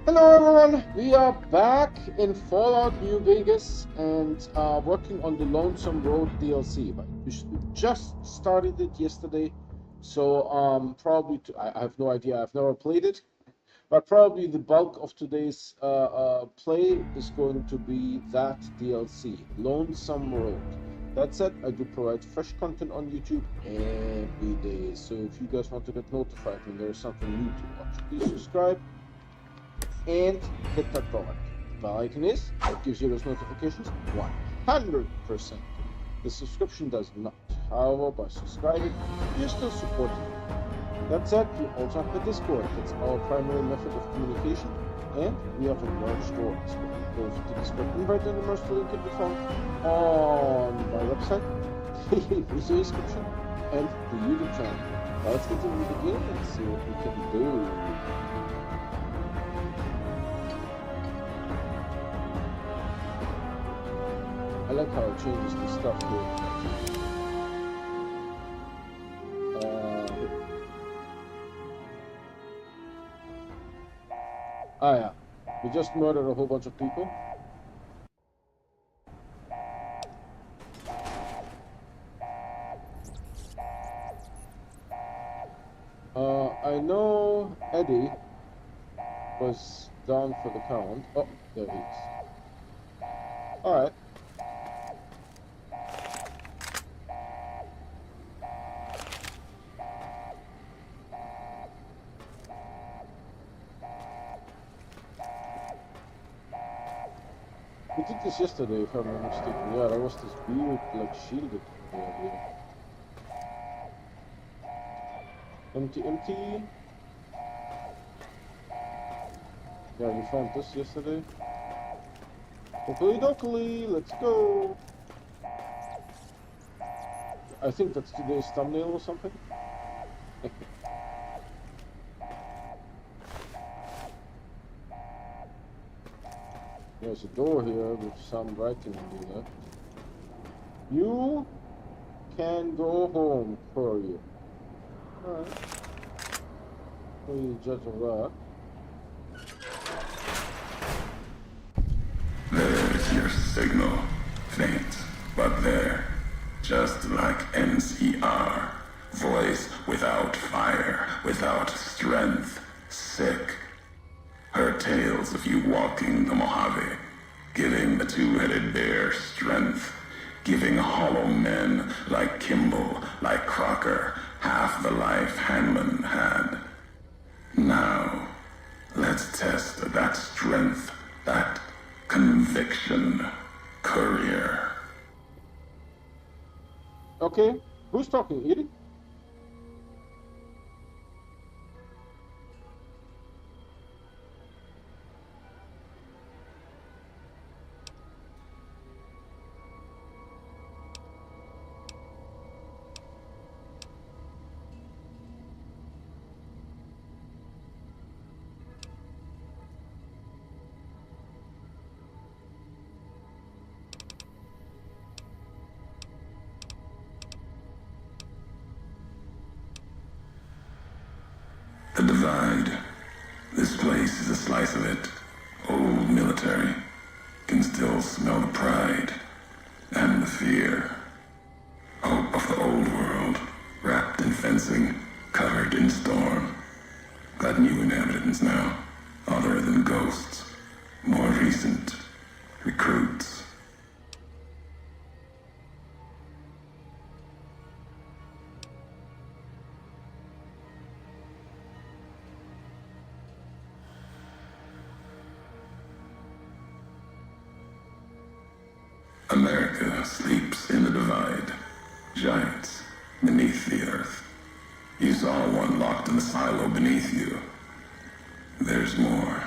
Hello everyone, we are back in Fallout New Vegas and working on the Lonesome Road DLC. But we just started it yesterday, so I have no idea. I've never played it, but probably the bulk of today's play is going to be that DLC, Lonesome Road. That said, I do provide fresh content on YouTube every day, so if you guys want to get notified when there's something new to watch, please subscribe and hit that bell icon is what gives you those notifications 100%. The subscription does not. However, by subscribing, you're still supporting me. That said, you also have the Discord. That's our primary method of communication, and we have a merch store as well. Go to the Discord invite and the merch link can be found on my website, the video description, and the YouTube channel. Now let's get into the game and see what we can do. I like how it changes the stuff here. Yeah. We just murdered a whole bunch of people. I know Eddie was down for the count. Oh, there he is. Alright. We did this yesterday, if I'm not mistaken. Yeah, there was this weird, like, shielded area here. Empty, empty. Yeah, we found this yesterday. Dokily, let's go. I think that's today's thumbnail or something. There's a door here with some writing on the left. You can go home, courier. Alright. What do you judge of that? There's your signal. Faint, but there. Just like NCR. Voice without fire, without strength. Sick. Her tales of you walking the Mojave, giving the two-headed bear strength, giving hollow men like Kimball, like Crocker, half the life Hanlon had. Now, let's test that strength, that conviction, courier. Okay, who's talking, Edie? The Divide. This place is a slice of it. Old military. Can still smell the pride and the fear. Hope of the old world, wrapped in fencing, covered in storm. Got new inhabitants now, other than ghosts. More recent. Recruits. America sleeps in the Divide. Giants beneath the earth. You saw one locked in the silo beneath you. There's more.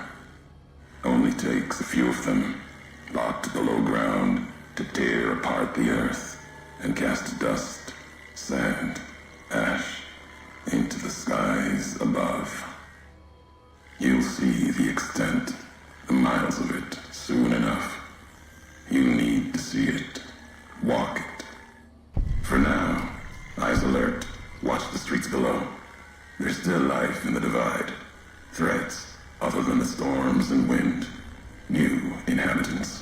Only takes a few of them, locked below ground, to tear apart the earth and cast dust, sand, ash into the skies above. You'll see the extent, the miles of it, soon enough. You need to see it. Walk it. For now, eyes alert. Watch the streets below. There's still life in the Divide. Threats other than in the storms and wind, new inhabitants.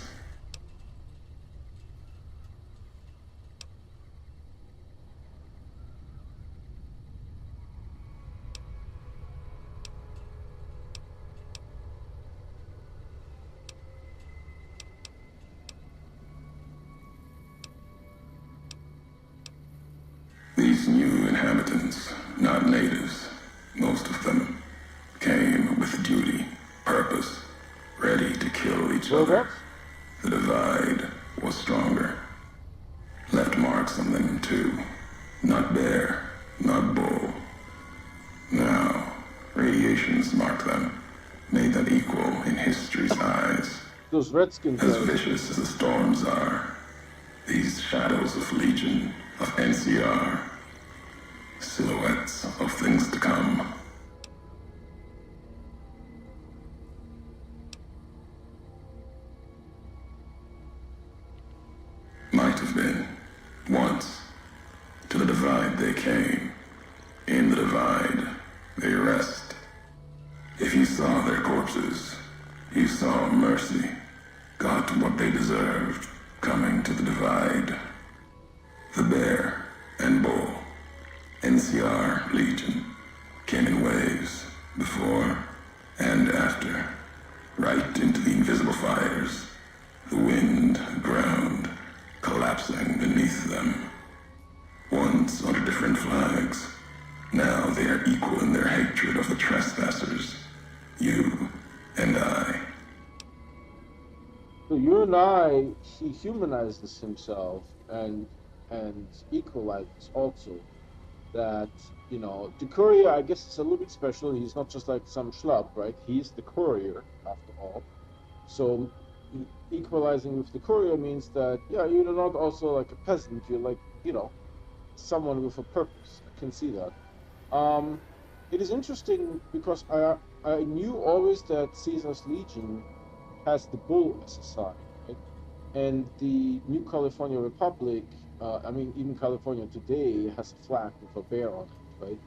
These new inhabitants, not natives, most of them, came with duty, purpose, ready to kill each other. The divide was stronger. Left marks on them too. Not bear, not bull. Now, radiations marked them, made them equal in history's eyes. Those redskins as vicious as the storms are. These shadows of Legion, of NCR, silhouettes of things to come. Might have been, once. To the divide they came. In the divide, they rest. If you saw their corpses, you saw mercy, got what they deserved, coming to the divide. The bear and bull, NCR Legion, came in waves, before and after, right into the invisible fires, the wind, ground, collapsing beneath them. Once under different flags, now they are equal in their hatred of the trespassers, you and I. So you and I, he humanizes himself and equalizes also that, you know, the courier, I guess it's a little bit special. He's not just like some schlub, right? He's the courier after all. So equalizing with the courier means that, yeah, you're not also like a peasant. You're like, you know, someone with a purpose. I can see that. It is interesting because I knew always that Caesar's Legion has the bull as a sign, right? And the New California Republic, I mean, even California today has a flag with a bear on it, right?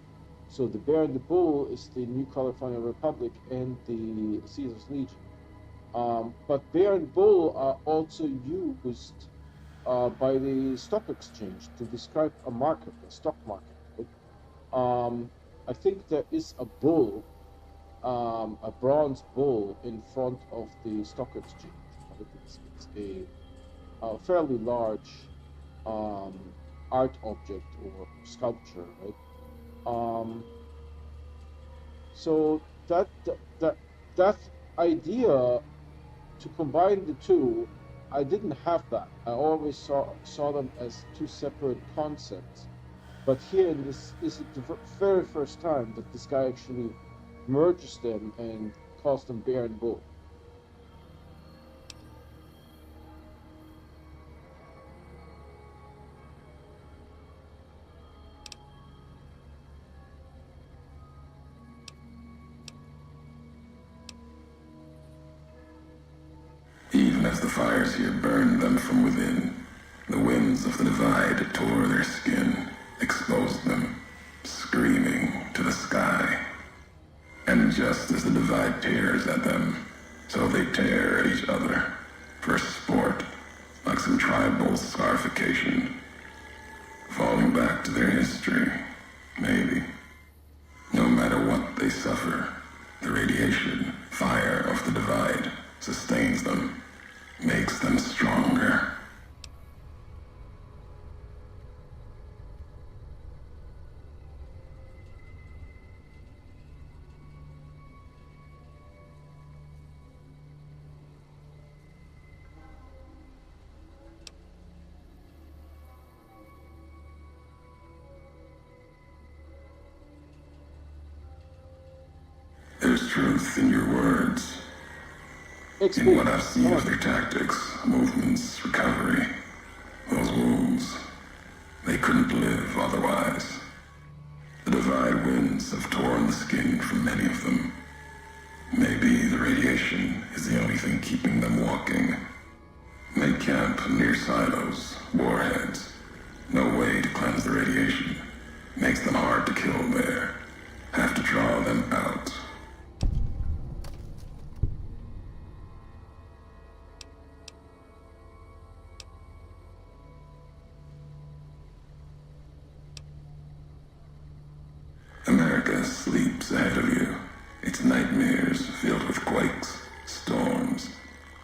So the bear and the bull is the New California Republic and the Caesar's Legion. But bear and bull are also used by the stock exchange to describe a market, a stock market, right? I think there is a bull, a bronze bull in front of the stock exchange. Right? It's a fairly large art object or sculpture, right? So that idea to combine the two, I didn't have that. I always saw them as two separate concepts. But here in this is it the very first time that this guy actually merges them and calls them bear and bull. Even as the fires here burned them from within, the winds of the divide tore their skin, exposed them, screaming to the sky. And just as the divide tears at them, so they tear at each other, for sport, like some tribal scarification, falling back to their history, maybe. No matter what they suffer, the radiation, fire of the divide sustains them, makes them stronger. There's truth in your words. In what I've seen of their tactics, movements, recovery, those wounds, they couldn't live otherwise. The divide winds have torn the skin from many of them. Maybe the radiation is the only thing keeping them walking. They camp near silos, warheads. No way to cleanse the radiation. Makes them hard to kill there. Have to draw them out. years filled with quakes, storms,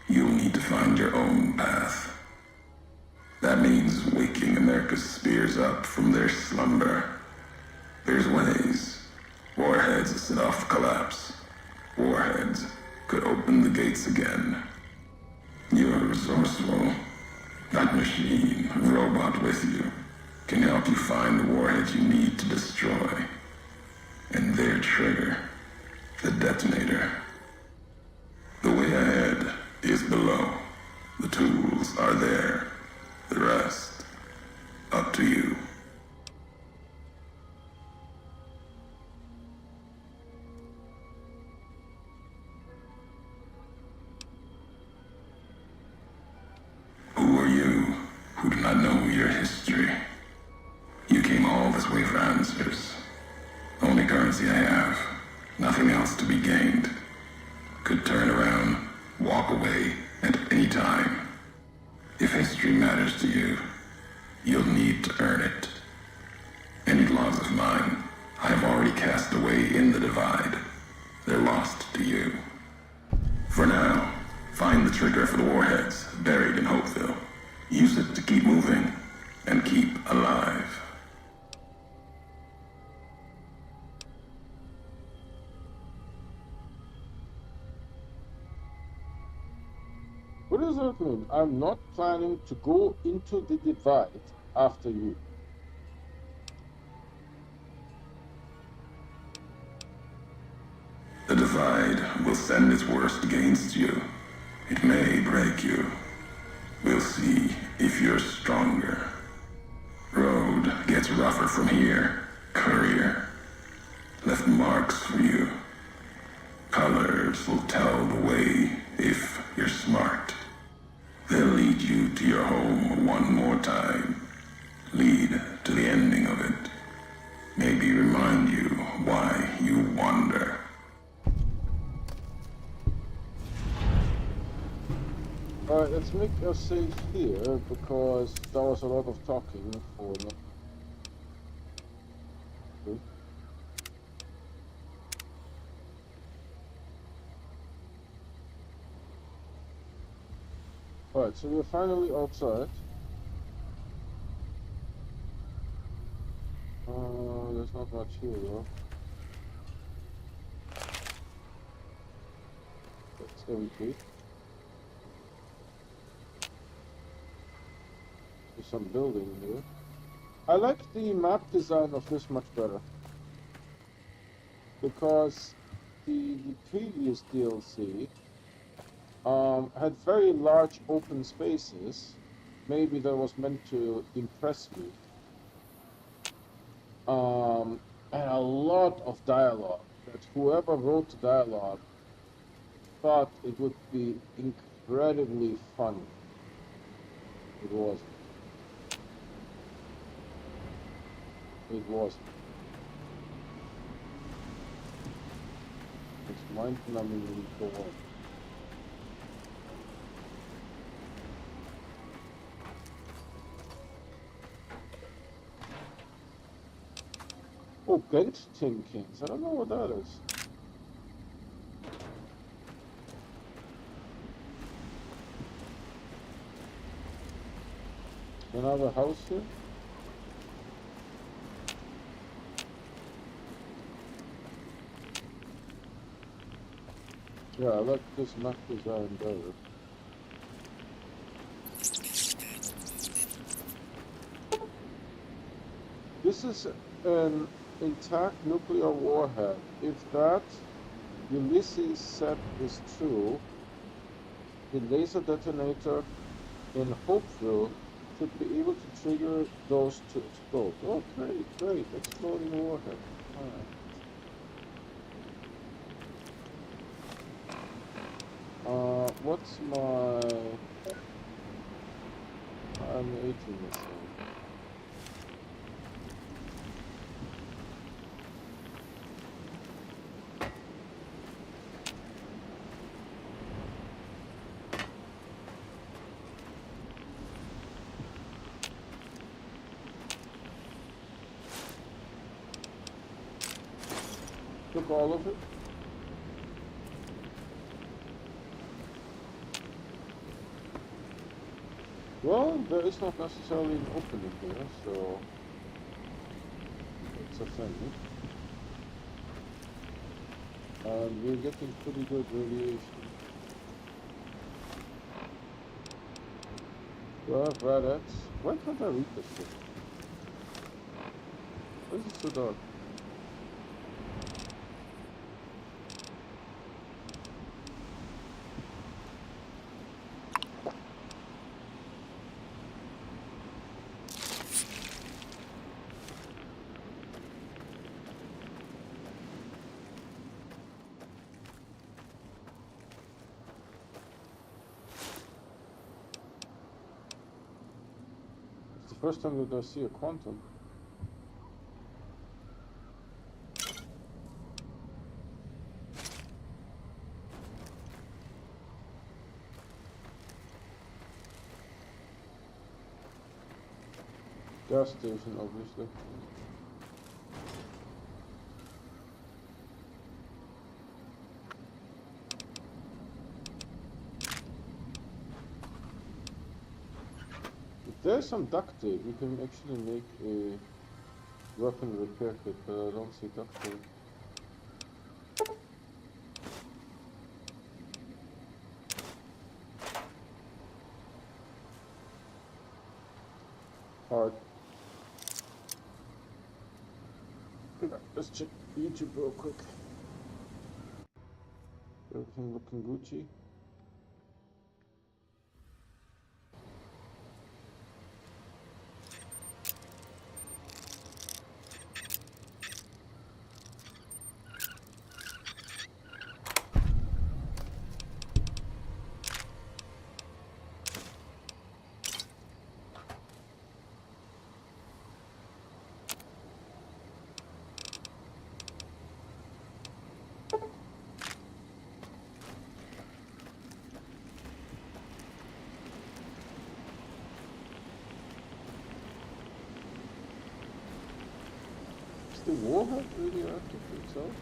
you'll need to find your own path. That means waking America's spears up from their slumber. There's ways. Warheads set off collapse. Warheads could open the gates again. You're resourceful. That machine, robot with you, can help you find the warheads you need to destroy. And their trigger, the detonator. The way ahead is below. The tools are there. The rest, up to you. Who are you who do not know your history? You came all this way for answers. Only currency I have, nothing else to be gained. Could turn around, walk away at any time. If history matters to you, you'll need to earn it. Any laws of mine, I have already cast away in the divide. They're lost to you. For now, find the trigger for the warheads buried in Hopeville. Use it to keep moving and keep alive. What does that mean? I'm not planning to go into the divide after you. The divide will send its worst against you. It may break you. We'll see if you're stronger. Road gets rougher from here. Courier left marks for you. Colors will tell the way if you're smart. They'll lead you to your home one more time. Lead to the ending of it. Maybe remind you why you wander. Alright, let's make a save here, because there was a lot of talking for me. Okay. Alright, so we're finally outside. There's not much here though. That's empty. There's some building here. I like the map design of this much better. Because the previous DLC had very large open spaces. Maybe that was meant to impress me. And a lot of dialogue. That whoever wrote the dialogue thought it would be incredibly fun. It wasn't. It wasn't. It's mind-numbingly boring. Oh, Bent Tin Kings. I don't know what that is. Another house here? Yeah, I like this map design better. This is an intact nuclear warhead. If that Ulysses set is true, the laser detonator in Hopeville should be able to trigger those to explode. Oh, great, exploding warhead. Alright. What's my... I'm 18 missing. Took all of it. Well, there is not necessarily an opening here, so it's a thing. And we're getting pretty good radiation. 12 rabbits. Why can't I read this shit? Why is it so dark? It's the first time that I see a quantum. Gas station, obviously. If there's some duct tape, we can actually make a weapon repair kit, but I don't see duct tape. Hard. Let's check YouTube real quick. Everything looking Gucci. Is the warhead radioactive itself?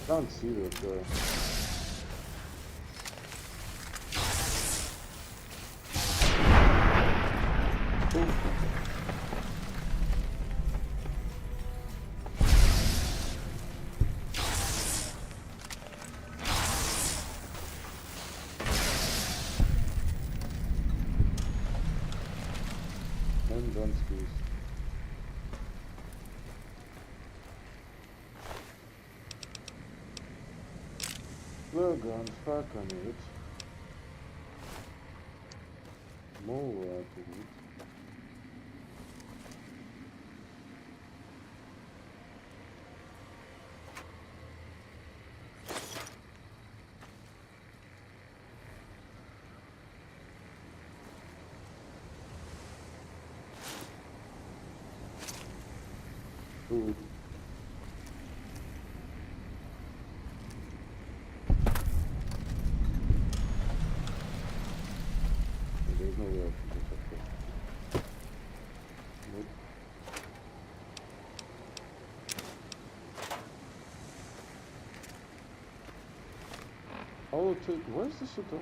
Can't see that guy. And Dunskies. Flare gun, fire grenade. More grenade. Food. There's no way I can get up there. Nope. Oh, take. Why is this so dark?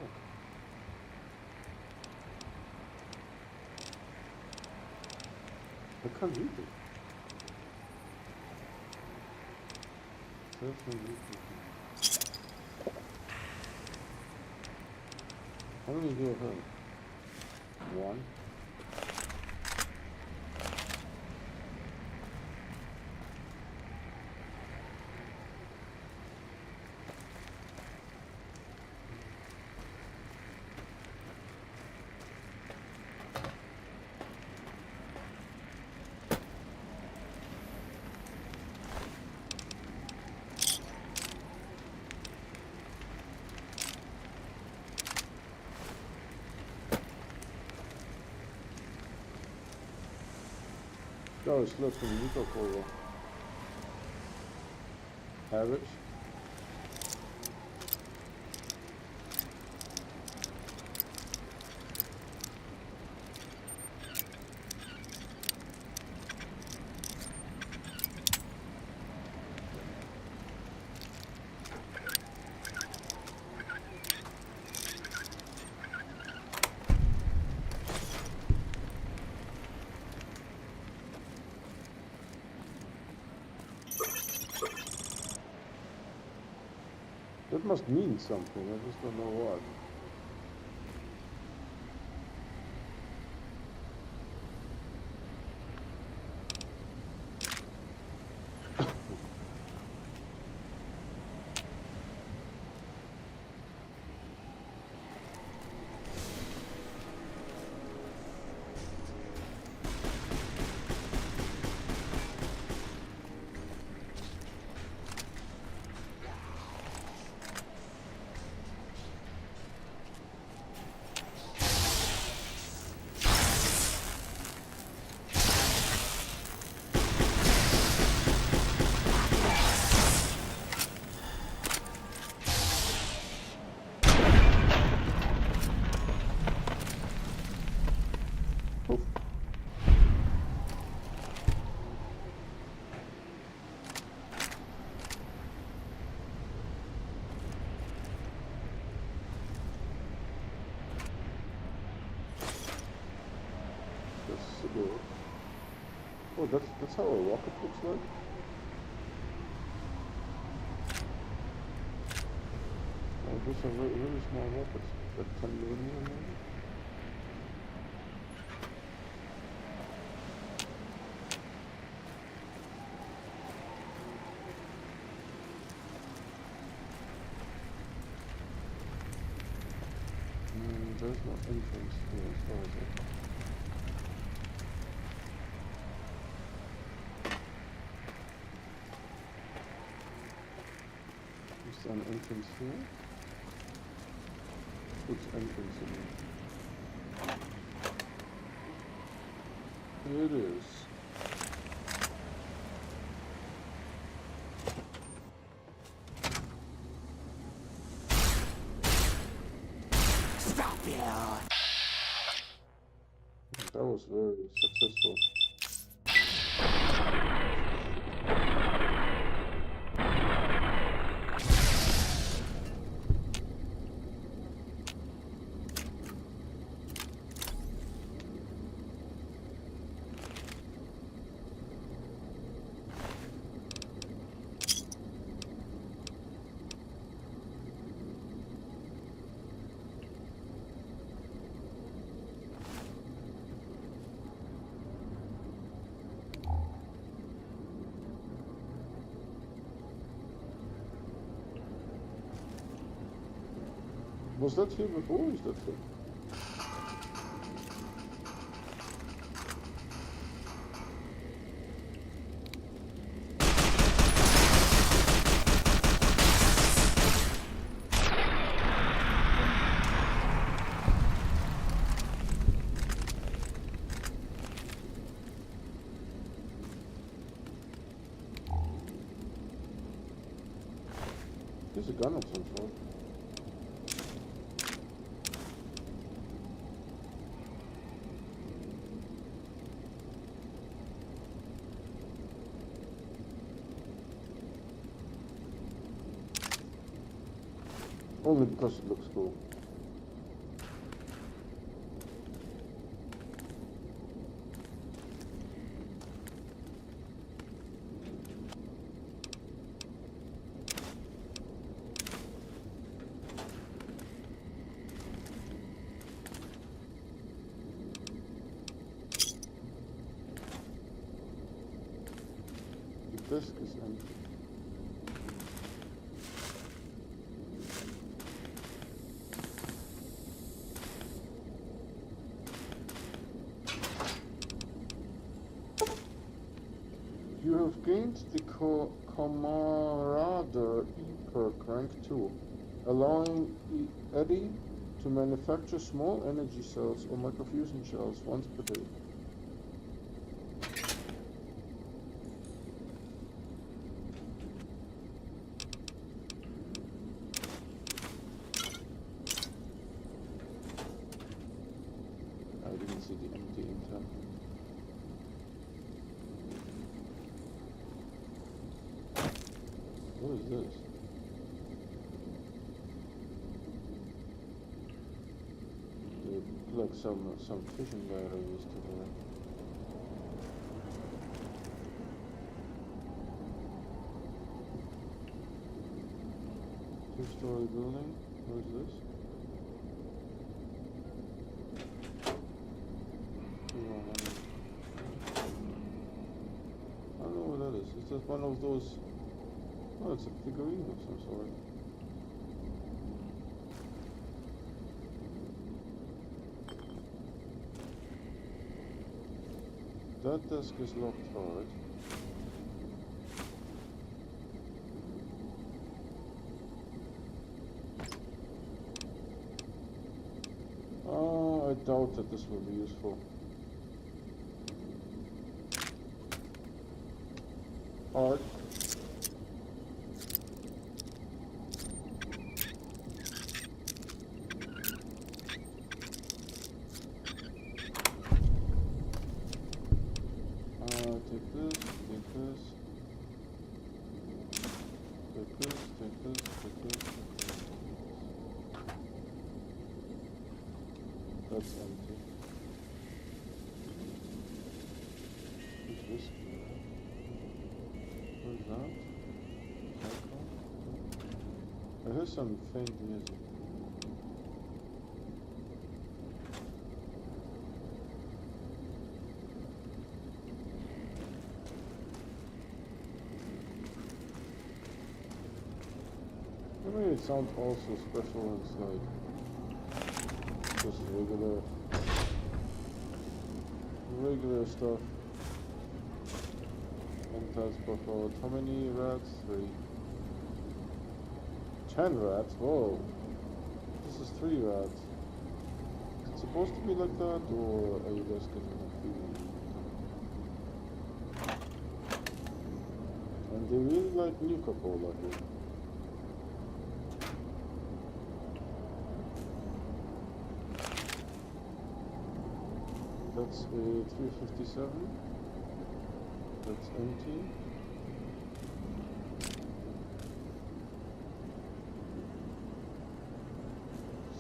I can't read it. There's no read it. How many do I have? One. Ja, es läuft in Mikrofon. Harris. That must mean something, I just don't know what. Oof. That's a door. Oh, that's how a rocket looks like? Oh, those are really small rockets. Like 10 millimeter maybe? There's no entrance here, so is it? Is there an entrance here? Which entrance in here? It is. Stop you! That was very successful. Was that here before or is that here? There's a gun of some sort. Only because it looks cool. The desk is empty. You have gained the Comrade E-Perk rank 2, allowing Eddie to manufacture small energy cells or microfusion shells once per day. I didn't see the empty intel. What is this? Like some fishing batteries to there. Two-story building. What is this? I don't know what that is. It's just one of those. Oh, it's a figurine of some sort. That desk is locked, alright. I doubt that this will be useful. Alright. Take this, take this. Take this, take this, take this. That's empty. What's this? What is that? Cycle? I hear some faint music. Maybe it sounds also special inside. Just regular stuff. Mentas buffalo. How many rats? 3. 10 rats? Whoa. This is 3 rats. Is it supposed to be like that, or are you guys getting a feeling? And they really like Nuka-Cola here. That's a 357. That's empty.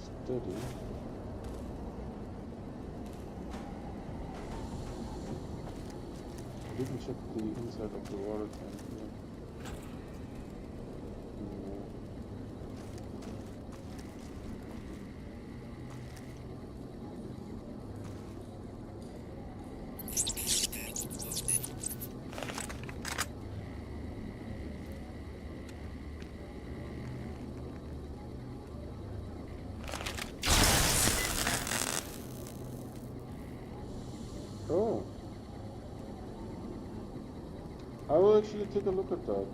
Steady. I didn't check the inside of the water tank yet. Oh. I will actually take a look at that.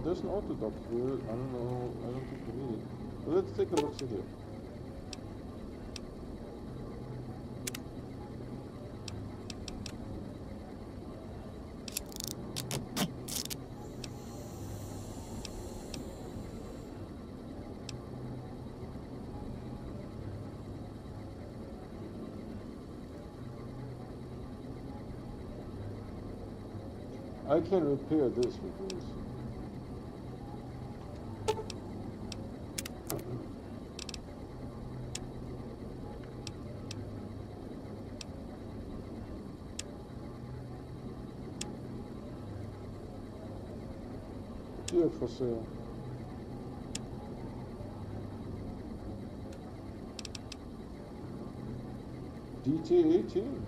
There's an auto dock here. I don't know. I don't think we need it. But let's take a look at it. I can repair this with this. Here for sale. DT18.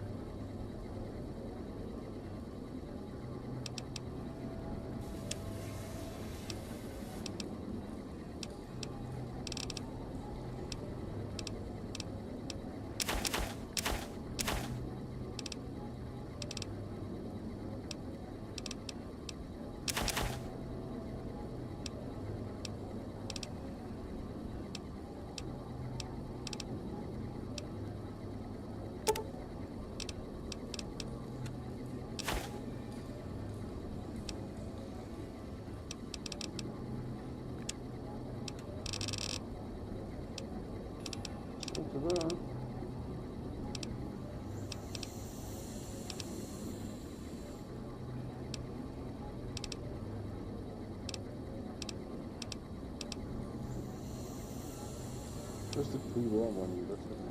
pre-war money. That's pretty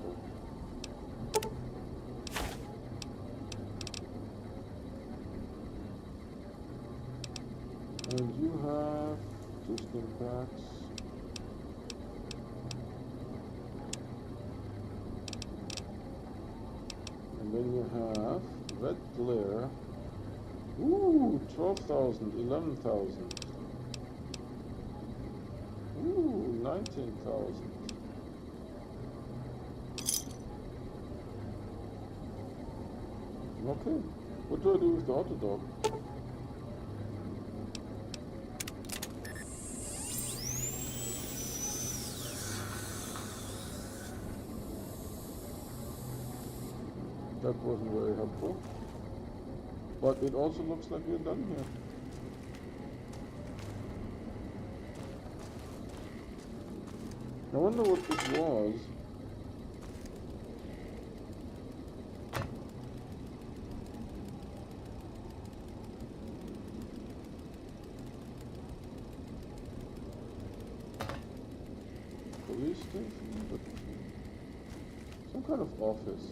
cool. And you have 2 skin packs. And then you have red glare. Ooh, 12,000, 11,000. Ooh, 19,000. Okay, what do I do with the auto dog? That wasn't very helpful. But it also looks like we're done here. I wonder what this was. Police station? But some kind of office.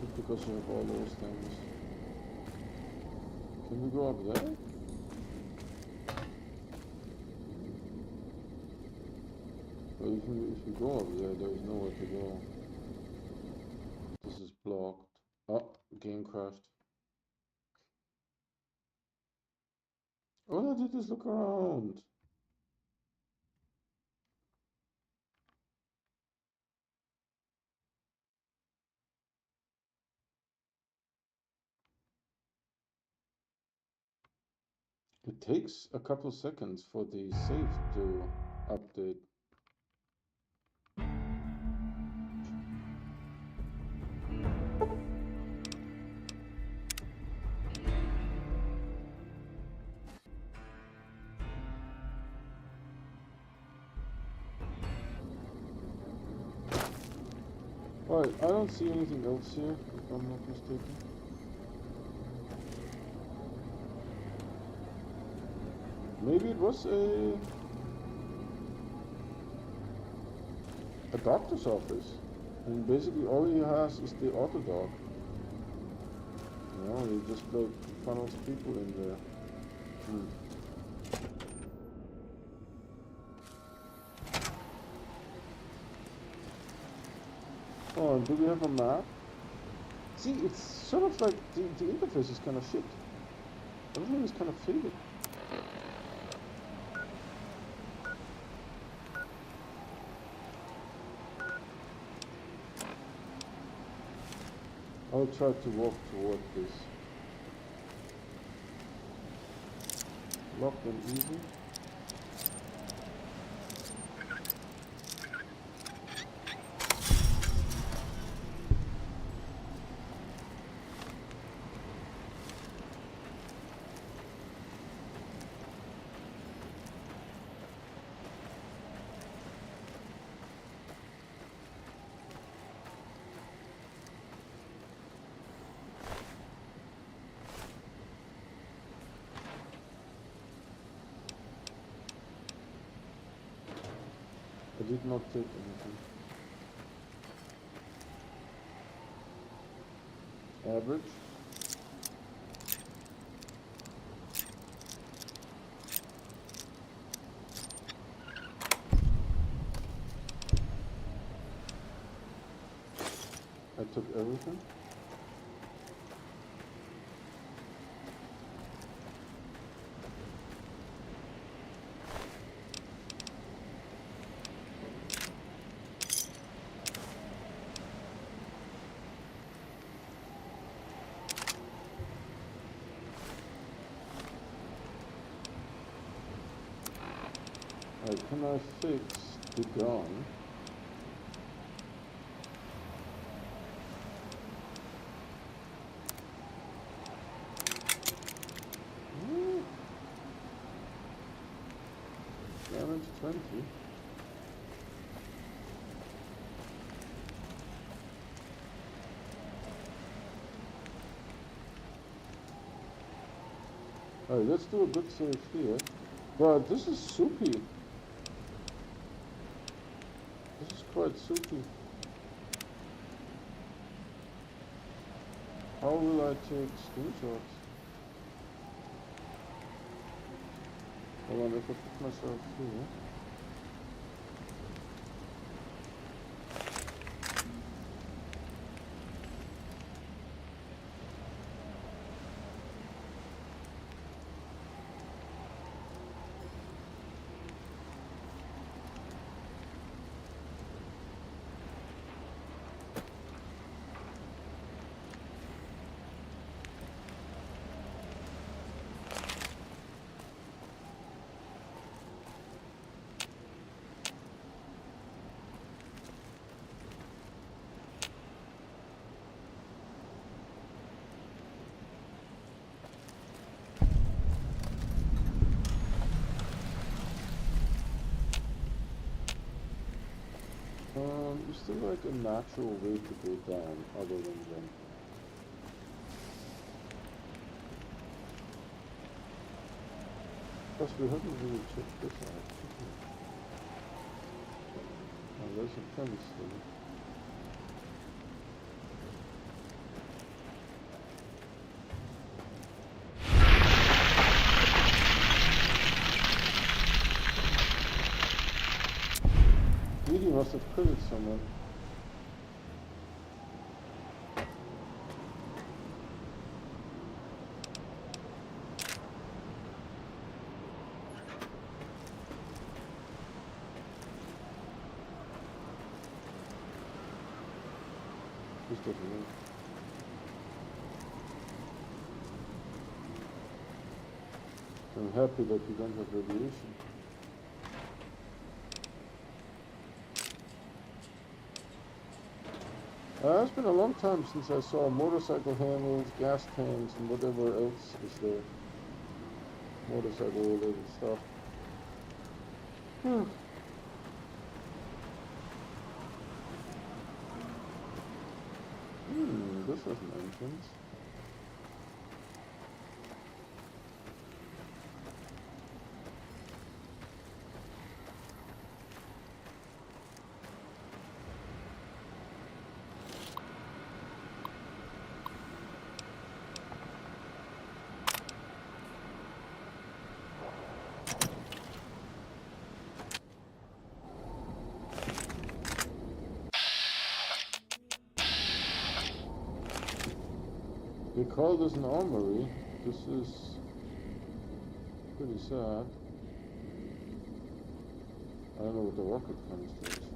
Just because you have all those things. Can we go up there? Well, if you go up there, there's nowhere to go. This is blocked. Oh, game crashed. All I did is look around. It takes a couple seconds for the save to update. Right, I don't see anything else here, if I'm not mistaken. Maybe it was a doctor's office. And basically all he has is the auto dog. You know, he just like funnels people in there. Oh, and do we have a map? See, it's sort of like the interface is kind of shit. Everything is kind of faded. I'll try to walk toward this. Locked and easy. I did not take anything. Average. I took everything. Can I fix the gun? Damage 20. Alright, let's do a good save here. But this is soupy. for it, Suki. How will I take screenshots? Hold on, if I put myself here. Is there like a natural way to go down other than jumping? Plus, we haven't really checked this out. Oh, there's a fence there. Really must have killed someone. This doesn't work. I'm happy that we don't have radiation. It's been a long time since I saw motorcycle handles, gas tanks, and whatever else is there. Motorcycle related stuff. This is an entrance. They call this an armory. This is pretty sad. I don't know what the rocket canister is.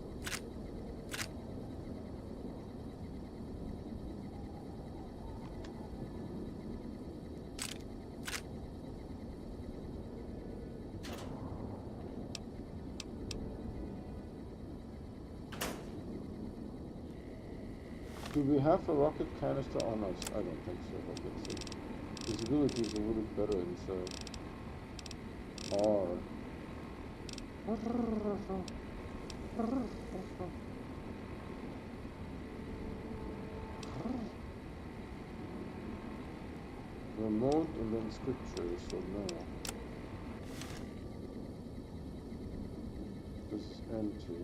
Do we have a rocket canister on us? I don't think so, but let's see. Visibility is a little bit better inside. R. Remote and then scripture, so no. This is empty.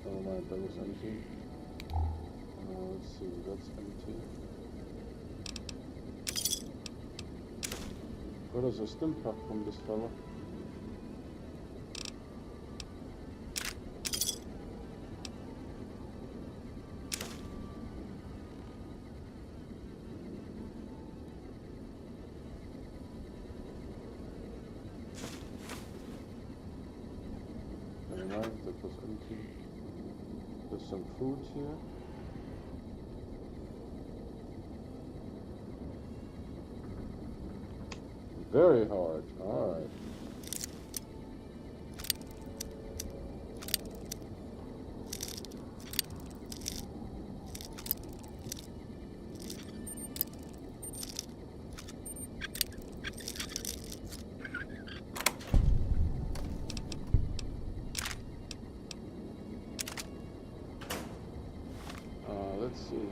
Never mind, that was empty. Let's see, that's empty. What is a stim pack from this fella? Never mind, that was empty. There's some food here. Very hard. Alright. Let's see.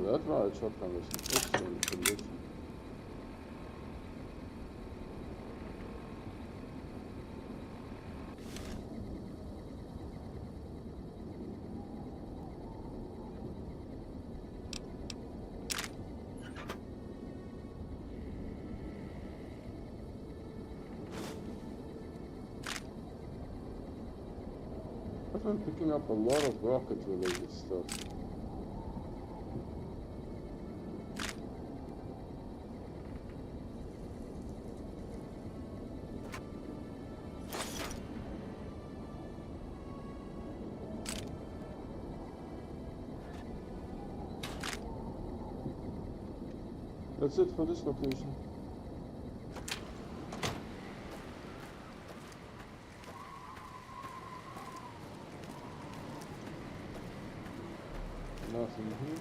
that riot shotgun was in excellent condition. I've been picking up a lot of rocket-related stuff. That's it for this location. Nothing here.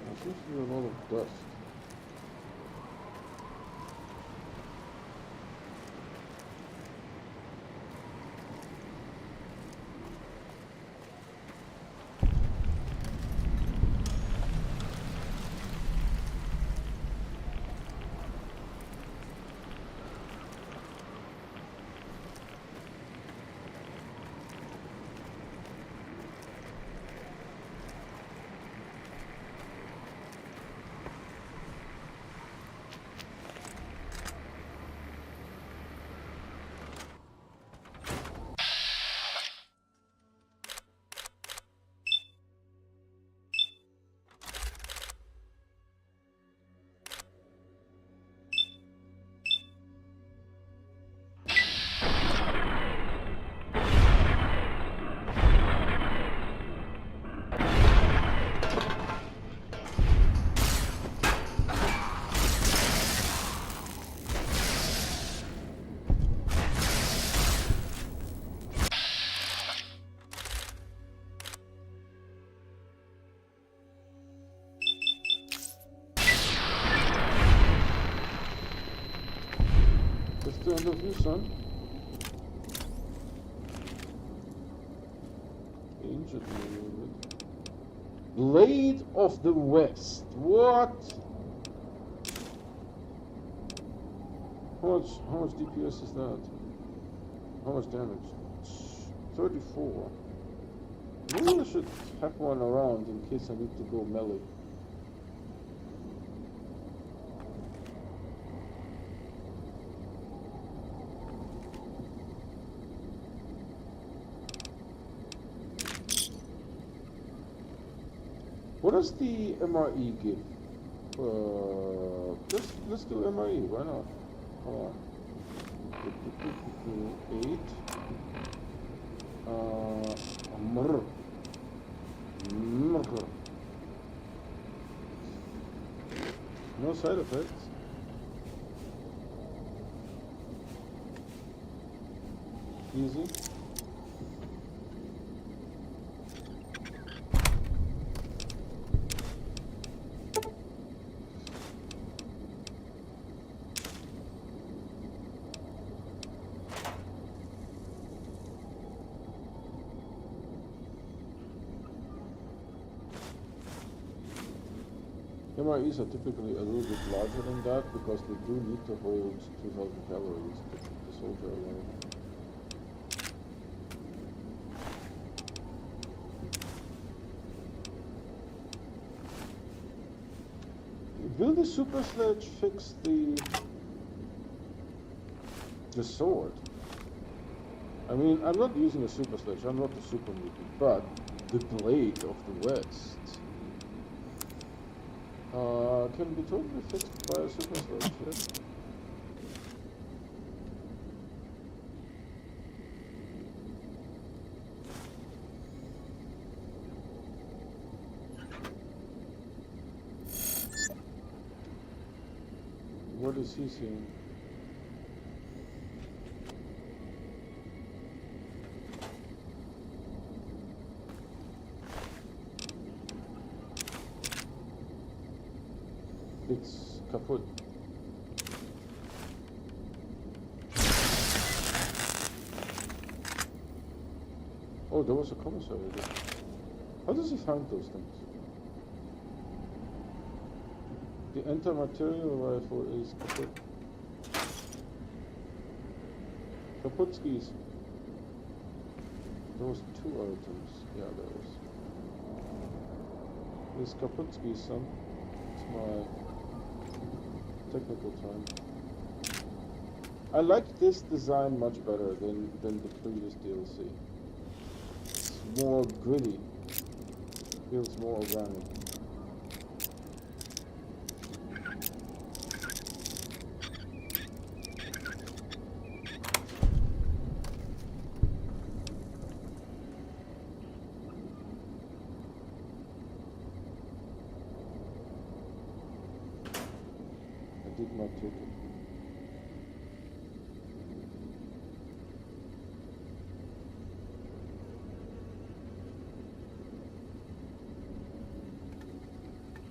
There seems to be a lot of dust. That's the end of you, son. Injured me a little bit. Blade of the West. What? How much DPS is that? How much damage? 34. Maybe I should have one around in case I need to go melee. What does the MRE give? Let's do MRE. Why not? Hold on. 8. No side effects. Easy. MREs are typically a little bit larger than that because they do need to hold 2000 calories to keep the soldier alive. Will the super sledge fix the sword? I mean, I'm not using a super sledge, I'm not a super mutant, but the blade of the West can be totally fixed by a super sledge, yes? What is he seeing? It's kaputt. Oh, there was a commissary there. How does he find those things? The anti-material rifle is kaputt. Kaputskis. There was 2 items. Yeah, there was. This Kaputski, son. It's my technical term. I like this design much better than the previous DLC. It's more gritty. Feels more organic. I did not take it.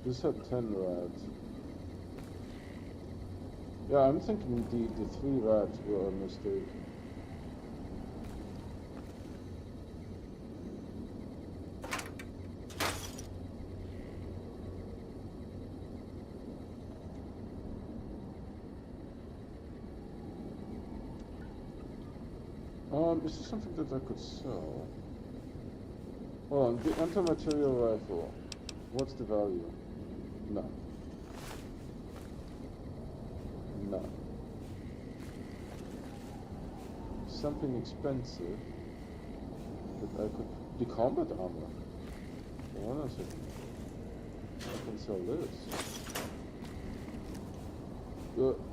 This had 10 rads. Yeah, I'm thinking the 3 rads were a mistake. Is this something that I could sell? Hold on, the anti-material rifle. What's the value? None. None. Something expensive that I could... The combat armor. Hold on a second. I can sell this.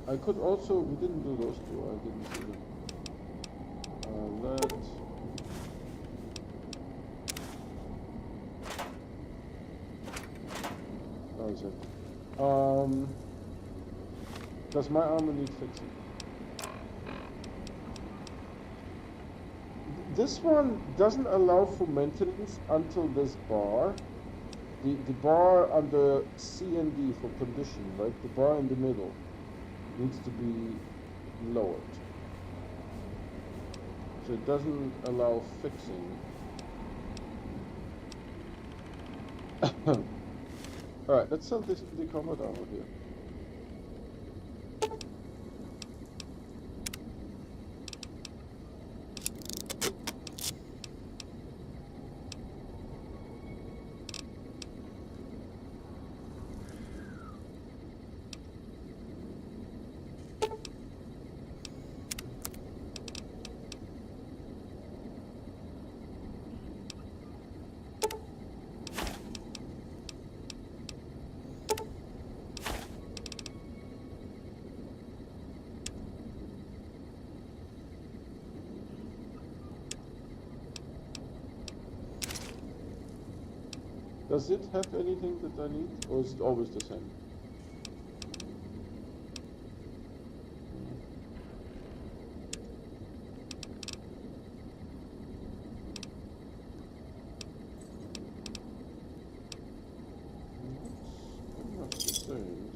I could also... We didn't do those two. I didn't see them. How is it? Does my armor need fixing? This one doesn't allow for maintenance until this bar. The bar under C and D for condition, right? The bar in the middle needs to be lowered. So it doesn't allow fixing. Alright, let's sell the combat armor here. Does it have anything that I need, or is it always the same? Pretty much the same.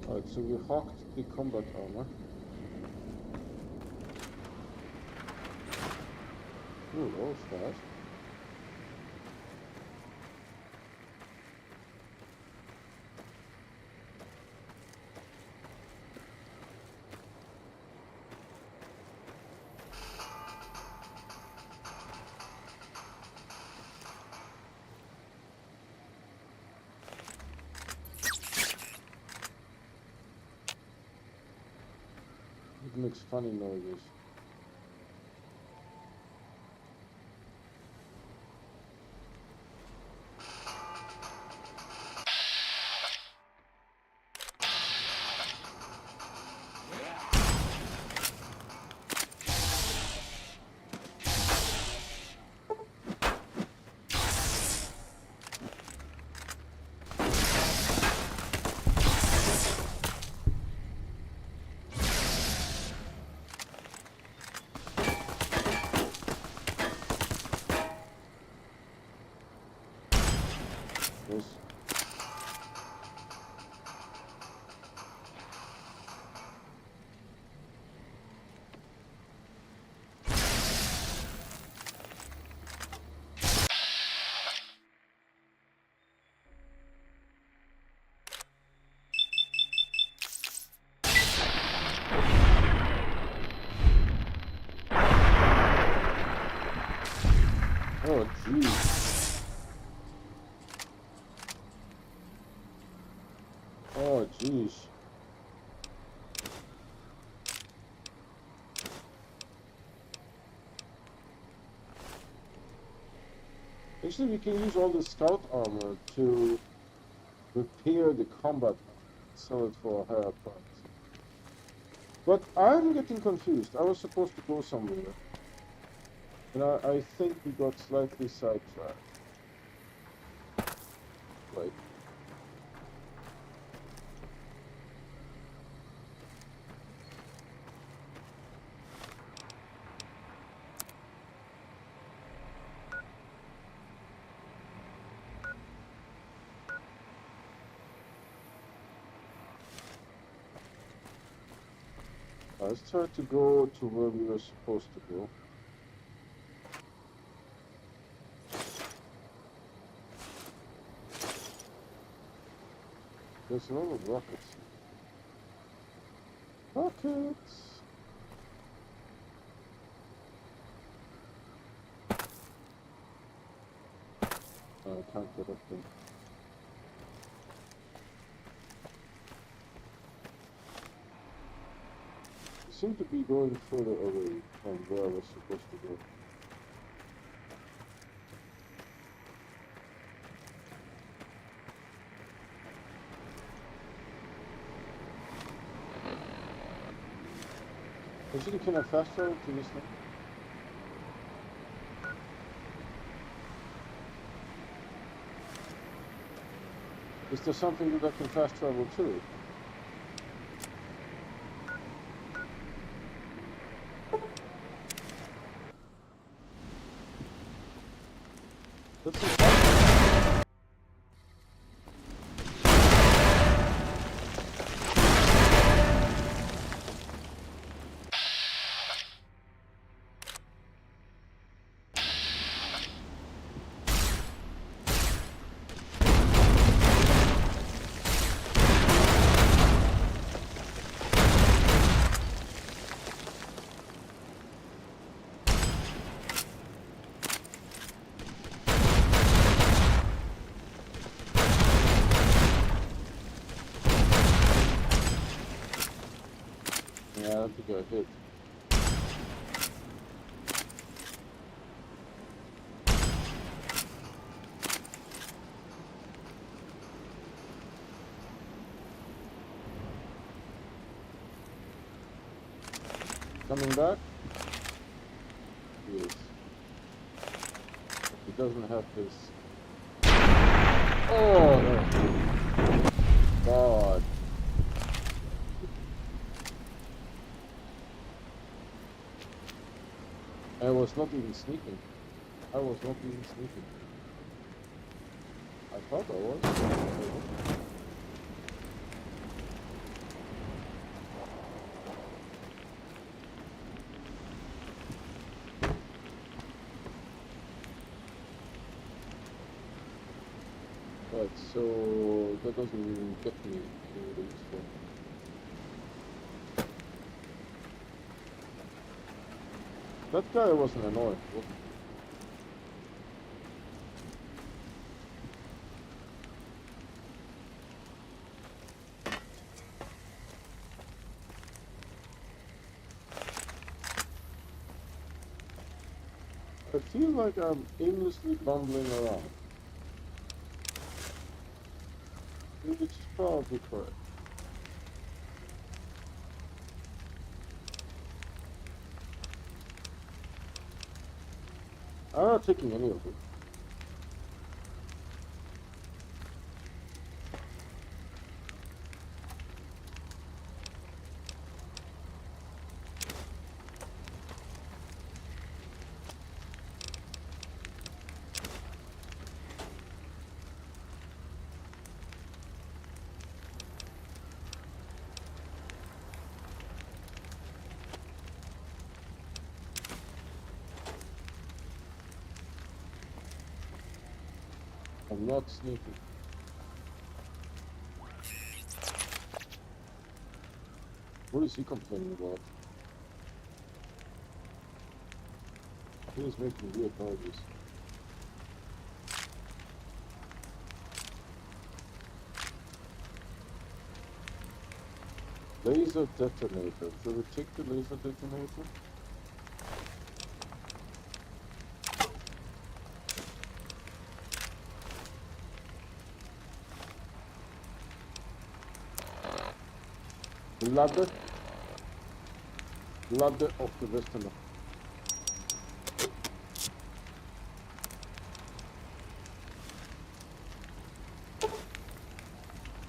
Alright, so we hawked the combat armor. Ooh, that was fast. It makes funny noises. Oh, jeez. Oh, jeez. Actually, we can use all the scout armor to repair the combat armor, sell it for a higher price. But I'm getting confused. I was supposed to go somewhere, and I think we got slightly sidetracked. Right. Let's try to go to where we were supposed to go. There's a lot of rockets. Rockets! Oh, I can't get up there. We seem to be going further away from where I was supposed to go. Actually, can I fast travel to this thing? Is there something that I can fast travel to? That's impossible. Yeah, I don't think I hit. Coming back? Yes. He doesn't have this. Oh, no. God. I was not even sneaking. I was not even sneaking. I thought I was. Right, so that doesn't get me anywhere useful. That guy wasn't annoying, was he? I feel like I'm aimlessly bumbling around, which is probably correct. I'm not taking any of it. I'm not sneaking. What is he complaining about? He is making weird noises. Laser detonator. Should we take the laser detonator? Ladder. Ladder of the Westerner.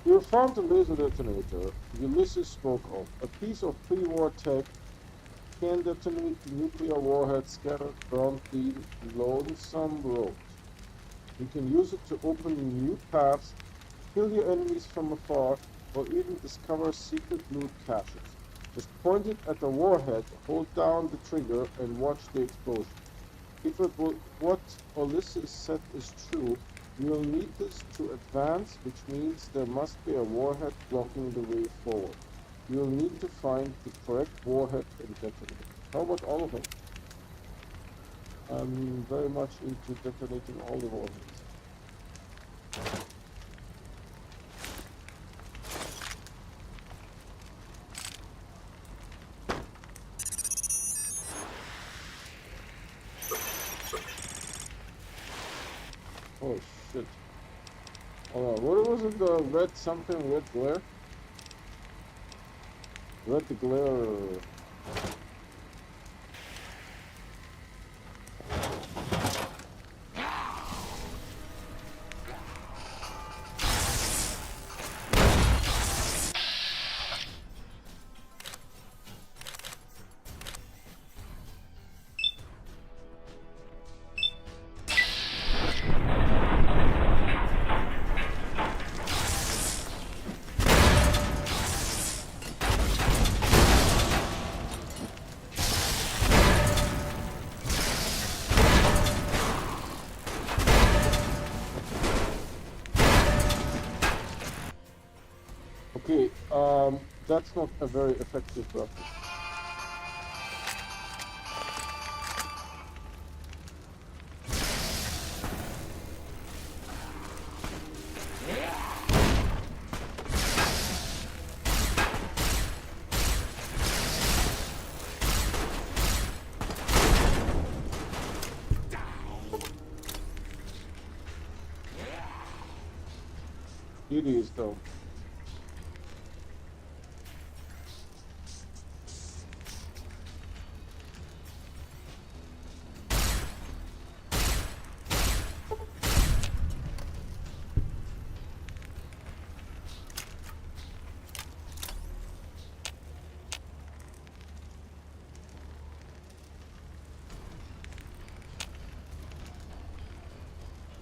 You found the laser detonator Ulysses spoke of. A piece of pre-war tech can detonate nuclear warheads scattered around the Lonesome Road. You can use it to open new paths, kill your enemies from afar, or even discover secret loot caches. Just point it at the warhead, hold down the trigger, and watch the explosion. If what Ulysses said is true, you'll need this to advance, which means there must be a warhead blocking the way forward. You'll need to find the correct warhead and detonate it. How about all of them? I'm very much into detonating all the warheads. Oh shit. Hold on, what was it, the red something, red glare? Red glare. Okay, that's not a very effective weapon. It is though.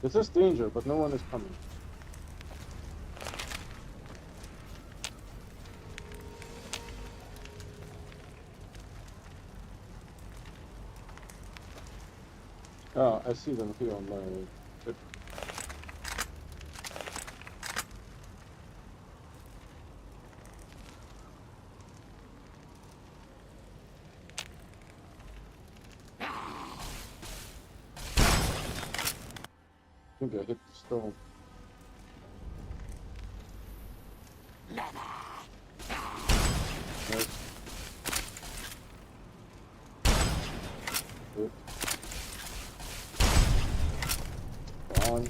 This is danger, but no one is coming. Ah, I see them here on my ship. I think I hit the stone. Nice. Good. On.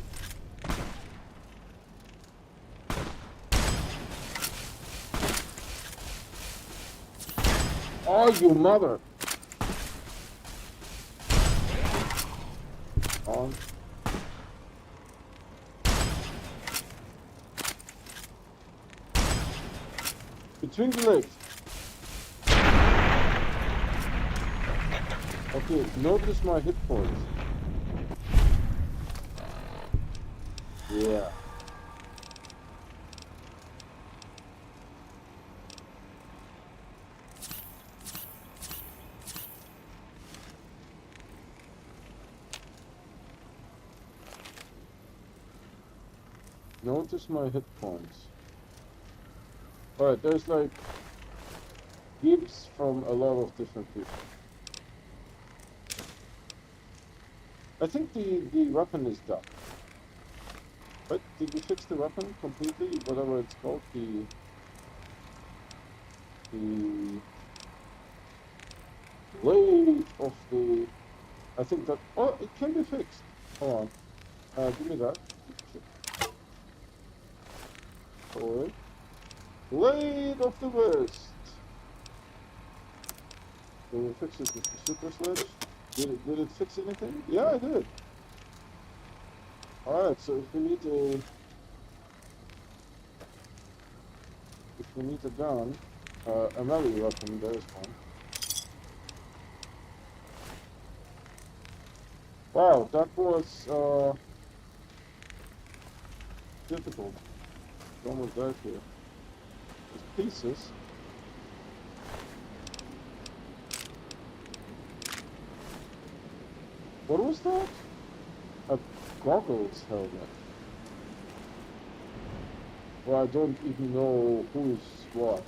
Oh, you mother! On. Between the legs. Okay, notice my hit points. Yeah. Notice my hit points. Alright, there's like gifts from a lot of different people. I think the weapon is done. But did we fix the weapon completely? Whatever it's called, the... the blade of the... I think that... Oh, it can be fixed. Hold on. Give me that. Forward. Blade of the West. Did it fix it with the super sledge? Did it fix anything? Yeah, it did. Alright, so if we need a gun, a melee weapon, there is one. Wow, that was difficult. Almost died here. There's pieces. What was that? A goggles helmet. Well, I don't even know who's what.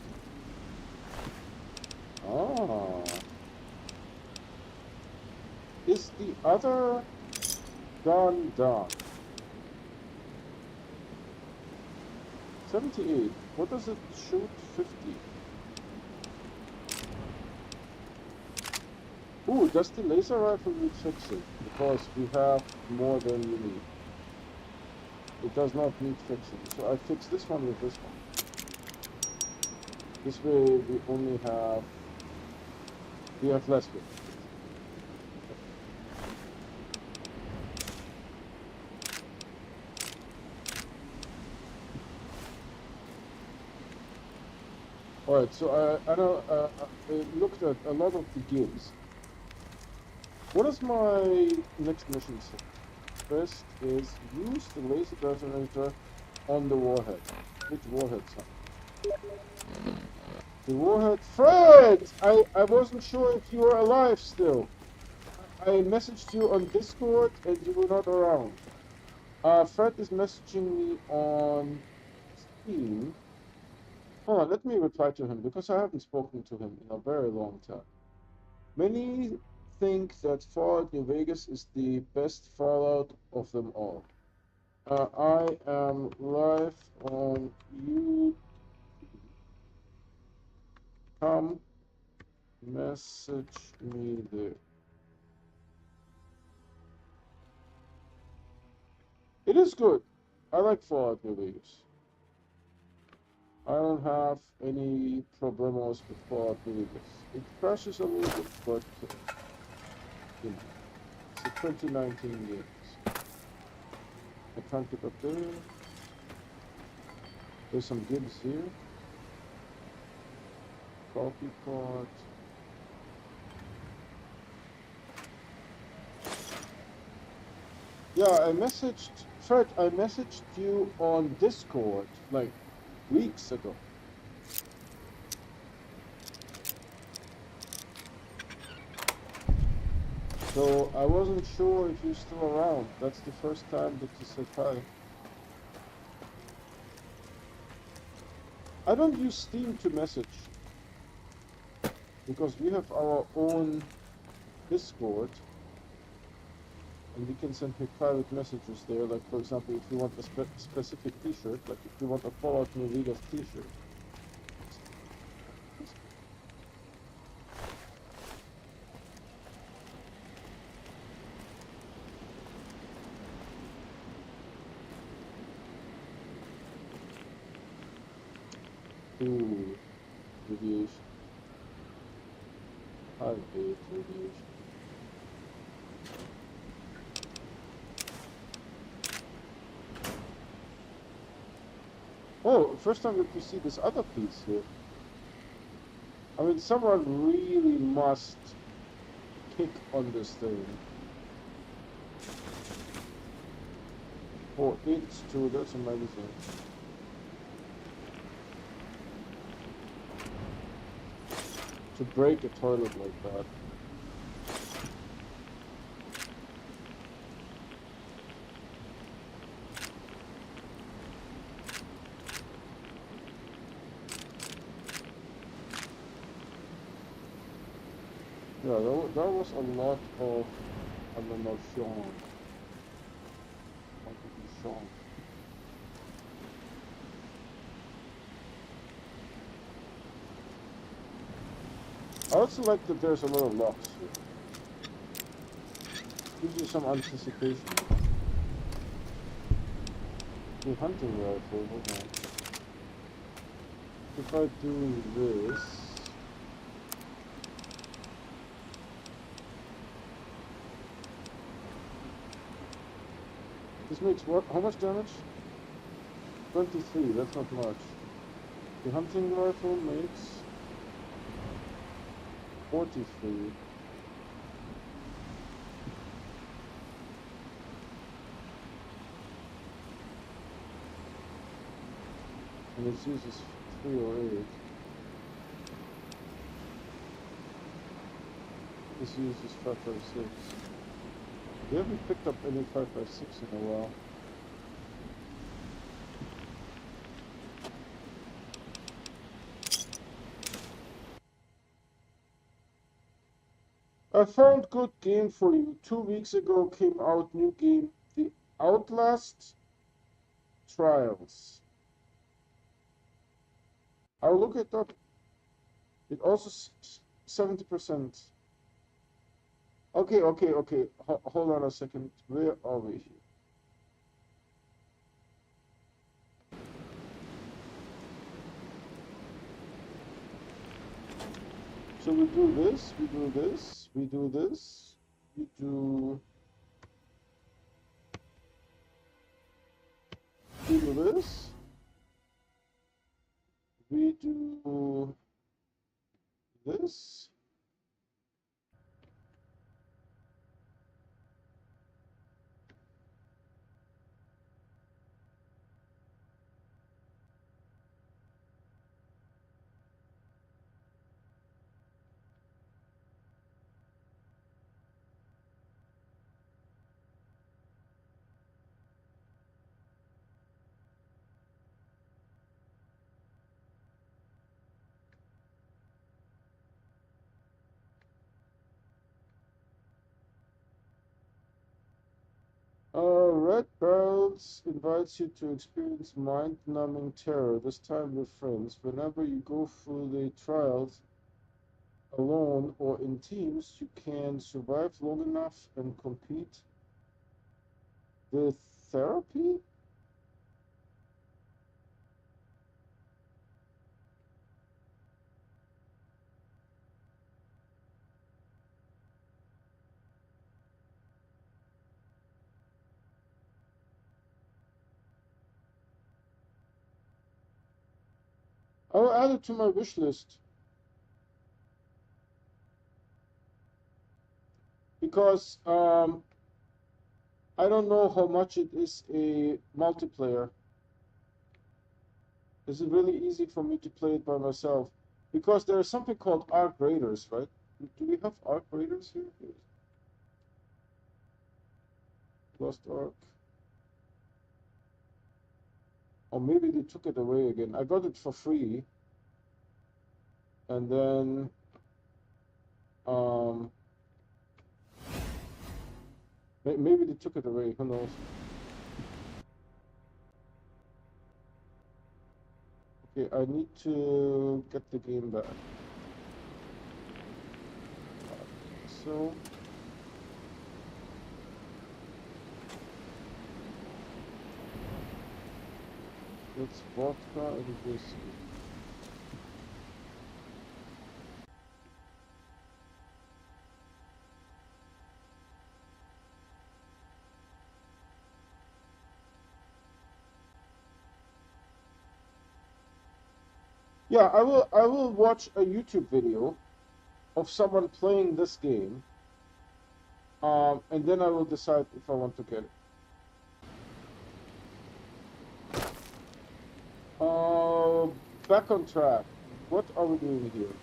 Ah. Is the other gun done? 78. What does it shoot? 50. Ooh, does the laser rifle need fixing? Because we have more than you need. It does not need fixing. So I fix this one with this one. This way we only have... We have less fixing. Alright, so I looked at a lot of the gives. What is my next mission say? First is use the laser detonator on the warhead. Which warhead, son? The warhead... Fred! I wasn't sure if you were alive still. I messaged you on Discord and you were not around. Fred is messaging me on Steam. Hold on, let me reply to him because I haven't spoken to him in a very long time. Many think that Fallout New Vegas is the best Fallout of them all. I am live on YouTube. Come message me there. It is good. I like Fallout New Vegas. I don't have any problemos with Fallout New Vegas. It crashes a little bit, but you know, it's a 2019 game. I can't get up there. There's some gibbs here. Coffee pot. Yeah, I messaged Fred. I messaged you on Discord like weeks ago. So I wasn't sure if you're still around. That's the first time that you said hi. I don't use Steam to message because we have our own Discord and we can send me private messages there. Like for example, if you want a specific T-shirt, like if you want a Fallout New Vegas T-shirt. Ooh, radiation. I hate radiation. Oh, first time that we see this other piece here. I mean, someone really must kick on this thing. Oh, it's true, that's amazing. To break a toilet like that. Yeah, that was a lot of animation. I also like that there's a lot of locks here. Gives you some anticipation. The hunting rifle, hold on. If I do this... This makes what? How much damage? 23, that's not much. The hunting rifle makes 43. And it uses 308. This uses 556. We haven't picked up any 556 in a while. I found good game for you. 2 weeks ago came out new game, The Outlast Trials. I'll look it up. It also 70%. Okay. Hold on a second. Where are we here? So we do this, we do this, we do this, we do this, we do this. Red Barrels invites you to experience mind-numbing terror, this time with friends. Whenever you go through the trials alone or in teams, you can survive long enough and compete with therapy? I'll add it to my wish list. Because I don't know how much it is a multiplayer. Is it really easy for me to play it by myself? Because there is something called Arc Raiders, right? Do we have Arc Raiders here? Lost Ark. Or maybe they took it away again. I got it for free. And then maybe they took it away, who knows? Okay, I need to get the game back. So it's vodka and whiskey. Yeah, I will watch a YouTube video of someone playing this game, and then I will decide if I want to get it. Back on track. What are we doing here?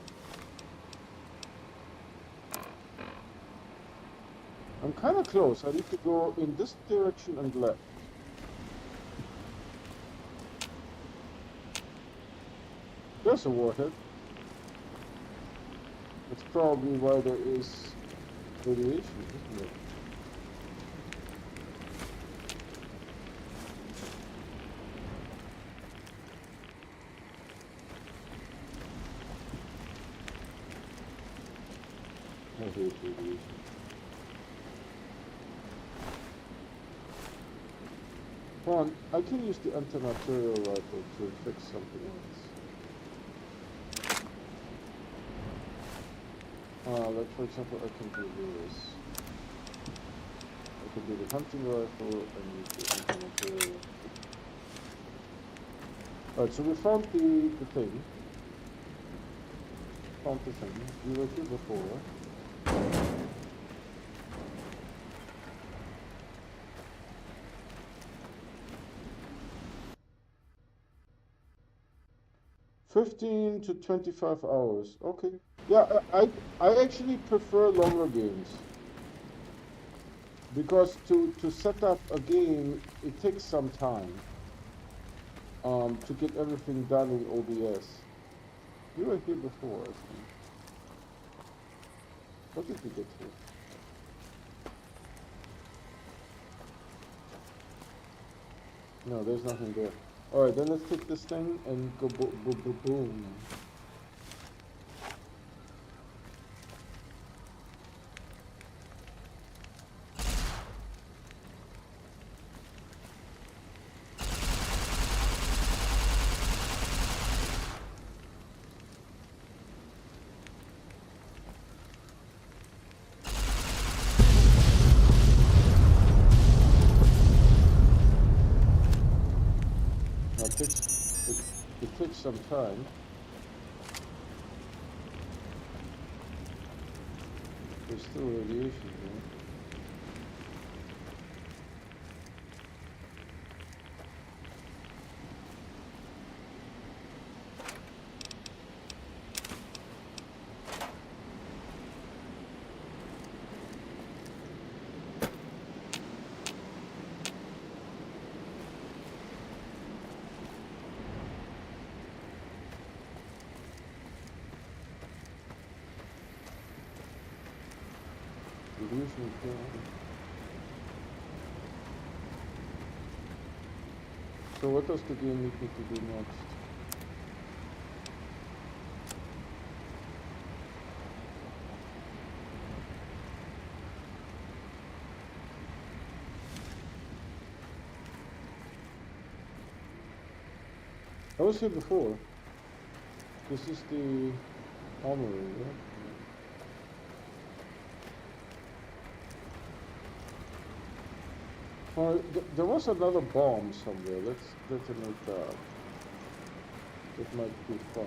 I'm kind of close. I need to go in this direction and left. There's a warhead. That's probably why there is radiation, isn't it? I hate radiation. Hold on, I can use the anti-material rifle to fix something else. Like for example, I can do this. I can do the hunting rifle and use the anti-material. Alright, so we found the thing. Found the thing. We were here before. 15 to 25 hours. Okay. Yeah, I actually prefer longer games. Because to set up a game, it takes some time. To get everything done in OBS. We were here before, I think. What did we get here? No, there's nothing there. Alright, then let's take this thing and go boom. It takes some time. There's still radiation there. So what does the game need me to do next? I was here before. This is the armory, right? There was another bomb somewhere. Let's detonate that. That might be fun.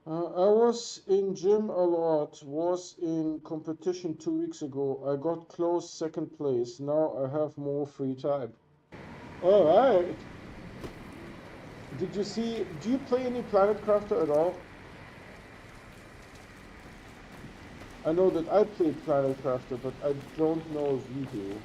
I was in gym a lot. Was in competition 2 weeks ago. I got close second place. Now I have more free time. All right. Did you see? Do you play any Planet Crafter at all? I know that I played Planet Crafter, but I don't know if you do.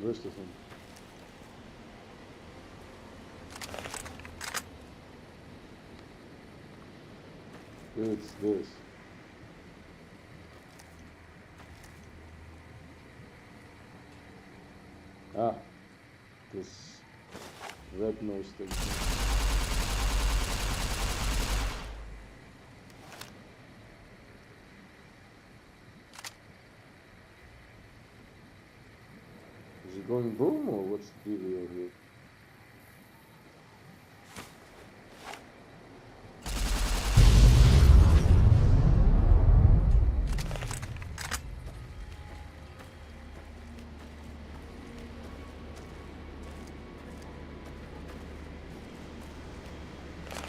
Where's the thing? It's this. Ah, this red nose thing. Is it going boom or what's the deal here?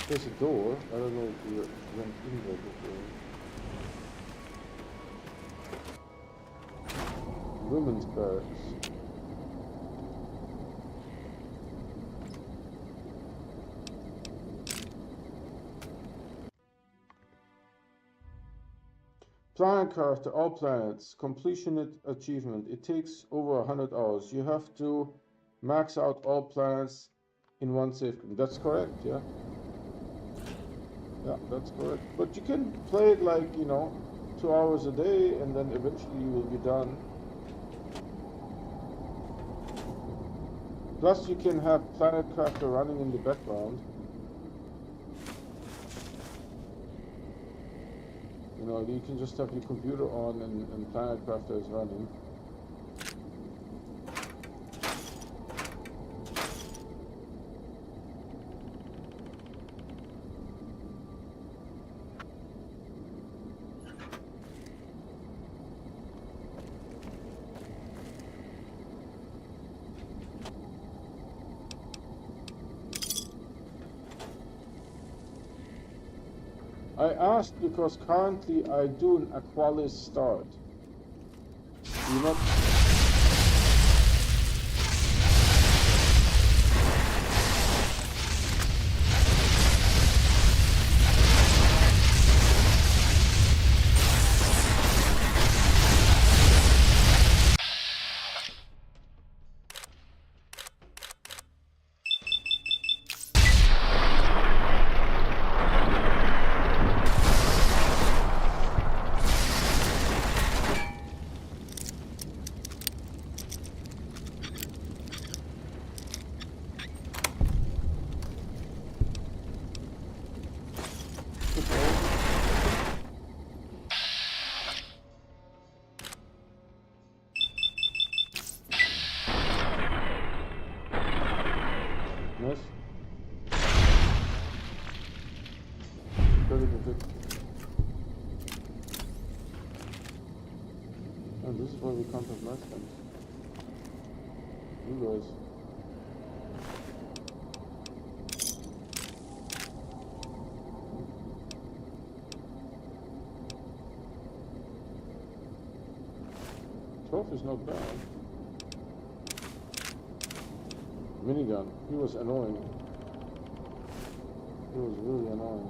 There's a door. I don't know if we went in there before. Women's barracks. Planet Crafter, all planets, completion achievement. It takes over 100 hours. You have to max out all planets in one save game. That's correct, yeah. Yeah, that's correct. But you can play it like, 2 hours a day, and then eventually you will be done. Plus you can have Planet Crafter running in the background. You can just have your computer on and Planet Crafter is running. I asked because currently I do an Aqualis start. Do you not? Nice. Very good. And this is why we can't have nice things. You guys. Is not bad. Minigun. He was annoying. He was really annoying.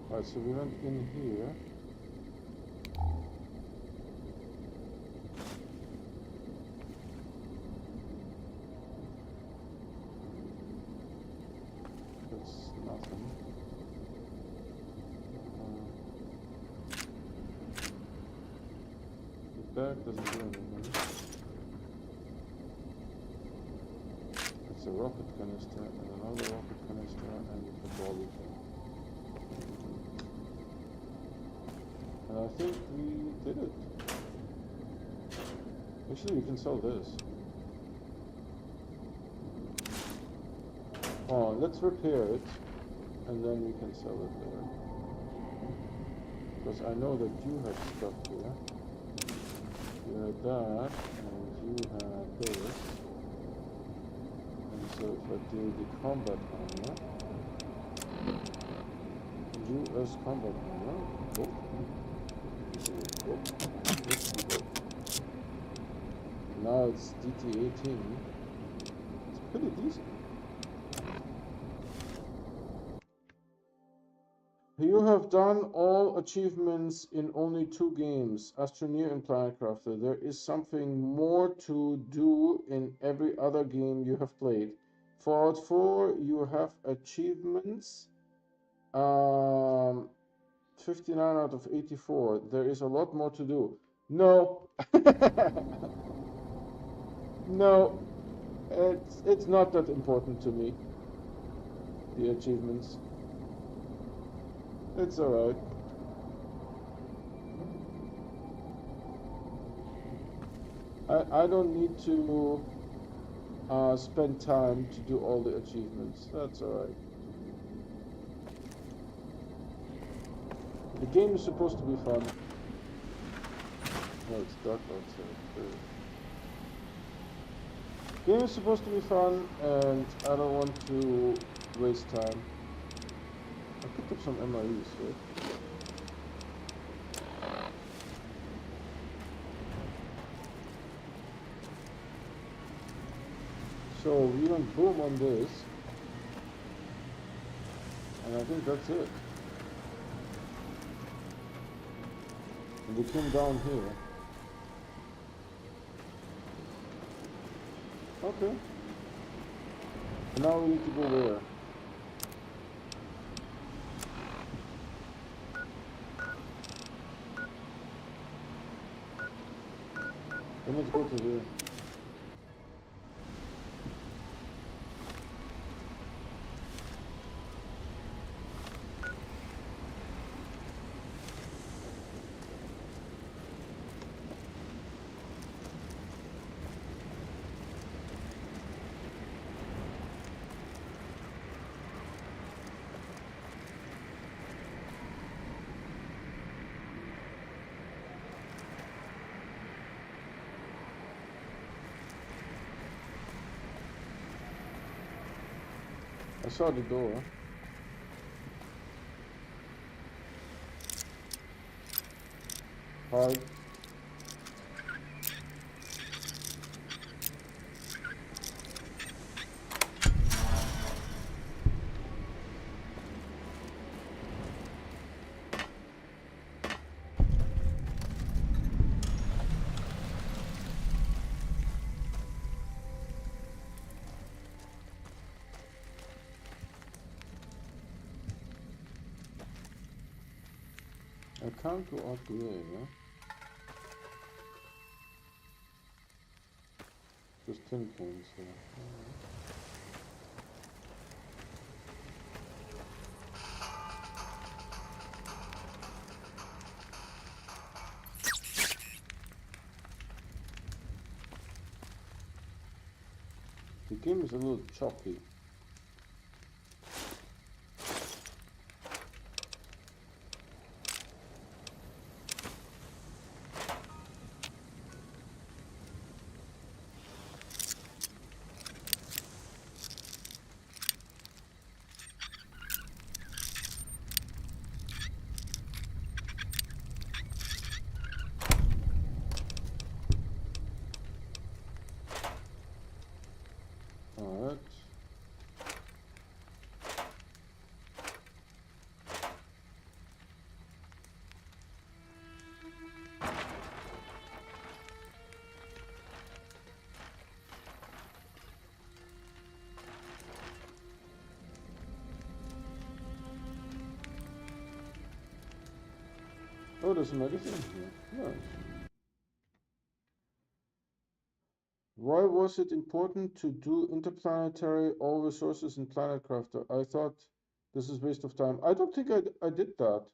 Alright, so we went in here. That's nothing. That doesn't do anything. It's a rocket canister and another rocket canister and a ball thing. And I think we did it. Actually, we can sell this. Oh, let's repair it and then we can sell it there. Because I know that you have stuff here. You had that, and you had this. And so if I do the combat armor, US combat armor, now it's DT-18. It's pretty decent. You have done all achievements in only 2 games, Astroneer and Planet Crafter. There is something more to do in every other game you have played. Fallout 4, you have achievements. 59 out of 84. There is a lot more to do. No. No. It's not that important to me. The achievements. It's alright. I don't need to spend time to do all the achievements. That's alright. The game is supposed to be fun. No, it's dark outside. The game is supposed to be fun, and I don't want to waste time. I picked up some MREs, right? So we went boom on this, and I think that's it. And we came down here. Okay. And now we need to go where? Then let's go to here. I saw the door. Hi. I can't go out the way, yeah? Just tin cans here. The game is a little choppy. Alright. Oh, there's a magazine here. Nice. Why was it important to do interplanetary all resources in Planet Crafter? I thought this is waste of time. I don't think I did that.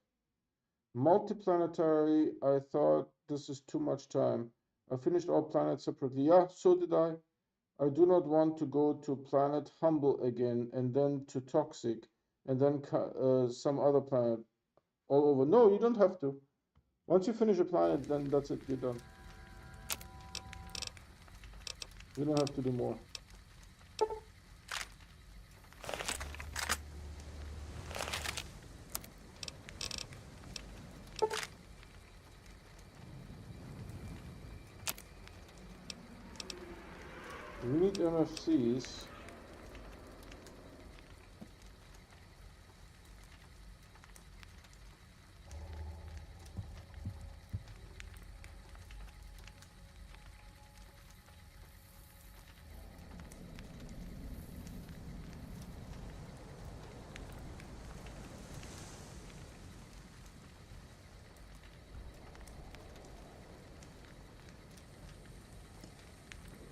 Multiplanetary, I thought this is too much time. I finished all planets separately. Yeah, so did I. I do not want to go to planet Humble again and then to Toxic and then some other planet all over. No, you don't have to. Once you finish a planet, then that's it, you're done. You don't have to do more. We need MFCs.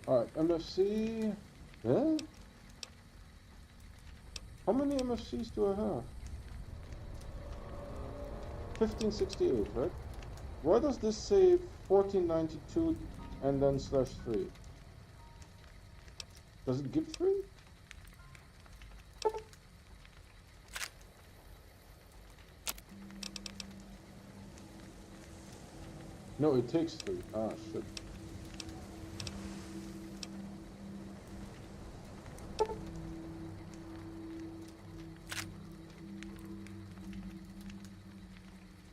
Alright, MFC. Yeah? How many MFCs do I have? 1568, right? Why does this say 1492 and then /3? Does it give 3? No, it takes 3. Ah, shit.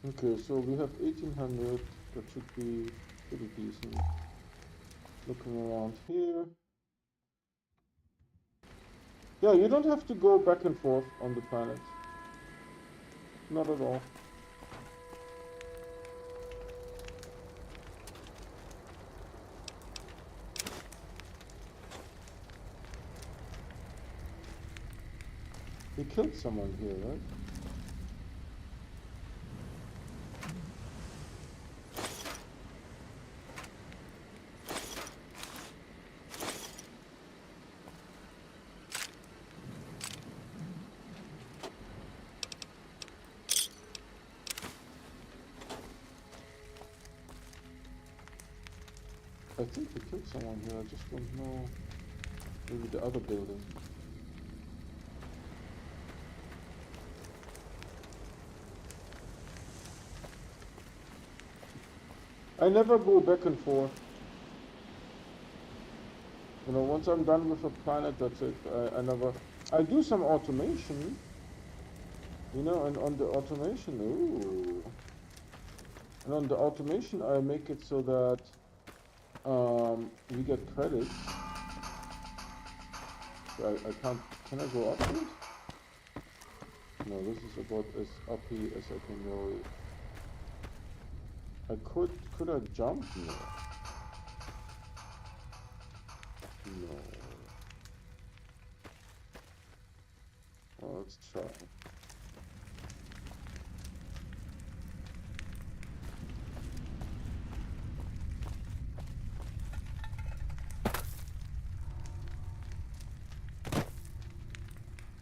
Okay, so we have 1800. That should be pretty decent. Looking around here. Yeah, you don't have to go back and forth on the planet. Not at all. He killed someone here, right? I think we killed someone here, I just don't know. Maybe the other building. I never go back and forth. You know, once I'm done with a planet, that's it. I never... I do some automation. You know, and on the automation... Ooh. And on the automation, I make it so that... we get credits. I can't... Can I go up this? No, this is about as uppy as I can go. I could I jump? No. No. Well, let's try.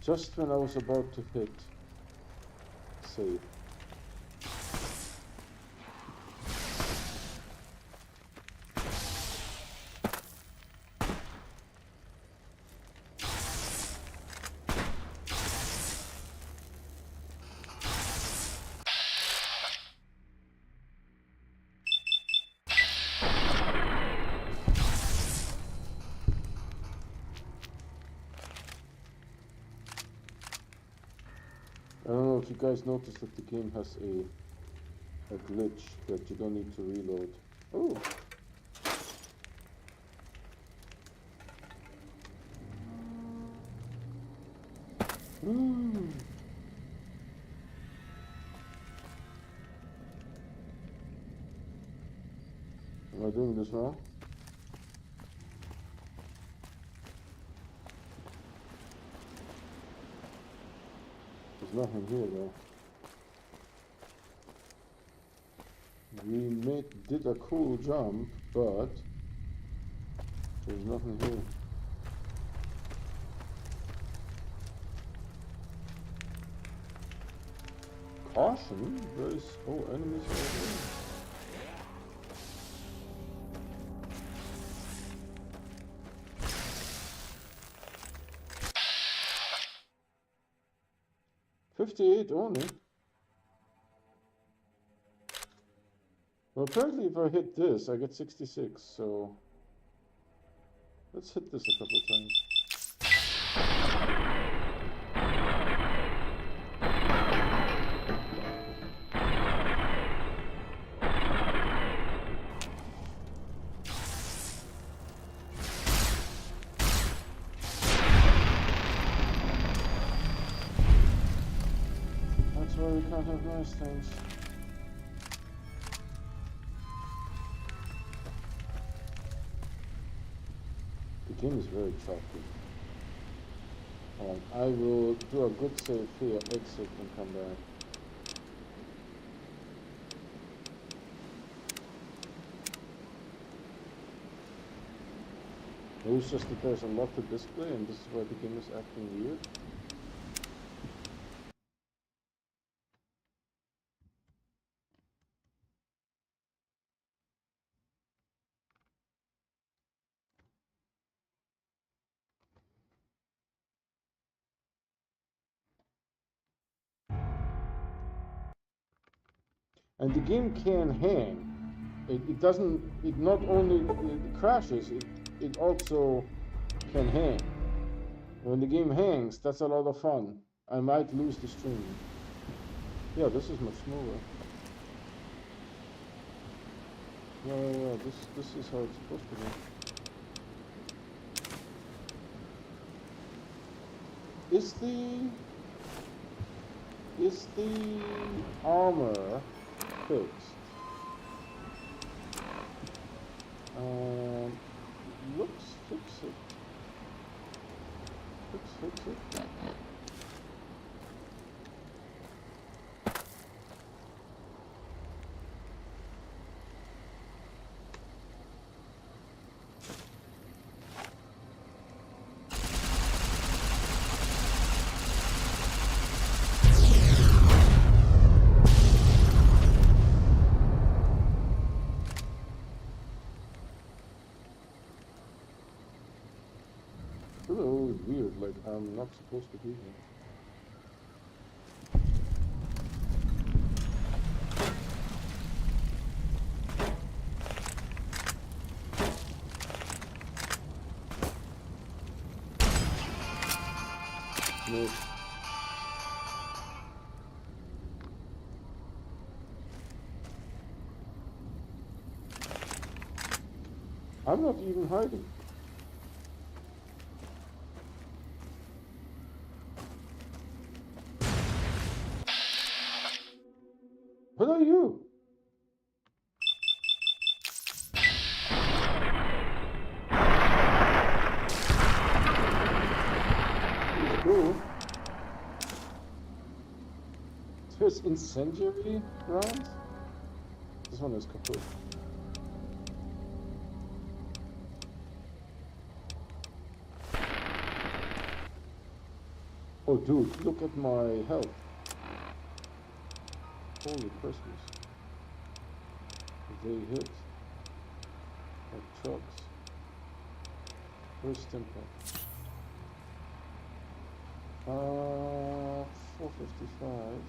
Just when I was about to hit save. I don't know if you guys noticed that the game has a glitch that you don't need to reload. Oh! Am I doing this wrong? There's nothing here though. We did a cool jump, but there's nothing here. Caution, there is enemies over there. $58 only. Well, apparently if I hit this, I get 66, so let's hit this a couple times. That's why we can't have nice things. The game is very choppy. I will do a good save here, exit and come back. Maybe it's just that there's a lot to display and this is why the game is acting weird. And the game can hang. It doesn't, it not only it crashes, it also can hang. When the game hangs, that's a lot of fun. I might lose the stream. Yeah, this is much smoother. Yeah, this is how it's supposed to be. Is the armor fixed? Looks fix it. Fix it. feels always weird, like I'm not supposed to be here. Nope. I'm not even hiding. What are you? It's cool. There's incendiary rounds? This one is kaput. Oh dude, look at my health. Holy Christmas. They hit like trucks. Where's Stimpak? 455.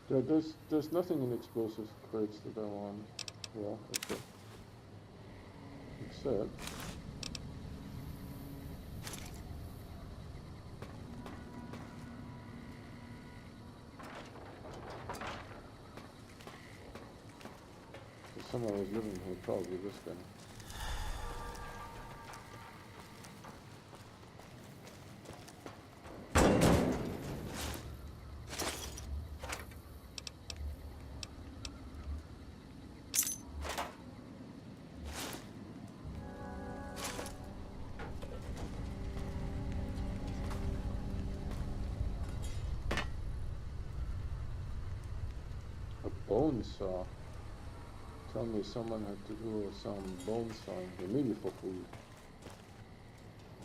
Yeah, there's nothing in explosive crates that I want. Well, except if someone was living here, probably this guy. Bone saw. Tell me someone had to do some bone sawing here, maybe for food.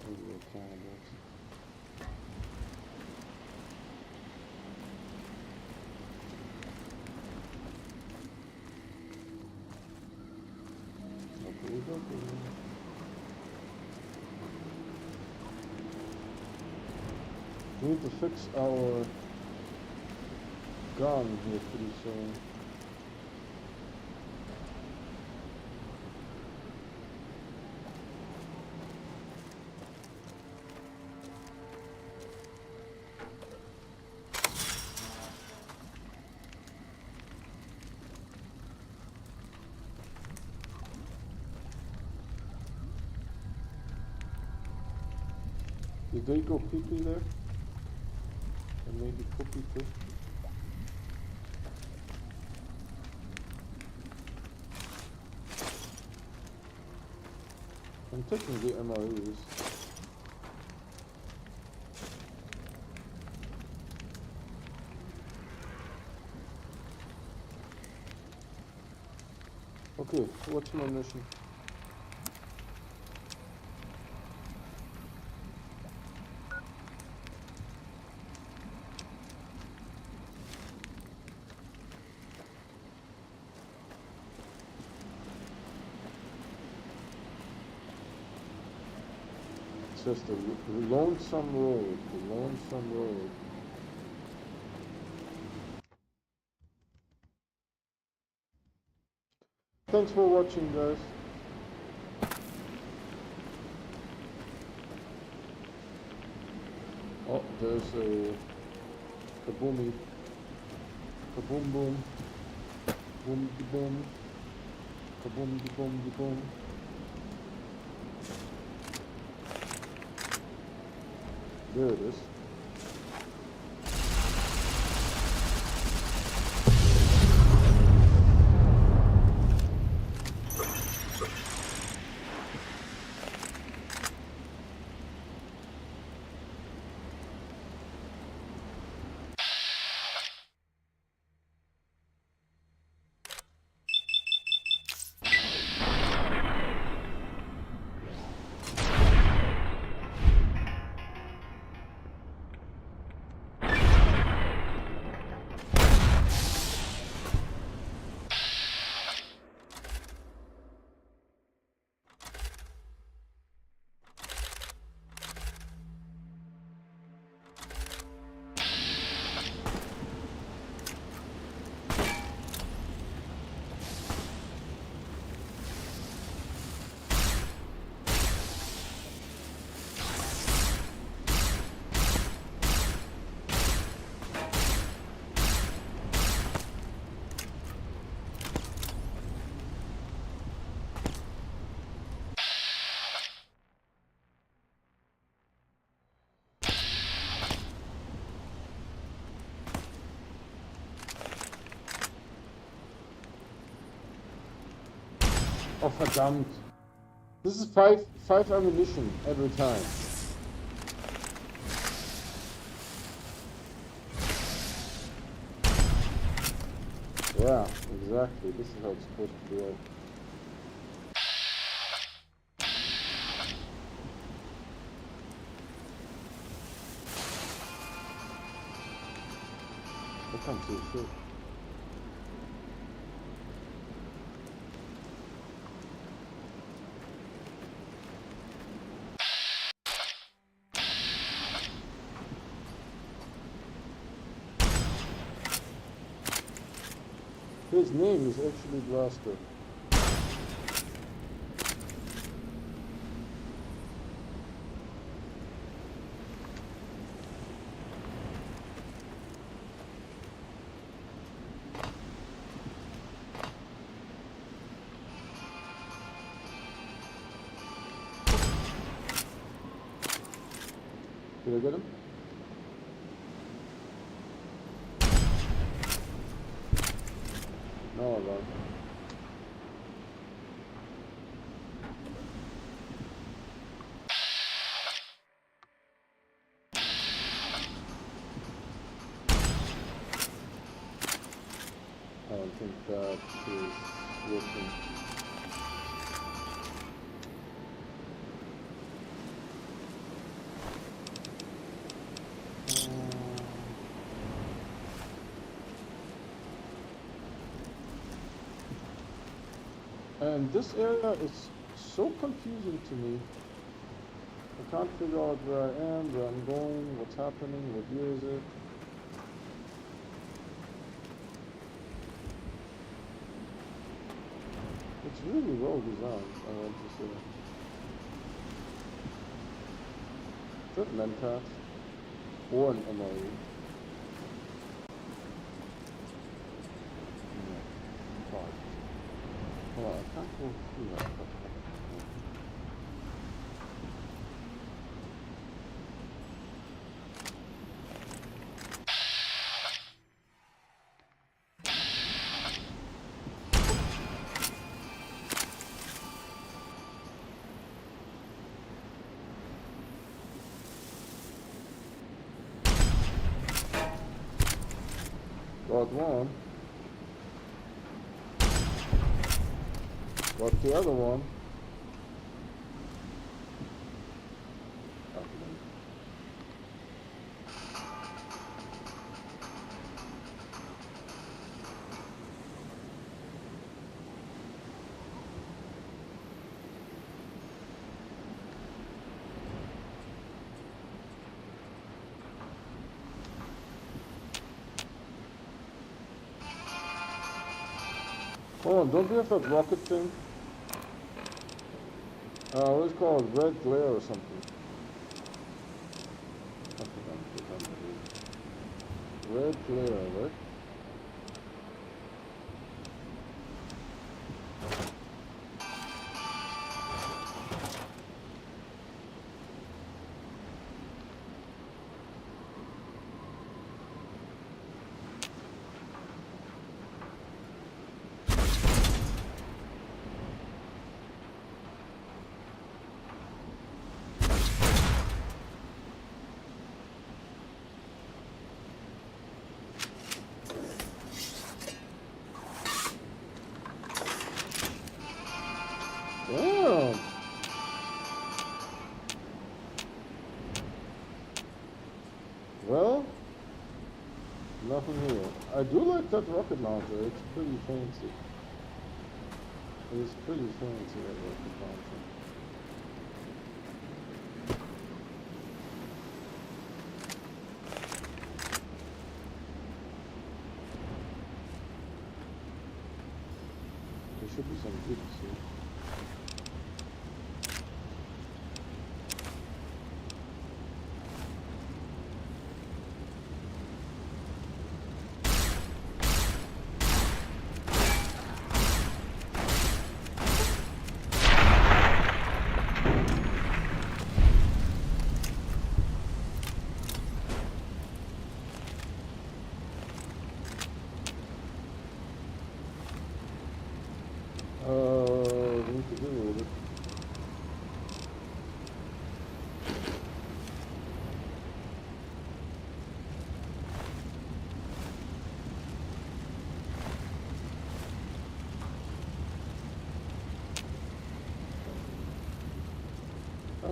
Maybe they're cannibals. Okay. We need to fix our gun here pretty soon. Did they go pee-pee there? And maybe poopy too? I'm taking the MREs. Okay, what's my mission? It says the Lonesome Road, the Lonesome Road. Thanks for watching, guys. Oh, there's a kaboomy. Kaboom boom. Boom de boom. Kaboom de boom de boom. There it is. Oh, verdammt. This is five ammunition every time. Yeah, exactly. This is how it's supposed to be. I can't see shit. His name is actually Blaster. Did I get him? No, I don't. I don't think that is working. And this area is so confusing to me. I can't figure out where I am, where I'm going, what's happening, what year is it. It's really well designed, I want to say. Is that Mentat? Or an MRE? No. Fuck. Oh, I can't go through that. Got one. Got the other one. Oh, don't we have that rocket thing? What's it called? Red glare or something. I forgot what Red glare, right? Damn! Well, nothing here. I do like that rocket launcher. It's pretty fancy. It's pretty fancy, that rocket launcher. There should be some goodies here.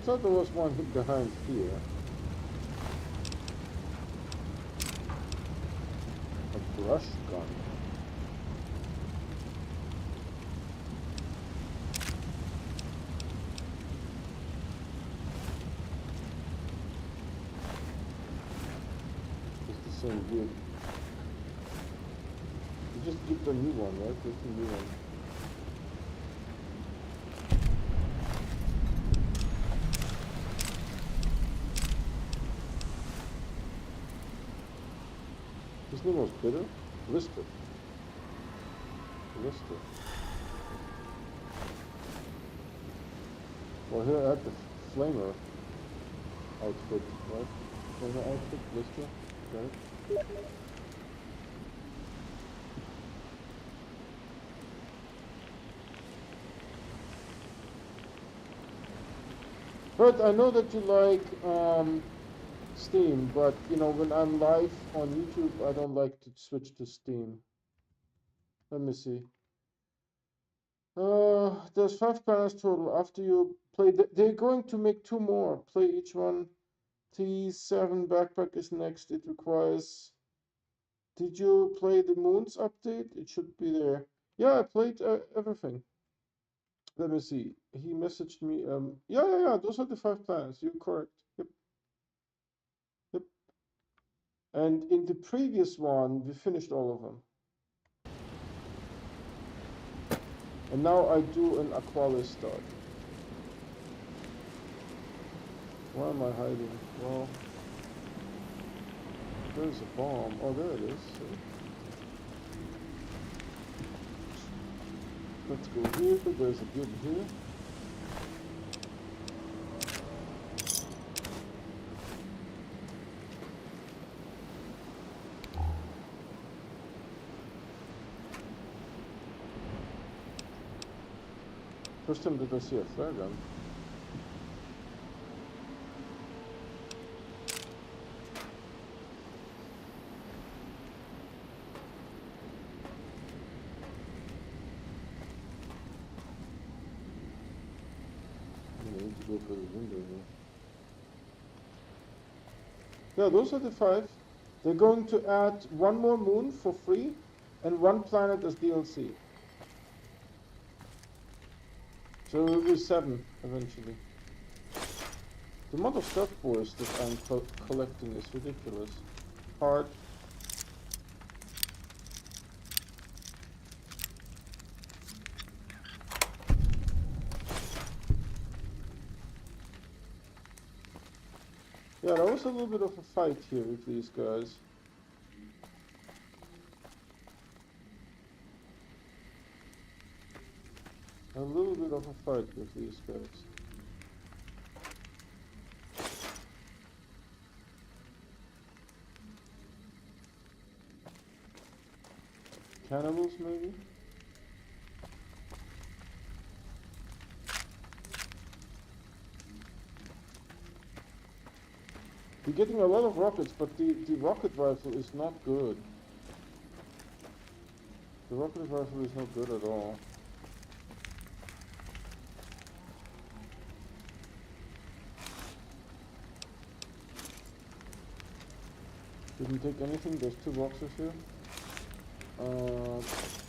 thought there was one behind here. A brush gun. It's the same dude. You just give the new one, right? That's the new one. His name was Bitter? Lister. Lister. Well, here I have the Flamer outfit, right? Flamer outfit, Lister. Got it? But I know that you like Steam, but you know, when I'm live on YouTube, I don't like to switch to Steam. Let me see. There's 5 panels total. After you play, they're going to make 2 more. Play each one. T7 backpack is next. It requires. Did you play the Moons update? It should be there. Yeah, I played everything. Let me see. He messaged me. Yeah. Those are the 5 planets. You're correct. Yep. Yep. And in the previous one, we finished all of them. And now I do an Aqualis start. Why am I hiding? Well, there's a bomb. Oh, there it is. Let's go here. There's a good here. First time did I see a flare gun. I need to go for the window here. Yeah, those are the 5. They're going to add 1 more moon for free and 1 planet as DLC. So it will be 7 eventually. The amount of stuff, boys, that I'm collecting is ridiculous. Hard. Yeah, that was a little bit of a fight here with these guys. A little bit of a fight with these guys. Cannibals, maybe? We're getting a lot of rockets, but the rocket rifle is not good. The rocket rifle is not good at all. Didn't take anything, there's 2 boxes here.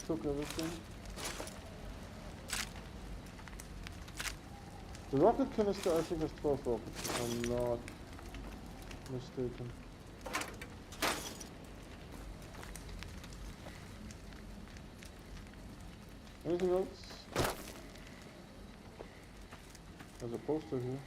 Took everything. The rocket canister I think has 12 rockets, if I'm not mistaken. Anything else? There's a poster here.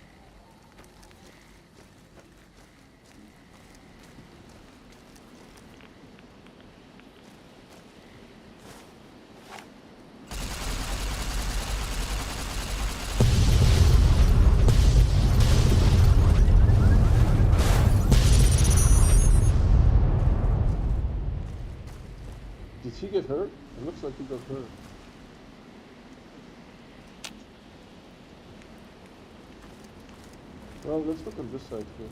Did he get hurt? It looks like he got hurt. Well, let's look on this side here.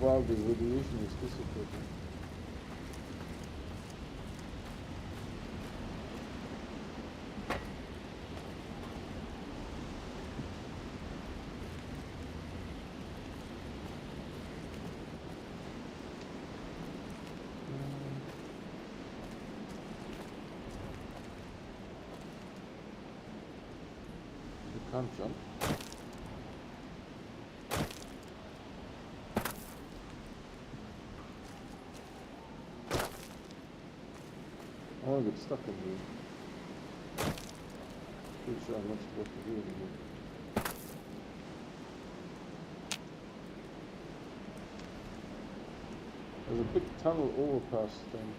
While the radiation is dissipating. can't jump. I want to get stuck in here. Pretty sure I'm not supposed to do anymore. There's a big tunnel overpass thing.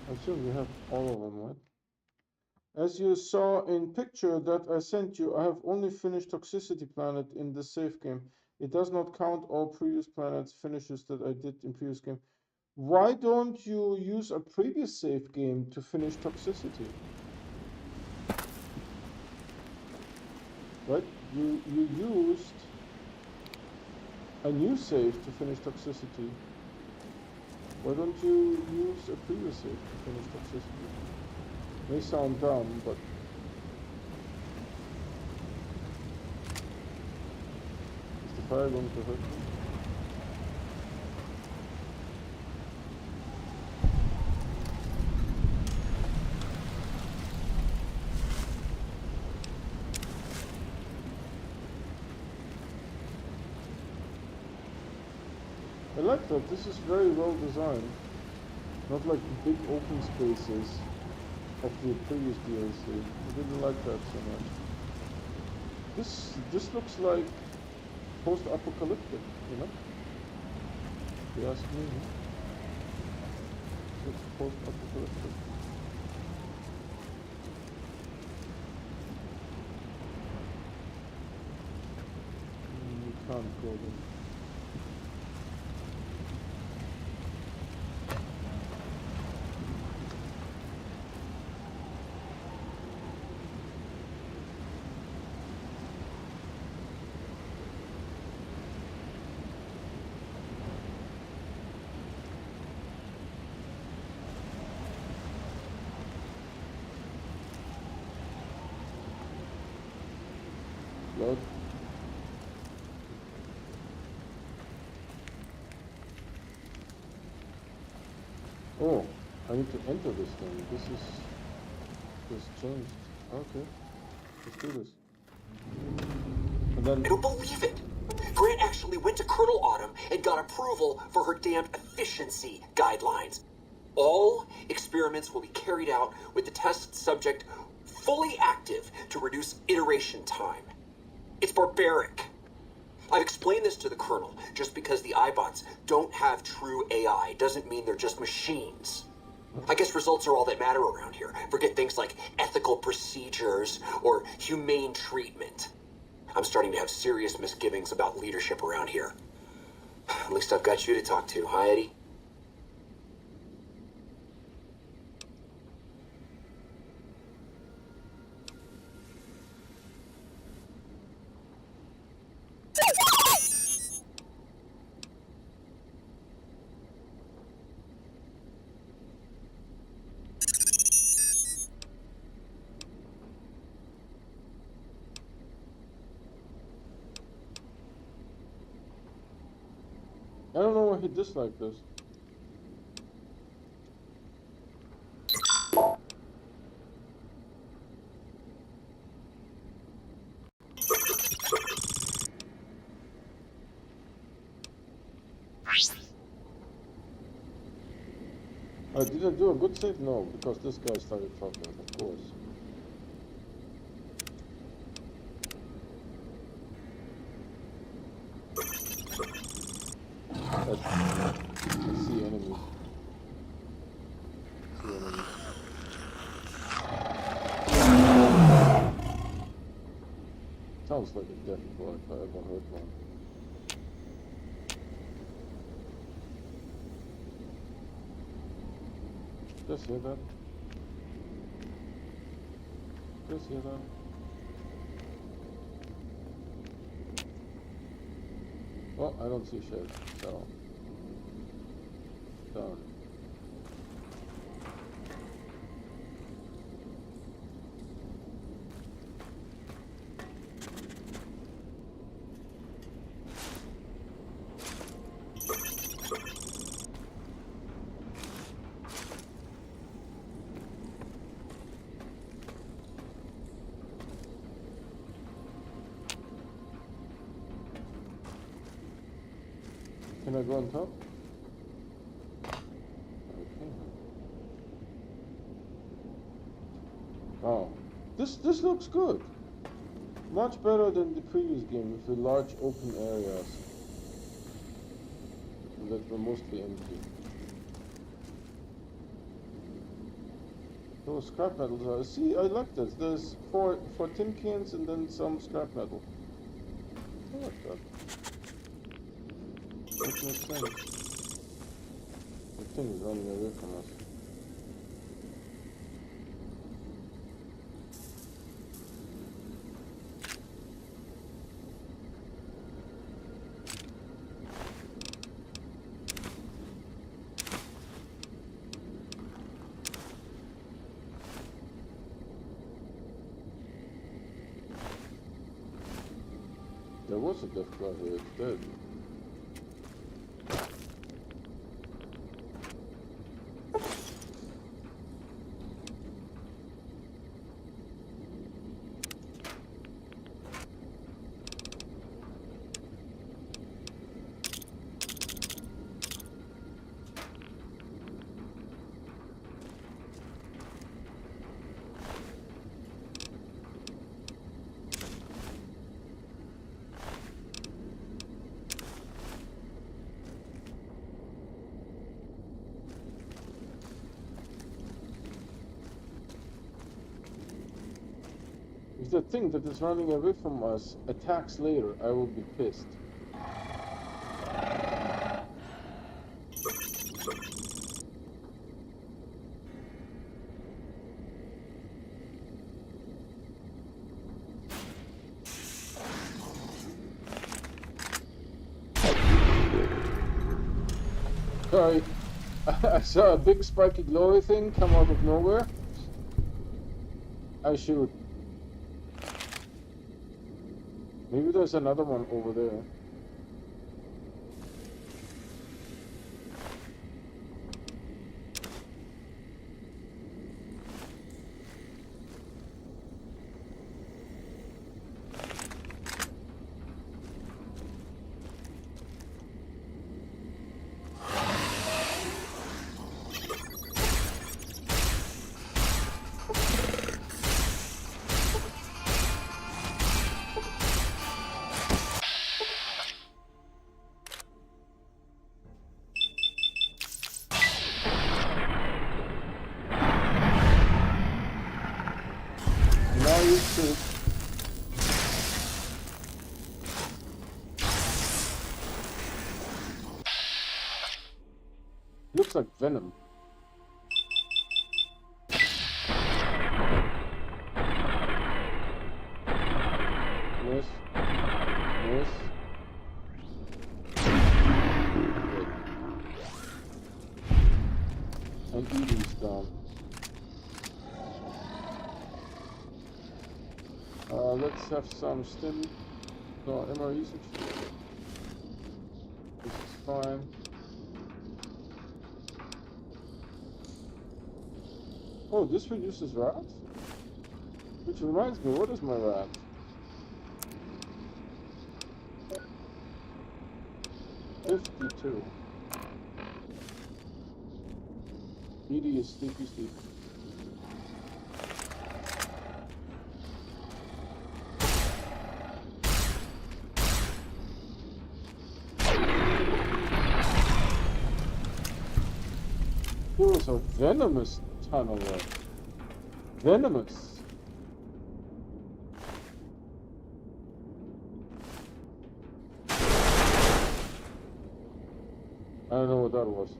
I assume you have all of them, right? As you saw in picture that I sent you, I have only finished Toxicity Planet in the save game. It does not count all previous planets finishes that I did in previous game. Why don't you use a previous save game to finish Toxicity? Right? You used a new save to finish Toxicity. Why don't you use a previous save to finish Toxicity? May sound dumb, but is the fire going to hurt me? I like that. This is very well designed. Not like big open spaces of the previous DLC. I didn't like that so much. This looks like post-apocalyptic, you know? If you ask me, it looks post-apocalyptic. You can't go there. Load. Oh, I need to enter this thing. This changed. Okay, let's do this. And then I don't believe it. Grant actually went to Colonel Autumn and got approval for her damned efficiency guidelines. All experiments will be carried out with the test subject fully active to reduce iteration time. It's barbaric. I've explained this to the Colonel. Just because the iBots don't have true AI doesn't mean they're just machines. I guess results are all that matter around here. Forget things like ethical procedures or humane treatment. I'm starting to have serious misgivings about leadership around here. At least I've got you to talk to, huh, Eddie? I don't know why he disliked this. Did I do a good save? No, because this guy started talking, of course. I see enemies. Sounds like a death boy if I ever heard one. Just hear that? Just hear that? Oh, I don't see shit, so... Done. Can I go on top? Okay. Wow. This looks good. Much better than the previous game with the large open areas that were mostly empty. Those scrap metals are... See, I like this. There's four tin cans and then some scrap metal. I like that. That makes sense. The thing is running away from us. There was a death guy here, it's dead. If the thing that is running away from us attacks later, I will be pissed. Sorry, I saw a big spiky glowy thing come out of nowhere. I shoot. Maybe there's another one over there. Now you shoot. Looks like venom. Yes. Yes. Good. And Eden's down. Let's have some stim. No, MR usage. This is fine. Oh, this reduces rats? Which reminds me, what is my rat? $52. Edie is sleepy. There was a venomous tunnel there. Venomous. I don't know what that was.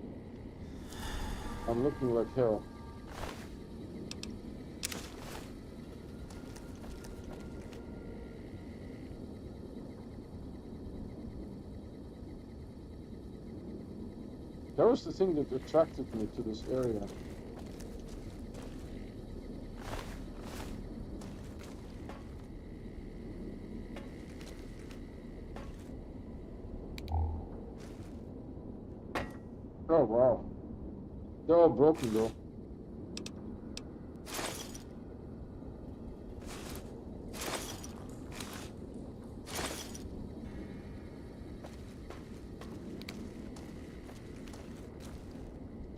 I'm looking like hell. That was the thing that attracted me to this area. Oh wow. They're all broken though.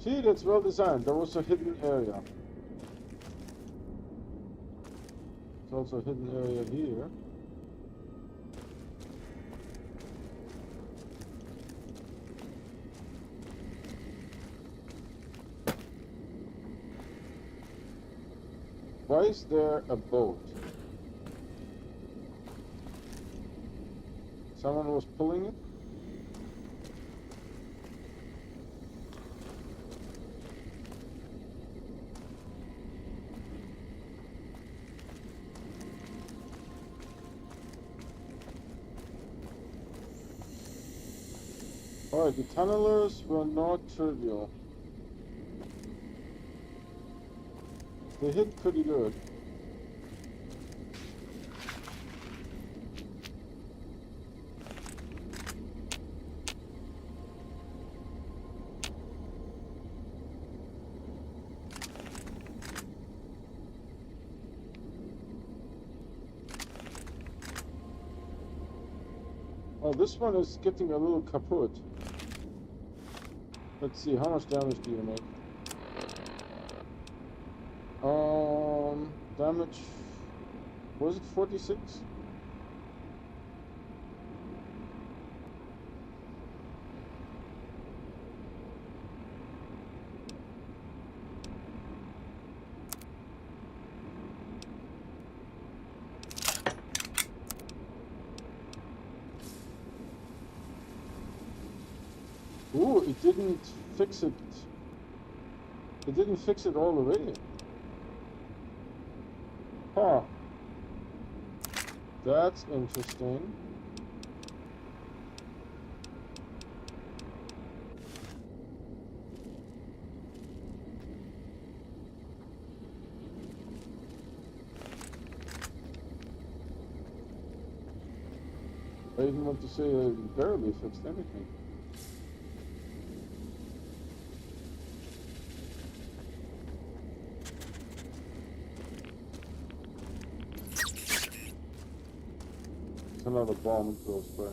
See, that's well designed. There was a hidden area. There's also a hidden area here. Why is there a boat? Someone was pulling it? Alright, the tunnelers were not trivial. They hit pretty good. Oh, this one is getting a little kaput. Let's see, how much damage do you make? Damage... Was it 46? Ooh, it didn't fix it. It didn't fix it all the way. Huh. That's interesting. I didn't want to say it barely fixed anything. Another bomb close by.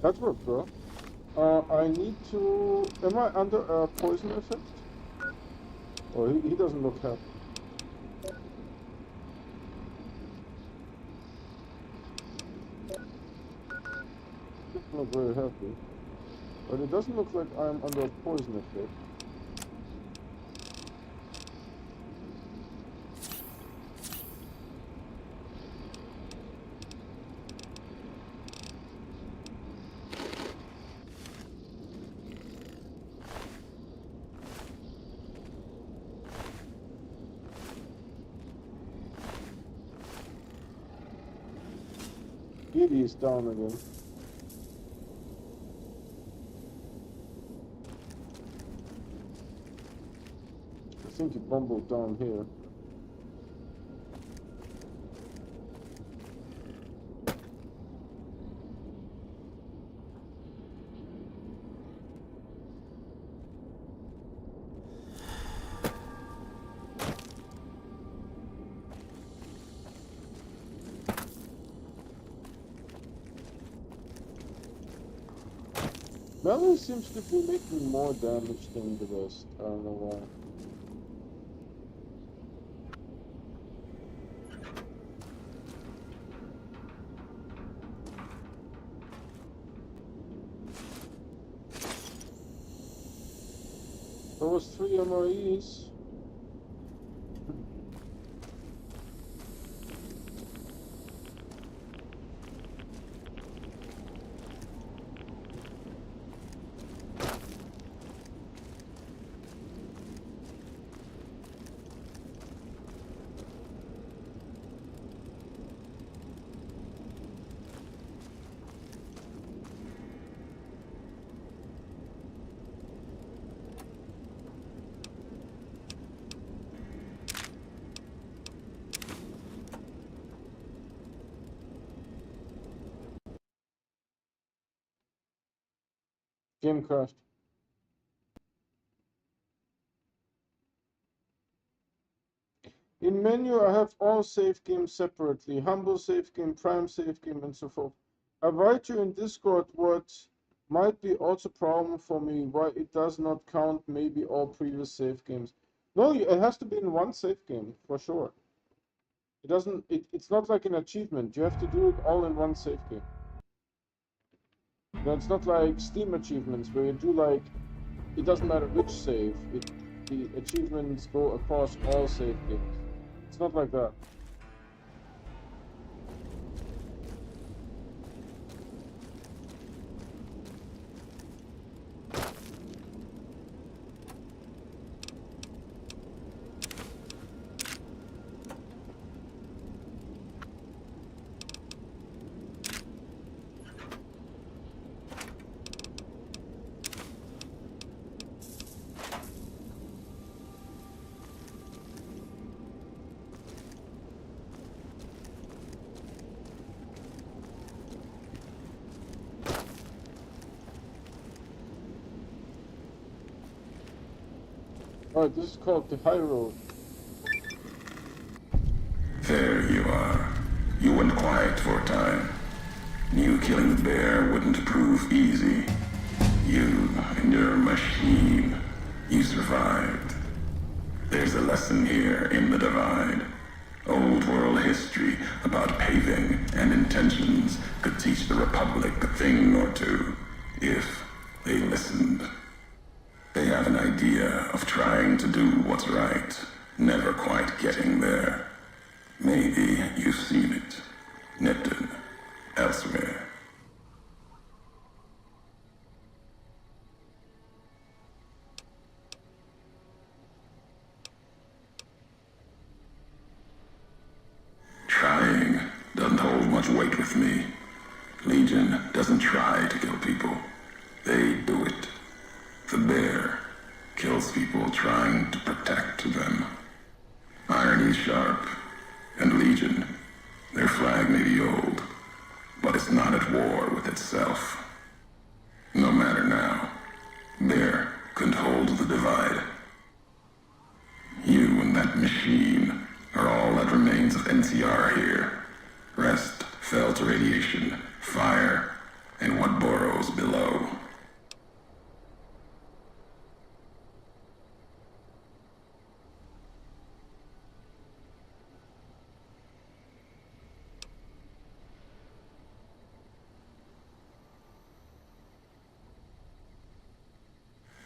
That worked, bro. I need to... Am I under a poison effect? Oh, he doesn't look happy. Doesn't look very happy. But it doesn't look like I'm under a poison effect. Edie is down again. think he bumbled down here. Melon seems to be making more damage than the rest. I don't know why. There was 3 MREs. Game crashed. In menu, I have all save games separately. Humble save game, Prime save game, and so forth. I write you in Discord what might be also problem for me, why it does not count maybe all previous save games. No, it has to be in one save game, for sure. It doesn't, it's not like an achievement. You have to do it all in one save game. No, it's not like Steam achievements where you do like, it doesn't matter which save, the achievements go across all save games. It's not like that. Alright, this is called the High Road. There you are. You went quiet for a time. Knew killing the bear wouldn't prove easy. You and your machine. You survived. There's a lesson here in the Divide. Old world history about paving and intentions could teach the Republic a thing or two, if they listened. They have an idea of trying to do what's right, never quite getting there. Maybe you've seen it. Nipton. Elsewhere. Trying doesn't hold much weight with me. Legion doesn't try to kill people. They do it. The bear kills people trying to protect them. Irony's sharp. And Legion, their flag may be old, but it's not at war with itself. No matter now, Bear couldn't hold the Divide. You and that machine are all that remains of NCR here. Rest fell to radiation, fire, and what burrows below.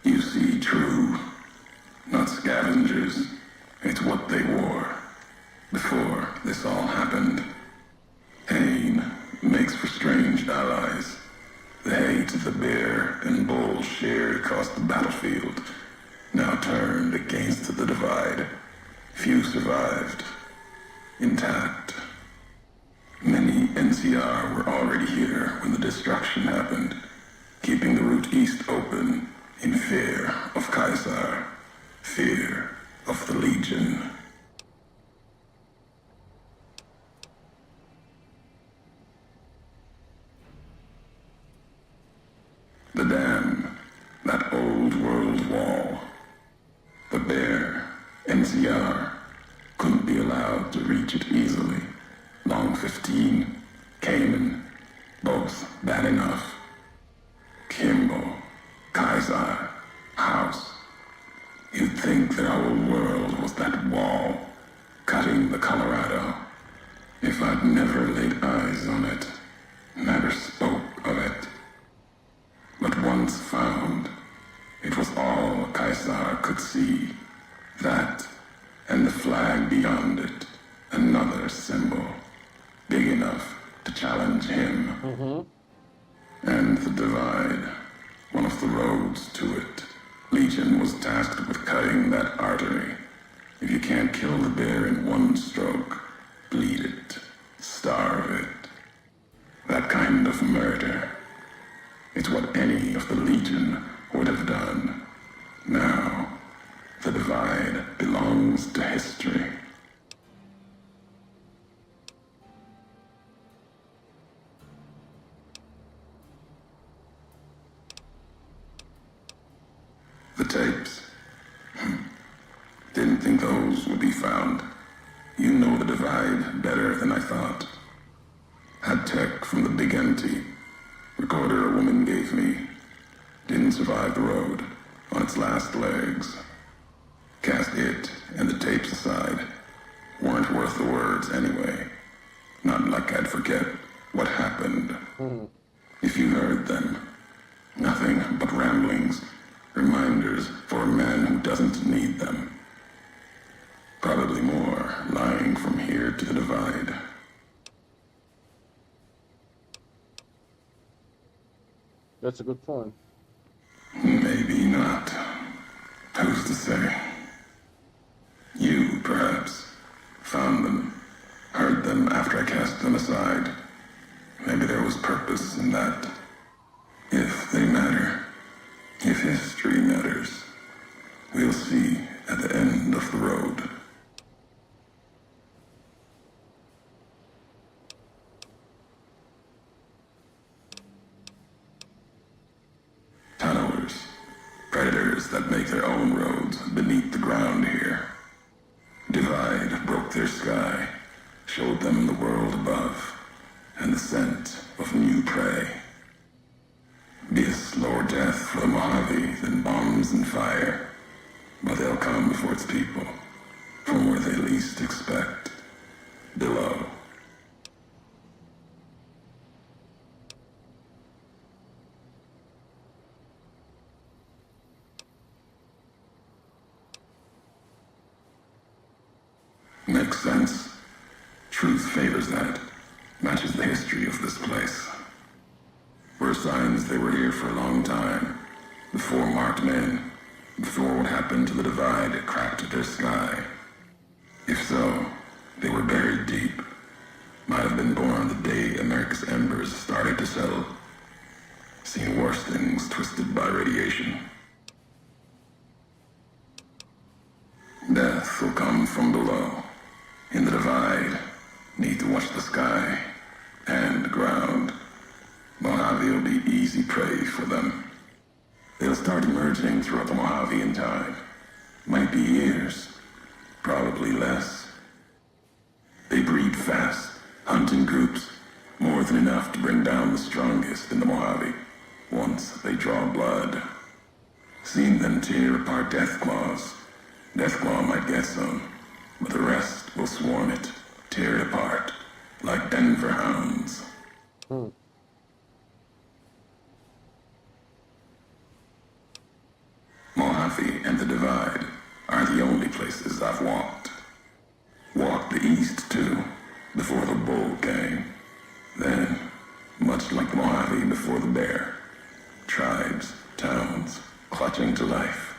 You see, true, not scavengers. It's what they wore before this all happened. Pain makes for strange allies. The hate the bear and bull shared across the battlefield now turned against the Divide. Few survived, intact. Many NCR were already here when the destruction happened, keeping the route east open. In fear of Caesar, fear of The dam, that old world wall. The bear, NCR, couldn't be allowed to reach it easily. Long 15, Cayman, both bad enough. Kimball, Kaiser, House. You'd think their whole world was that wall, cutting the Colorado. If I'd never laid eyes on it, never spoke of it. But once found, it was all Kaiser could see. That, and the flag beyond it, another symbol, big enough to challenge him. And the divide, one of the roads to it. Legion was tasked with cutting that artery. If you can't kill the bear in one stroke, bleed it, starve it. That kind of murder. It's what any of the Legion would have done. Now, the divide belongs to history. The tapes. Didn't think those would be found. You know the divide better than I thought. Had tech from the big empty. Recorder a woman gave me. Didn't survive the road. On its last legs. Cast it and the tapes aside. Weren't worth the words anyway. Not like I'd forget what happened. If you heard them. Nothing but ramblings. Reminders for a man who doesn't need them. Probably more lying from here to the divide. That's a good point. Maybe not. Who's to say? You, perhaps, found them, heard them after I cast them aside. Maybe there was purpose in that. If they matter, if history matters, we'll see at the end of the road. Tunnelers, predators that make their own roads beneath the ground here. Divide broke their sky, showed them the world above, and the scent of new prey. Be a slower death for the Mojave than bombs and fire, but they'll come for its people, from where they least expect, below. Makes sense. Truth favors that. Matches the history of this place. Were signs they were here for a long time. Before marked men. Before what happened to the divide cracked their sky. If so, they were buried deep. Might have been born the day America's embers started to settle. Seen worse things twisted by radiation. Death will come from below. In the divide, need to watch the sky and the ground. Mojave will be easy prey for them. They'll start emerging throughout the Mojave in time. Might be years, probably less. They breed fast, hunt in groups, more than enough to bring down the strongest in the Mojave, once they draw blood. Seen them tear apart Deathclaws. Deathclaw might get some, but the rest will swarm it, tear it apart, like Denver hounds. Mojave and the Divide are the only places I've walked. Walked the east, too, before the bull came. Then, much like Mojave before the bear, tribes, towns, clutching to life.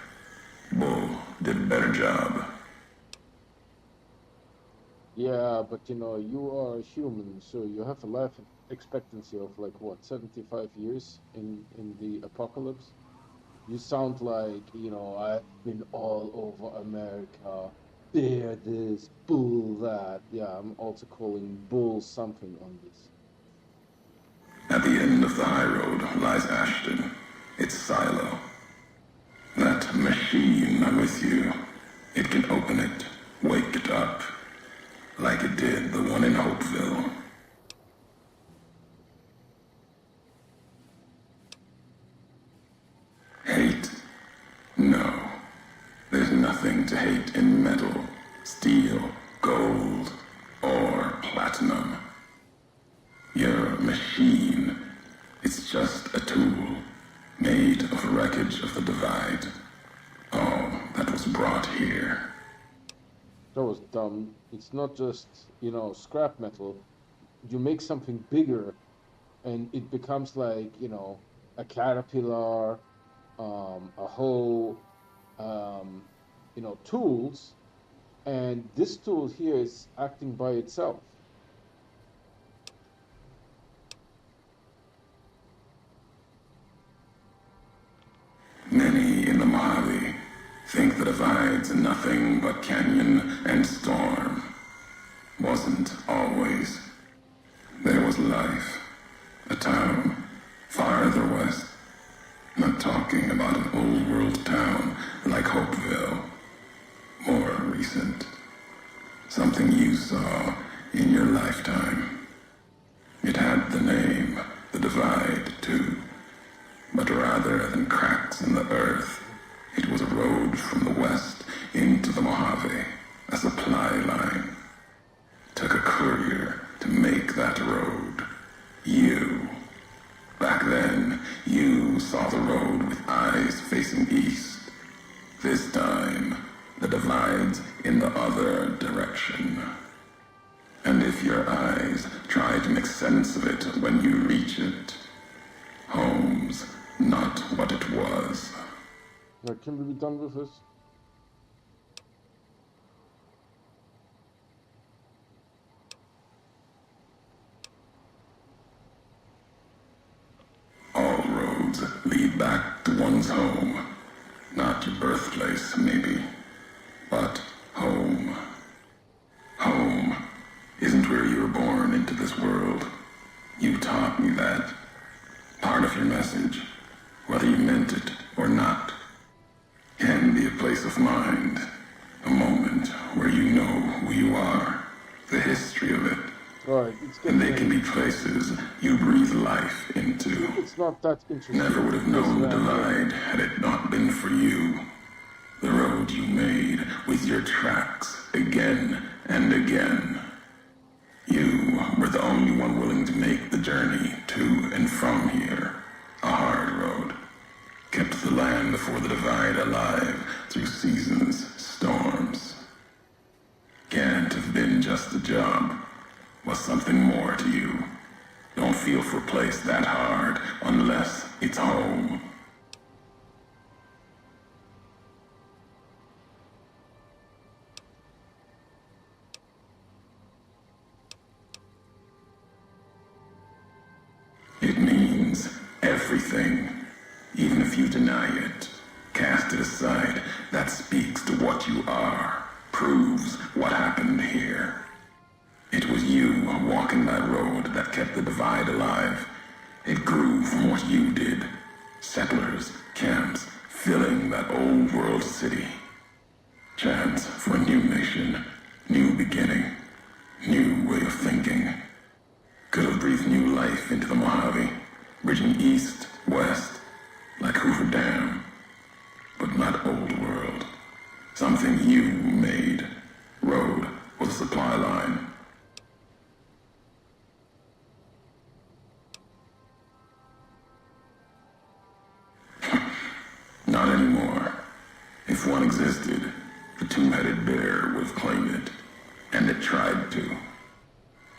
Bull did a better job. Yeah, but you know, you are human, so you have a life expectancy of like what, 75 years in the apocalypse? You sound like, you know, I've been all over America, bear this, bull that. Yeah, I'm also calling bull something on this. At the end of the high road lies Ashton, silo. That machine with you, it can open it, wake it up, like it did the one in Hopeville. Hate? No. There's nothing to hate in metal, steel, gold, or platinum. Your machine, it's just a tool made of wreckage of the Divide. All that was brought here. That was dumb. It's not just, scrap metal. You make something bigger and it becomes like, a caterpillar, a hoe, tools. And this tool here is acting by itself. Many in the Mojave think the Divide's nothing but canyon and storm. Wasn't always. There was life. A town farther west. Not talking about an old world town like Hopeville. More recent. Something you saw in your lifetime. It had the name, the Divide, too. But rather than cracks in the earth, it was a road from the west into the Mojave, a supply line. Took a courier to make that road. You. Back then, you saw the road with eyes facing east. This time, the Divide's in the other direction. And if your eyes try to make sense of it when you reach it, home's not what it was. Now, can we be done with this? All roads lead back to one's home. Not your birthplace, maybe, but home. Home isn't where you were born into this world. You taught me that. Part of your message, whether you meant it or not, can be a place of mind, a moment where you know who you are, the history of it. Alright, And they can be places you breathe life into. It's not that interesting. Never would have known the Divide had it not been for you. The road you made with your tracks again and again. You were the only one willing to make the journey to and from here. A hard road. Kept the land before the Divide alive through seasons, storms. Can't have been just a job. Was something more to you. Don't feel for a place that hard unless it's home. It means everything. Even if you deny it, cast it aside, that speaks to what you are, proves what happened here. It was you walking that road that kept the Divide alive. It grew from what you did. Settlers, camps, filling that old world city. Chance for a new nation, new beginning, new way of thinking. Could have breathed new life into the Mojave, bridging east, west, like Hoover Dam. But not old world. Something you made. Road was a supply line. Not anymore. If one existed, the two-headed bear would have claimed it. And it tried to.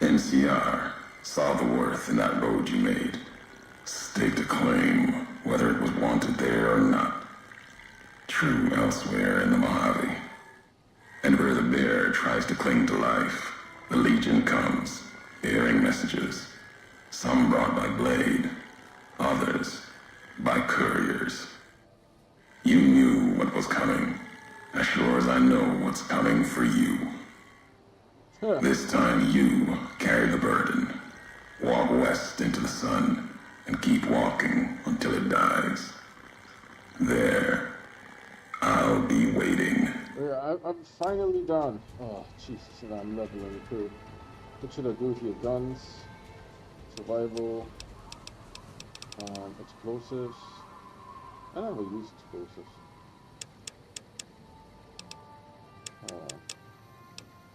NCR saw the worth in that road you made. Staked a claim, whether it was wanted there or not. True elsewhere in the Mojave. And where the bear tries to cling to life, the Legion comes, bearing messages. Some brought by blade, others by couriers. You knew what was coming, as sure as I know what's coming for you. This time you carry the burden. Walk west into the sun, and keep walking until it dies. There. I'll be waiting. Yeah, I'm finally done. Oh, Jesus, and I'm leveling too. What should I do here? Guns, survival, explosives. I never use explosives.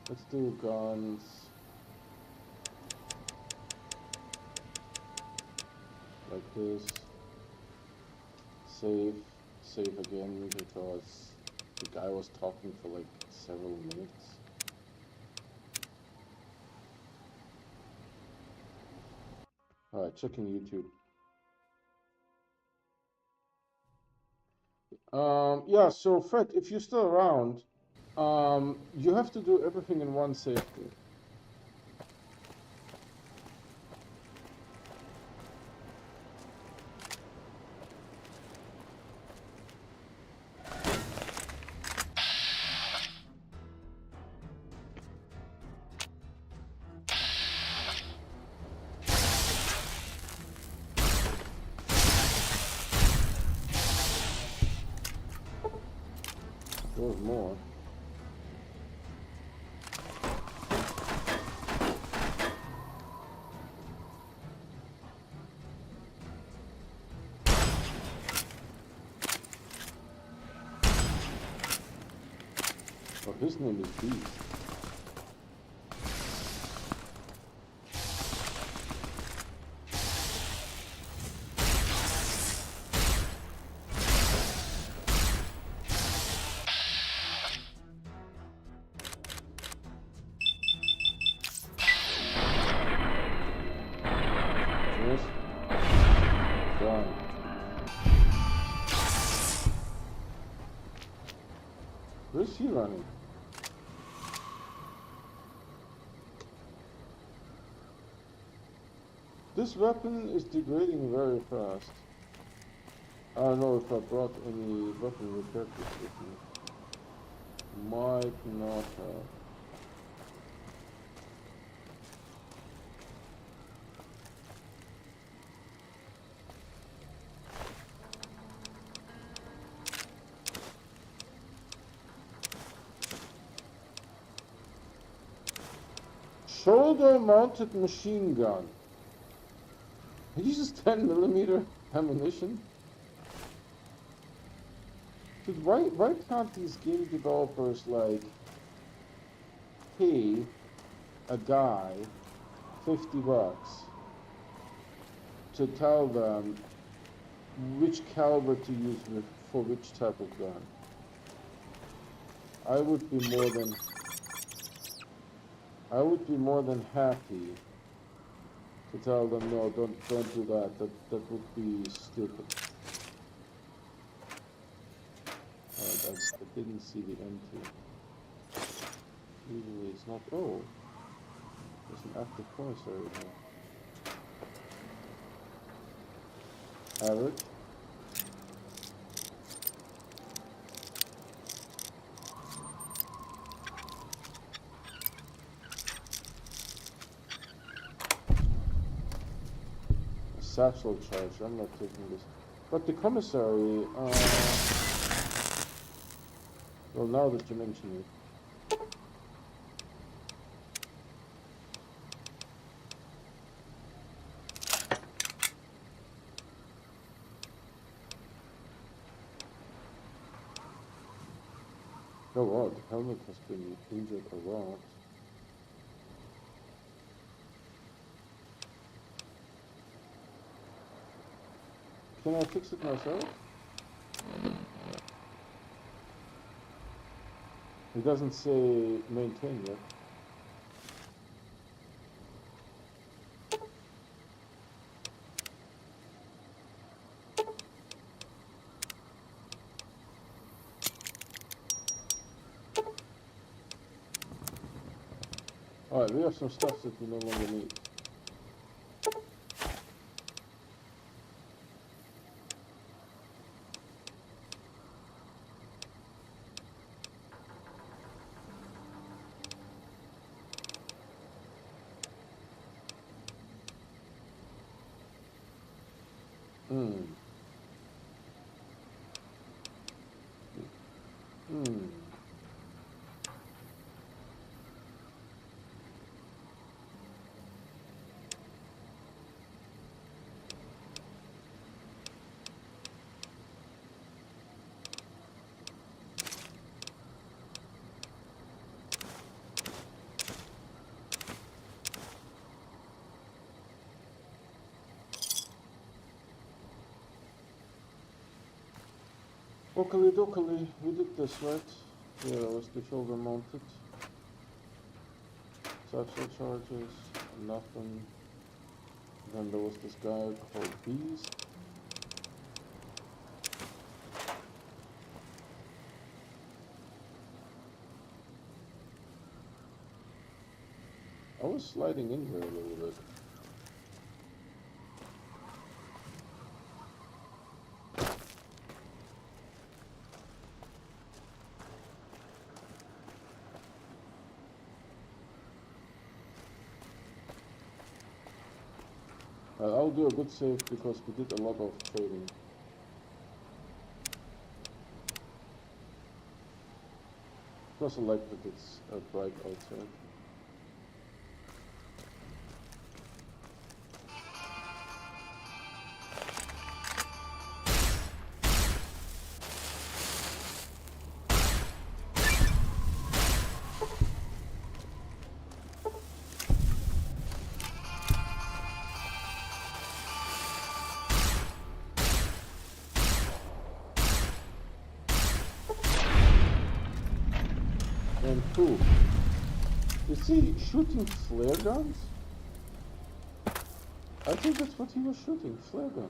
Let's do guns. Like this. Save again because the guy was talking for like several minutes. Alright, checking YouTube. Yeah, so Fred, if you're still around, you have to do everything in one safety. There's more. Oh, his name is Beast. Yes. Done. Where's he running? This weapon is degrading very fast. I don't know if I brought any weapon repair kits with me. Might not have. Shoulder-mounted machine gun. It uses 10mm ammunition. Dude, why can't these game developers like pay a guy $50 to tell them which caliber to use for which type of gun? I would be more than happy to tell them no, don't do that. That would be stupid. Alright, I didn't see the empty. Usually it's not. Oh, there's an active commissary here. Average. Satchel charge. I'm not taking this. But the commissary. Well, now that you mention it. Oh wow, the helmet has been injured a lot. Can I fix it myself? It doesn't say maintain yet. Alright, we have some stuff that we no longer need. Oakley dokley, we did this, right? Yeah, that was the shoulder mounted. Satchel charges, nothing. Then there was this guy called Beast. I was sliding in here a little bit. I'll do a good save because we did a lot of trading. Plus I like that it's bright outside. And cool. Is he shooting flare guns? I think that's what he was shooting, flare guns.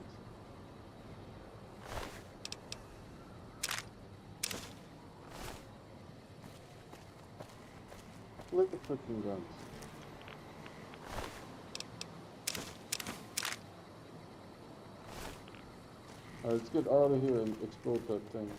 Like the freaking guns. Alright, let's get out of here and explode that thing.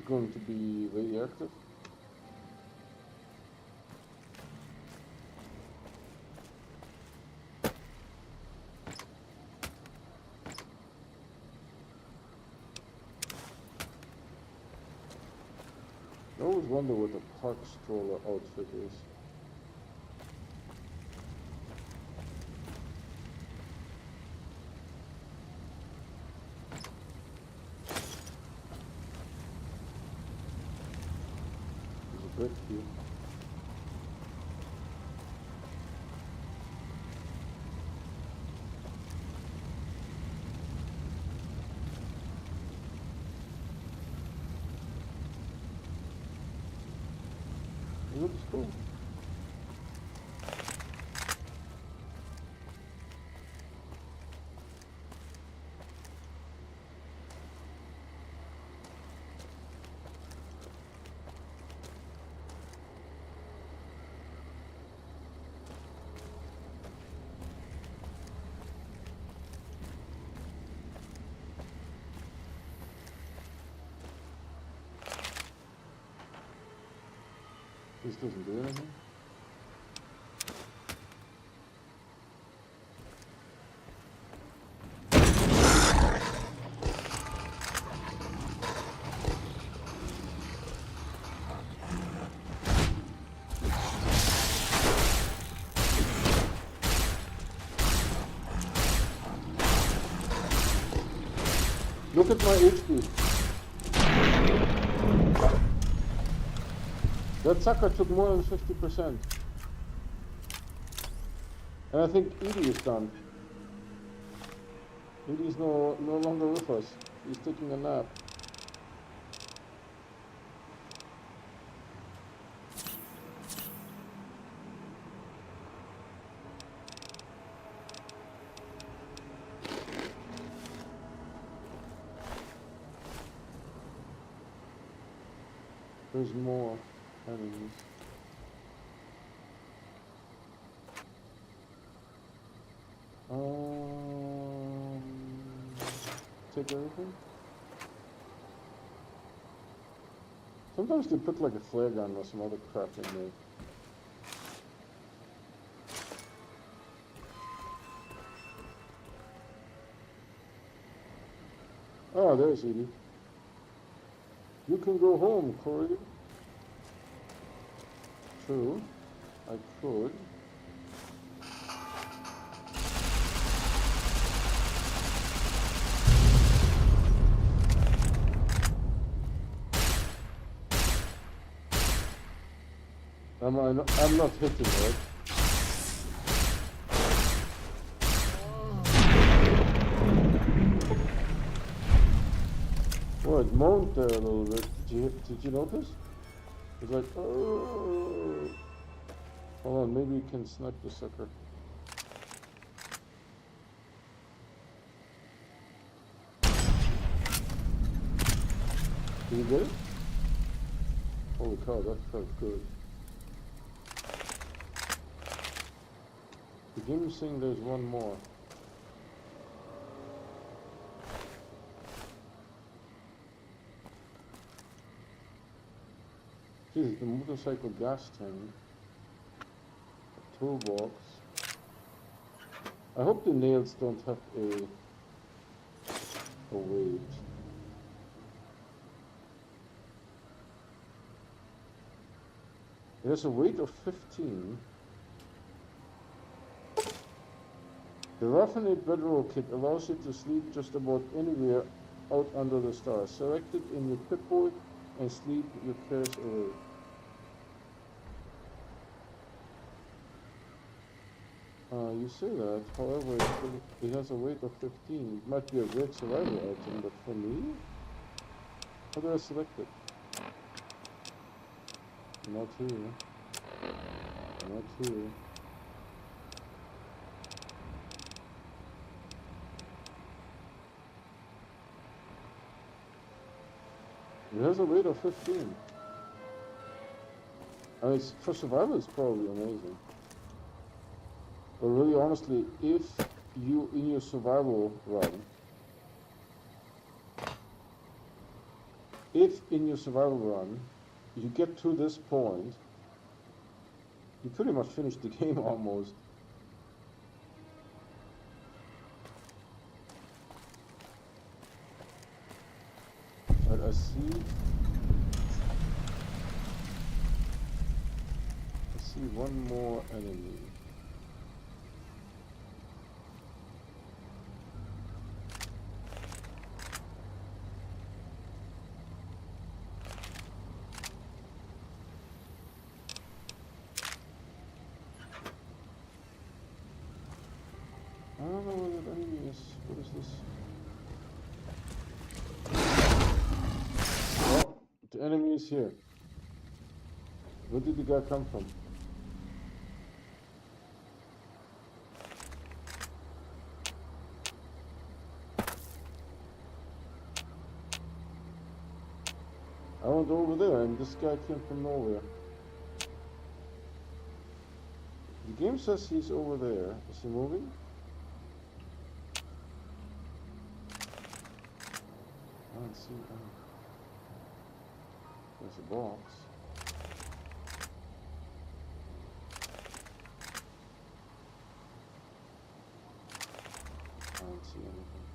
Going to be radioactive. I always wonder what the park stroller outfit is. There's a brick here. It looks cool. This doesn't do anything. Look at my HP. That sucker took more than 50%. And I think Edie is done. Edie's no longer with us. He's taking a nap. There's more enemies. Take everything? Sometimes they put like a flare gun or some other crap in there. Oh, there's Edie. You can go home, Corey. True. I could. I'm not hitting, right? Oh, it moaned there a little bit. Did you notice? It's like, oh. Hold on, maybe you can snipe the sucker. Did you get it? Holy cow, that felt good. The game is saying there's one more. Jesus, the motorcycle gas tank. A toolbox. I hope the nails don't have a weight. It has a weight of 15. The Raffinate Bedroll Kit allows you to sleep just about anywhere out under the stars. Select it in your Pip-Boy and sleep your cares away. You say that, however, it has a weight of 15. It might be a great survival item, but for me? How do I select it? Not here. Not here. It has a weight of 15. I mean, for survival, it's probably amazing. But really, honestly, if you, in your survival run, you get to this point, you pretty much finish the game almost. But I see one more enemy. I don't know where that enemy is. What is this? Oh, the enemy is here. Where did the guy come from? I went over there and this guy came from nowhere. The game says he's over there. Is he moving? I don't see him. There's a box. I don't see anything.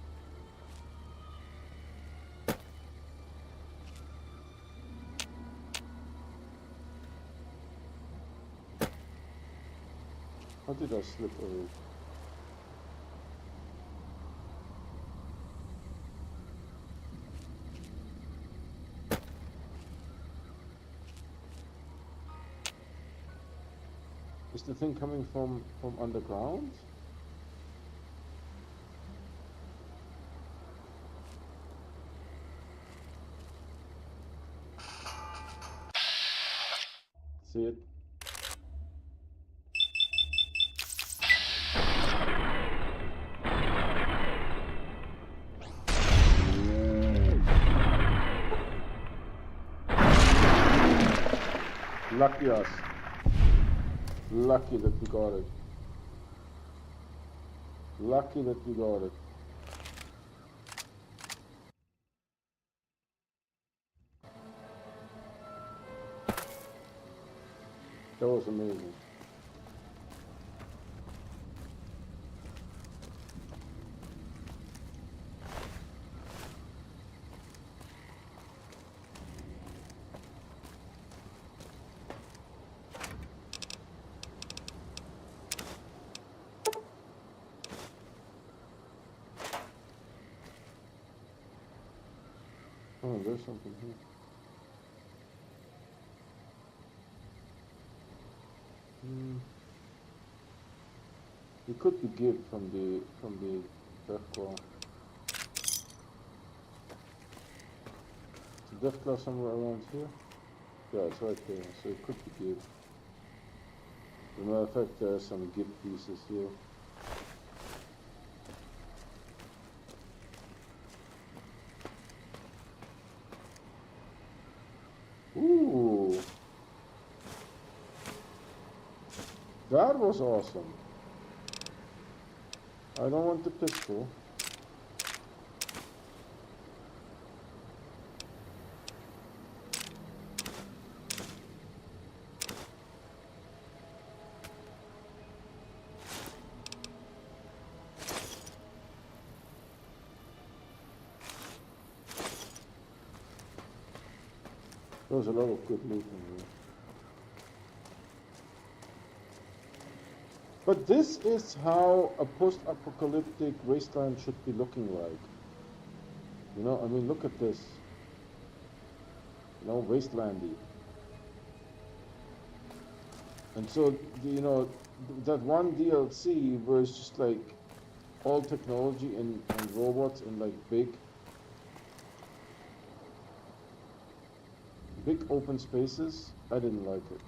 How did I slip away? Is the thing coming from underground? See it? Lucky us. Lucky that we got it. Lucky that we got it. That was amazing. Oh, there's something here. He could be Gib from the Deathclaw. Is the Deathclaw somewhere around here? Yeah, it's right there. So it could be Gib. As a matter of fact, there are some Gib pieces here. Ooh. That was awesome. I don't want the pistol. There was a lot of good loot in here. But this is how a post-apocalyptic wasteland should be looking like. You know, I mean, look at this. You know, wastelandy. And so, you know, that one DLC where it's just like all technology and robots and like big open spaces, I didn't like it.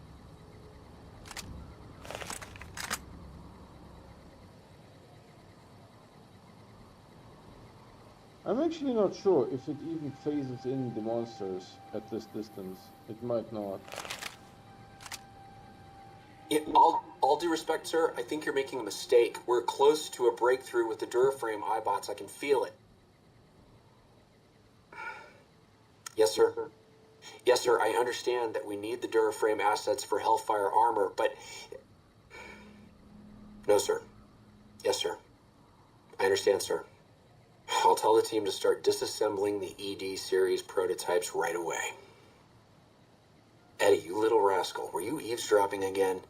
I'm actually not sure if it even phases in the monsters at this distance. It might not. Yeah, all due respect, sir, I think you're making a mistake. We're close to a breakthrough with the Duraframe iBots. I can feel it. Yes, sir. Yes, sir, I understand that we need the Duraframe assets for Hellfire armor, but... No, sir. Yes, sir. I understand, sir. I'll tell the team to start disassembling the ED series prototypes right away. Eddie, you little rascal, were you eavesdropping again?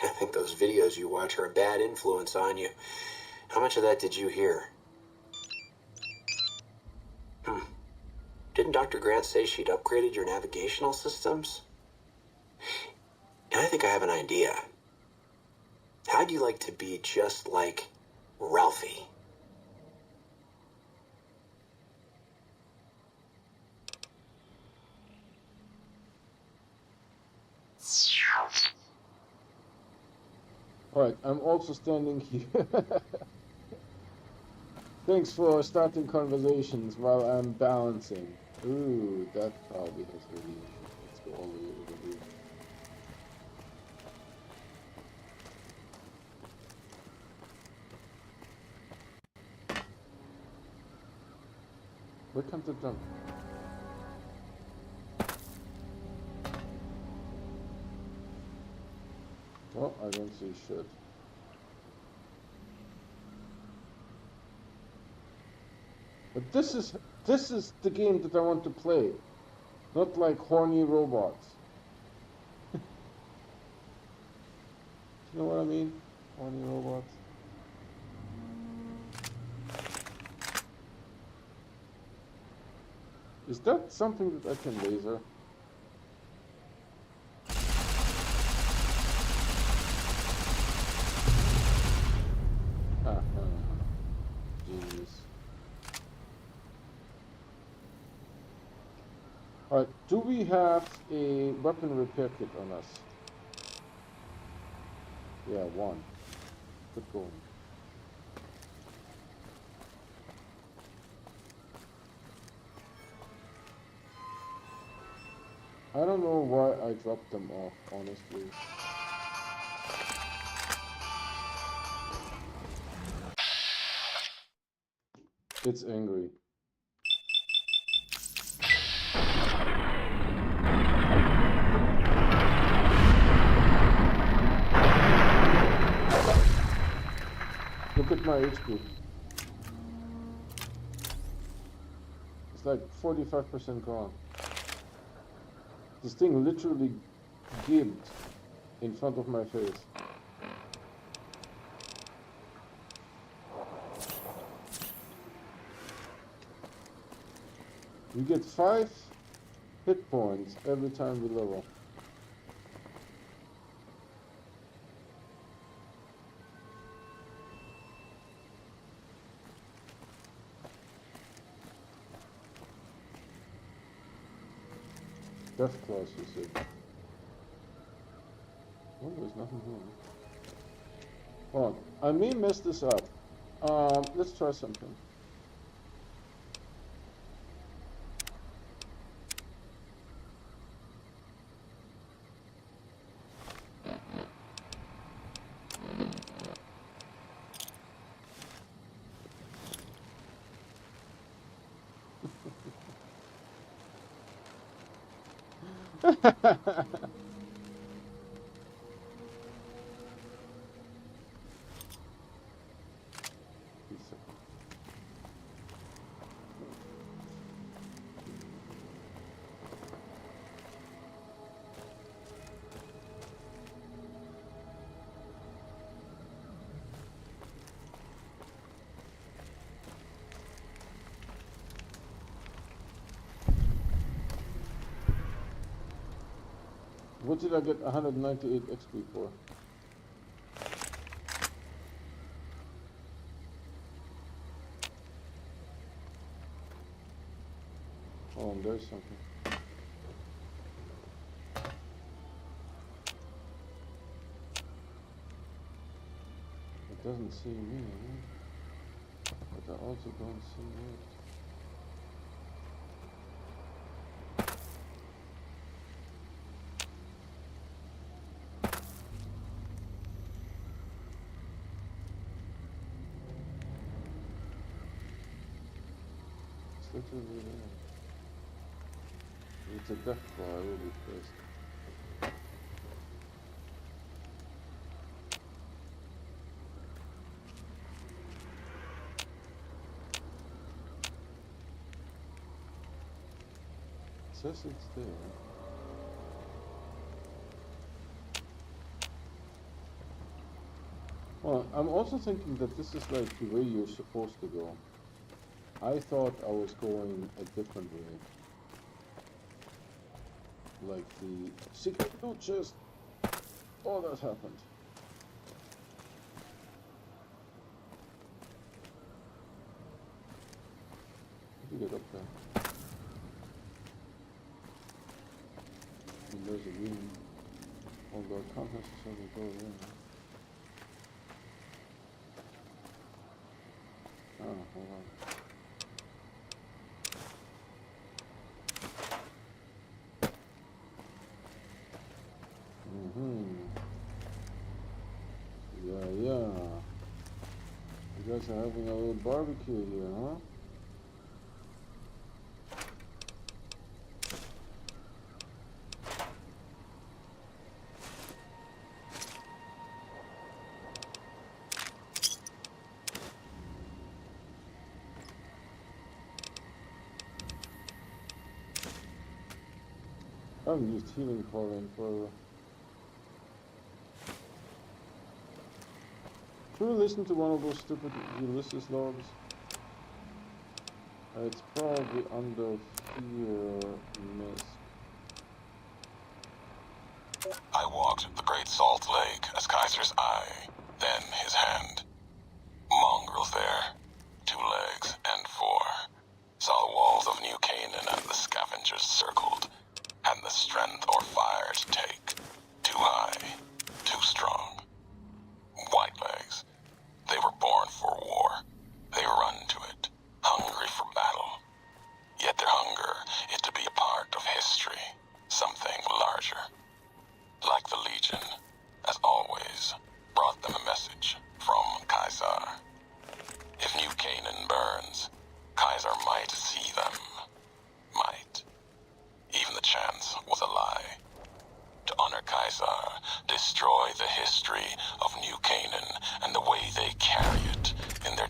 I think those videos you watch are a bad influence on you. How much of that did you hear? Didn't Dr. Grant say she'd upgraded your navigational systems? And I think I have an idea. How'd you like to be just like Ralphie? Alright, I'm also standing here. Thanks for starting conversations while I'm balancing. Ooh, that probably has radiation. Let's go all the way over here. Where comes the jump? Oh, I don't see shit. But this is the game that I want to play. Not like horny robots. You know what I mean? Horny robots. Is that something that I can laser? Genius. Alright, do we have a weapon repair kit on us? Yeah, one. Good going. I don't know why I dropped them off, honestly. It's angry. Look at my HP. It's like 45% gone. This thing literally gibbed in front of my face. We get 5 hit points every time we level. Death claws, you said. Oh, there's nothing here. Hold on. I may mess this up. Let's try something. What did I get 198 XP for? Oh, there's something. It doesn't see me, but I also don't see it. It's literally there. It's a death claw, I will be pissed. It says it's there. Well, I'm also thinking that this is like the way you're supposed to go. I thought I was going a different way. Like the secret loot chest. Oh, that happened. How do you get up there? And there's a room. Although I can't necessarily go in. Oh, hold on. Yeah. You guys are having a little barbecue here, huh? I haven't used healing power in forever. Should we listen to one of those stupid Ulysses logs? It's probably under Fear Mist. I walked the Great Salt Lake as Kaiser's eye, then his hand. Mongrels there, 2 legs and 4. Saw the walls of New Canaan and the scavengers circled. Had the strength or fire to take. Too high, too strong. White legs. They were born for war. They run to it, hungry for battle. Yet their hunger is to be a part of history, something larger. Like the Legion, as always, brought them a message from Kaiser. If New Canaan burns, Kaiser might see them. Might. Even the chance was a lie. To honor Kaiser, destroy the history of New Canaan and the way they carry it in their...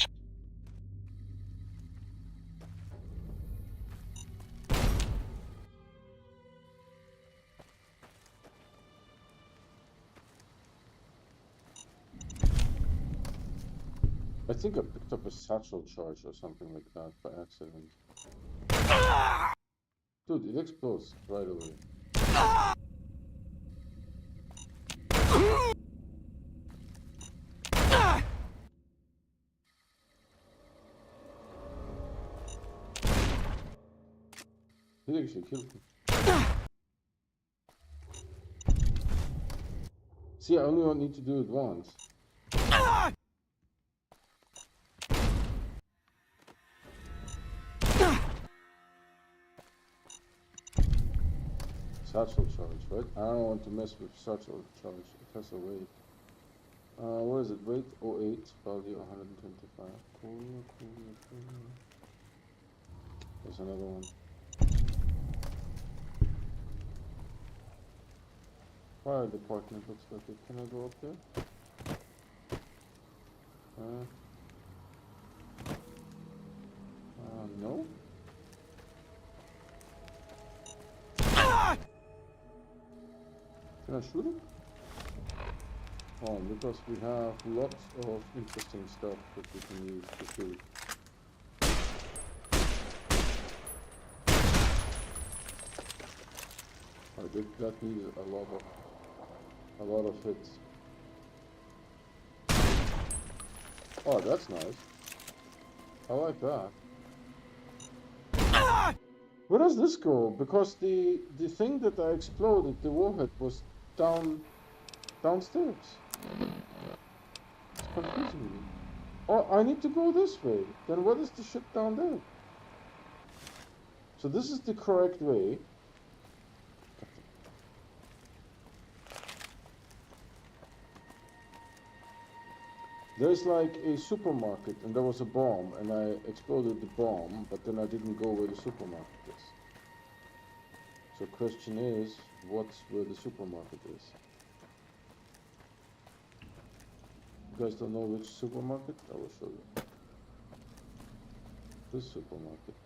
I think I picked up a satchel charge or something like that by accident. Dude, it explodes right away. He actually killed me. See, I only need to do it once. Satchel charge, right? I don't want to mess with satchel charge. It has a weight. What is it? Weight 08, value 125. Cool. There's another one. Fire department looks like it. Can I go up there? No? Can I shoot it? Oh, because we have lots of interesting stuff that we can use to shoot. That needs a lot of hits. Oh, that's nice. I like that. Where does this go? Because the thing that I exploded, the warhead, was downstairs. It's confusing me. Oh, I need to go this way. Then what is the shit down there? So this is the correct way. There's like a supermarket and there was a bomb and I exploded the bomb, but then I didn't go where the supermarket is. So question is, what's where the supermarket is? You guys don't know which supermarket? I will show you. This supermarket.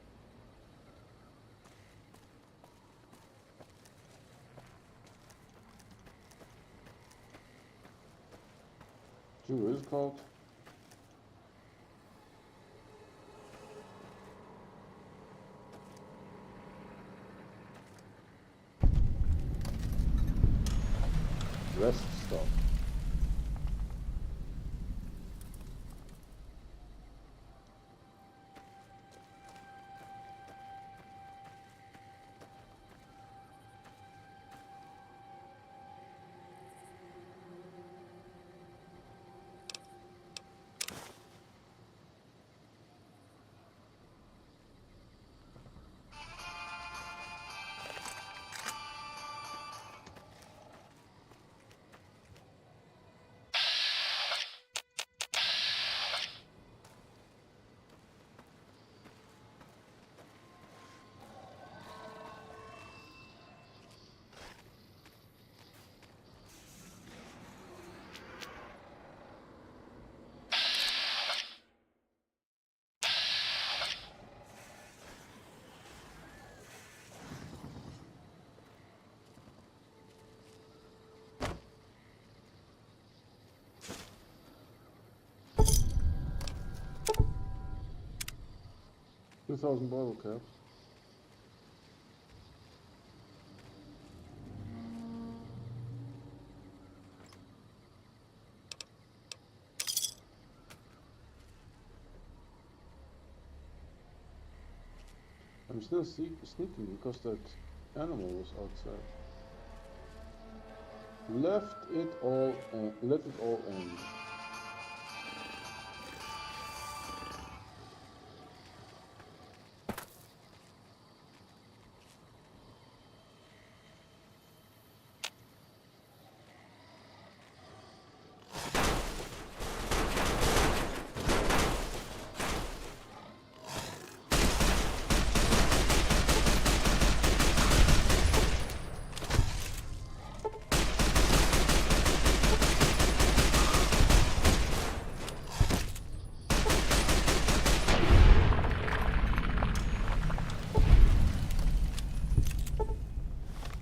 Gee, what is it called? Rest stop. $2,000 bottle caps. I'm still sneaking because that animal was outside. Let it all end.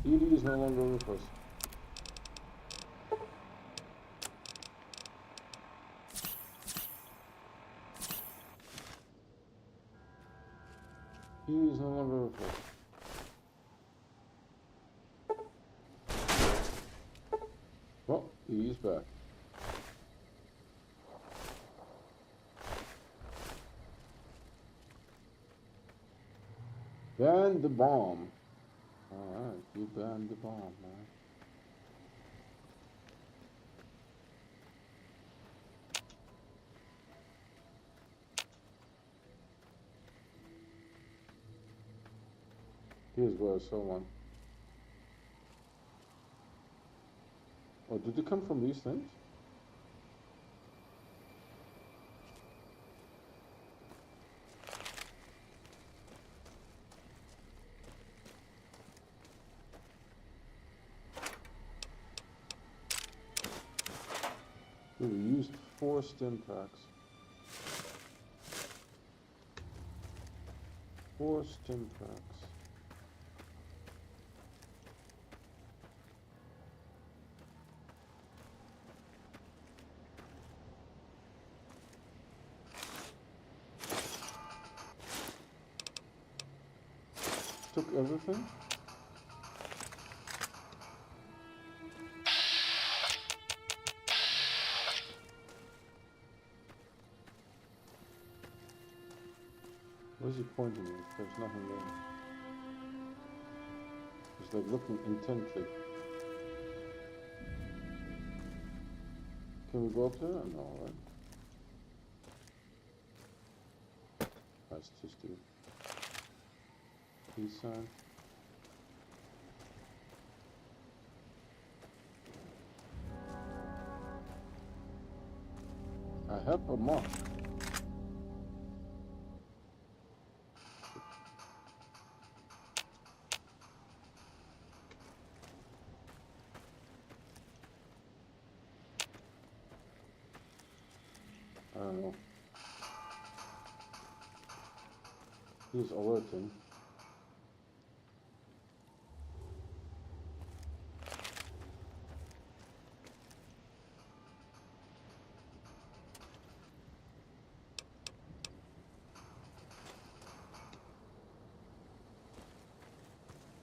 Edie is no longer with us. He is no longer with us. Well, he is back. Ban the bomb. Alright, you banned the bomb, man. Here's where I saw one. Oh, did they come from these things? We used 4 stim packs. 4 stim packs. Took everything? Where's he pointing at? There's nothing there. He's like looking intently. Can we go up there? No, right? That's too stupid. Peace sign. I have a mark. I don't know. He's alerting.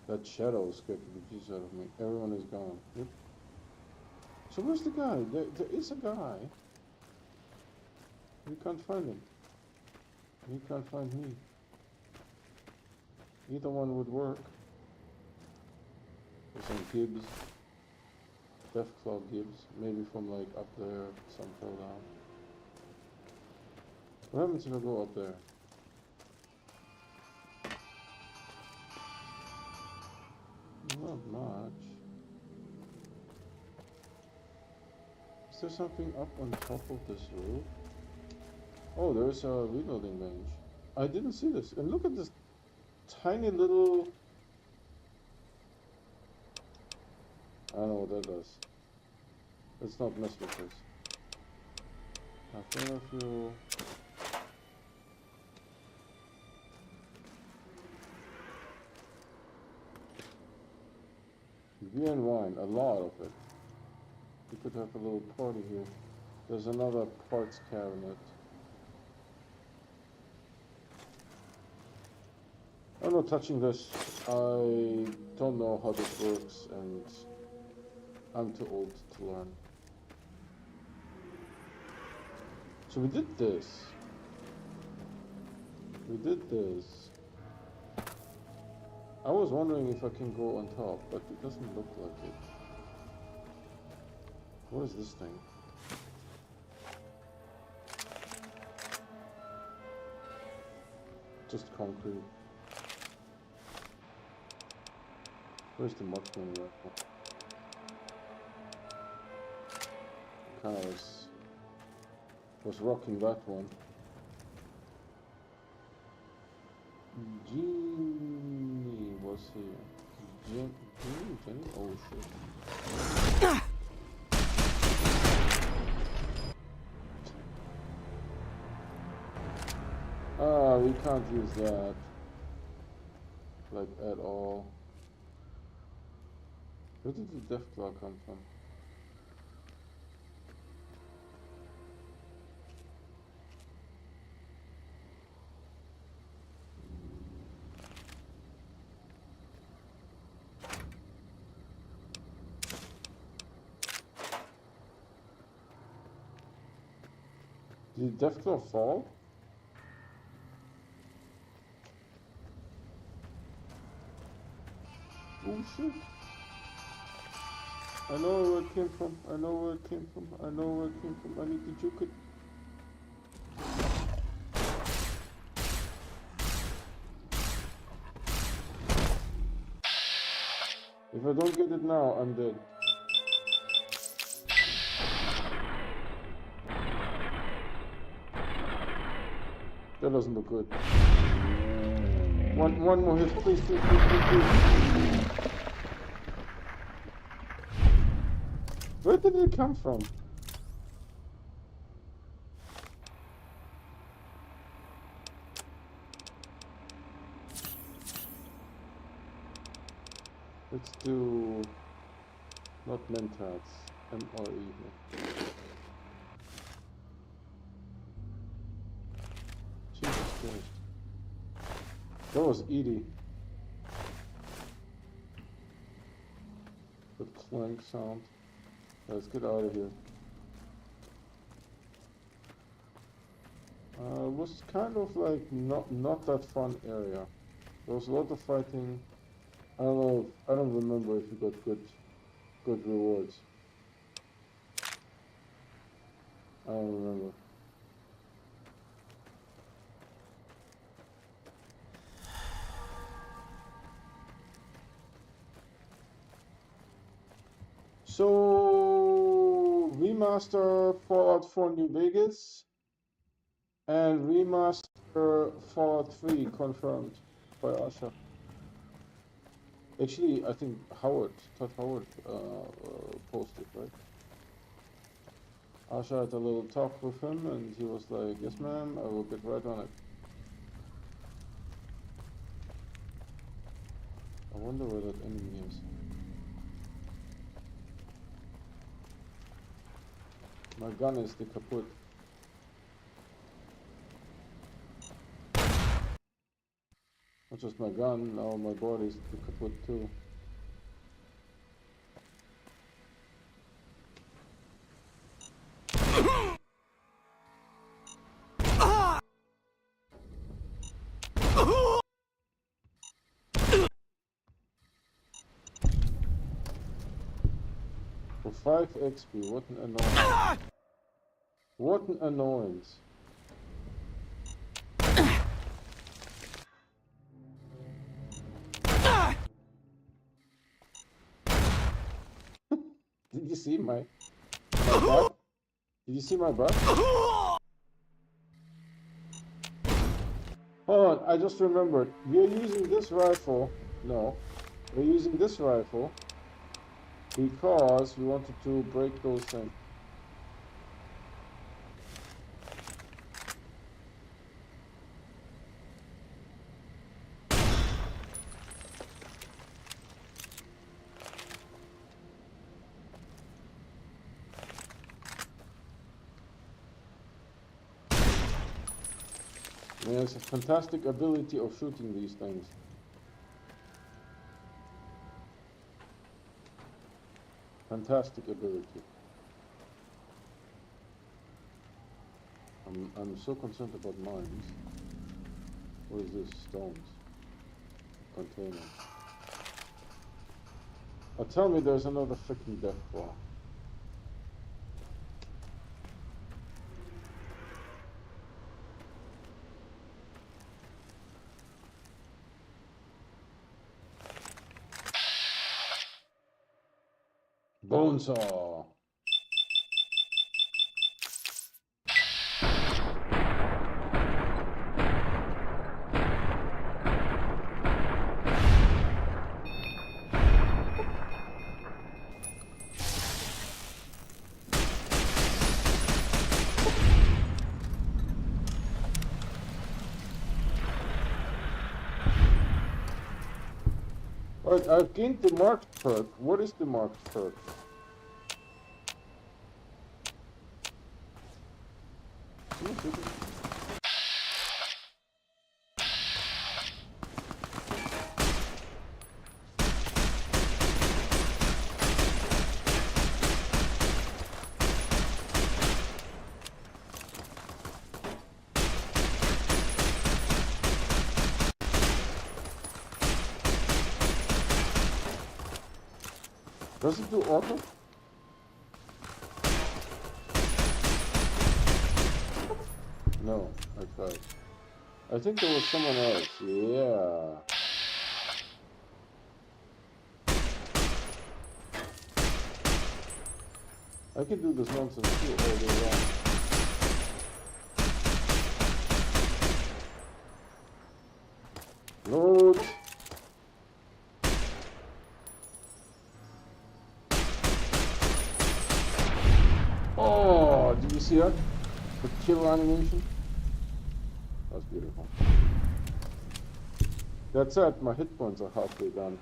That shadow scared the bejesus out of me. Everyone is gone. Yep. So where's the guy? There is a guy. We can't find him. He can't find me. Either one would work. There's some Gibbs. Deathclaw Gibbs. Maybe from like up there, some fell down. What happens if I go up there? Not much. Is there something up on top of this roof? Oh, there's a reloading bench. I didn't see this. And look at this tiny little... I don't know what that does. Let's not mess with this. I feel... Beer and wine, a lot of it. We could have a little party here. There's another parts cabinet. I'm not touching this. I don't know how this works and I'm too old to learn. So we did this. We did this. I was wondering if I can go on top, but it doesn't look like it. What is this thing? Just concrete. Where's the marksman rifle? Kind of was rocking that one. Genie was here. Jenny? Oh shit. We can't use that. Like at all. Where did the Deathclaw come from? Did Deathclaw fall? Oh shit. I know where it came from. I know where it came from. I know where it came from. I need to juke it. If I don't get it now, I'm dead. That doesn't look good. One more hit, please, please, please, please, please. Where did it come from? Let's do not Mentats, MRE here. Jesus Christ. That was Edie. The clank sound. Let's get out of here. It was kind of like not that fun area. There was a lot of fighting. I don't know. I don't remember if you got good rewards. I don't remember. So remaster Fallout 4 New Vegas and remaster Fallout 3 confirmed by Asha. Actually, I think Todd Howard posted, right? Asha had a little talk with him and he was like, yes ma'am, I will get right on it. I wonder where that enemy is. My gun is the kaput. Not just my gun, now my body's the kaput too. For 5 XP, what an annoyance. What an annoyance. Did you see my butt? Did you see my butt? Hold on, I just remembered. We're using this rifle. No. We're using this rifle because we wanted to break those things. He has a fantastic ability of shooting these things. Fantastic ability. I'm so concerned about mines. What is this? Stones. Container. Oh, tell me there's another freaking death ball. Bonesaw. Alright, I've gained the marked perk. What is the marked perk? Does it do auto? No, I tried. I think there was someone else. Yeah. I can do this nonsense too all day long. Load. Oh, did you see that? The kill animation? That's beautiful. That's it, my hit points are halfway done.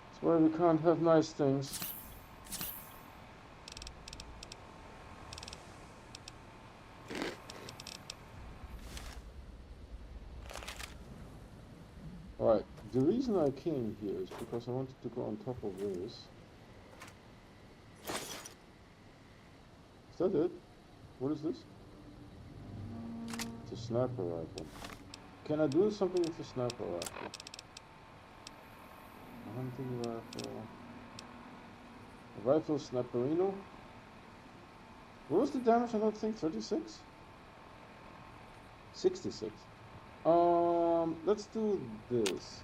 That's why we can't have nice things. Alright, the reason I came here is because I wanted to go on top of this. Is that it? What is this? It's a sniper rifle. Can I do something with the sniper rifle? A hunting rifle. A rifle sniperino? What was the damage on that thing? 36? 66. Let's do this.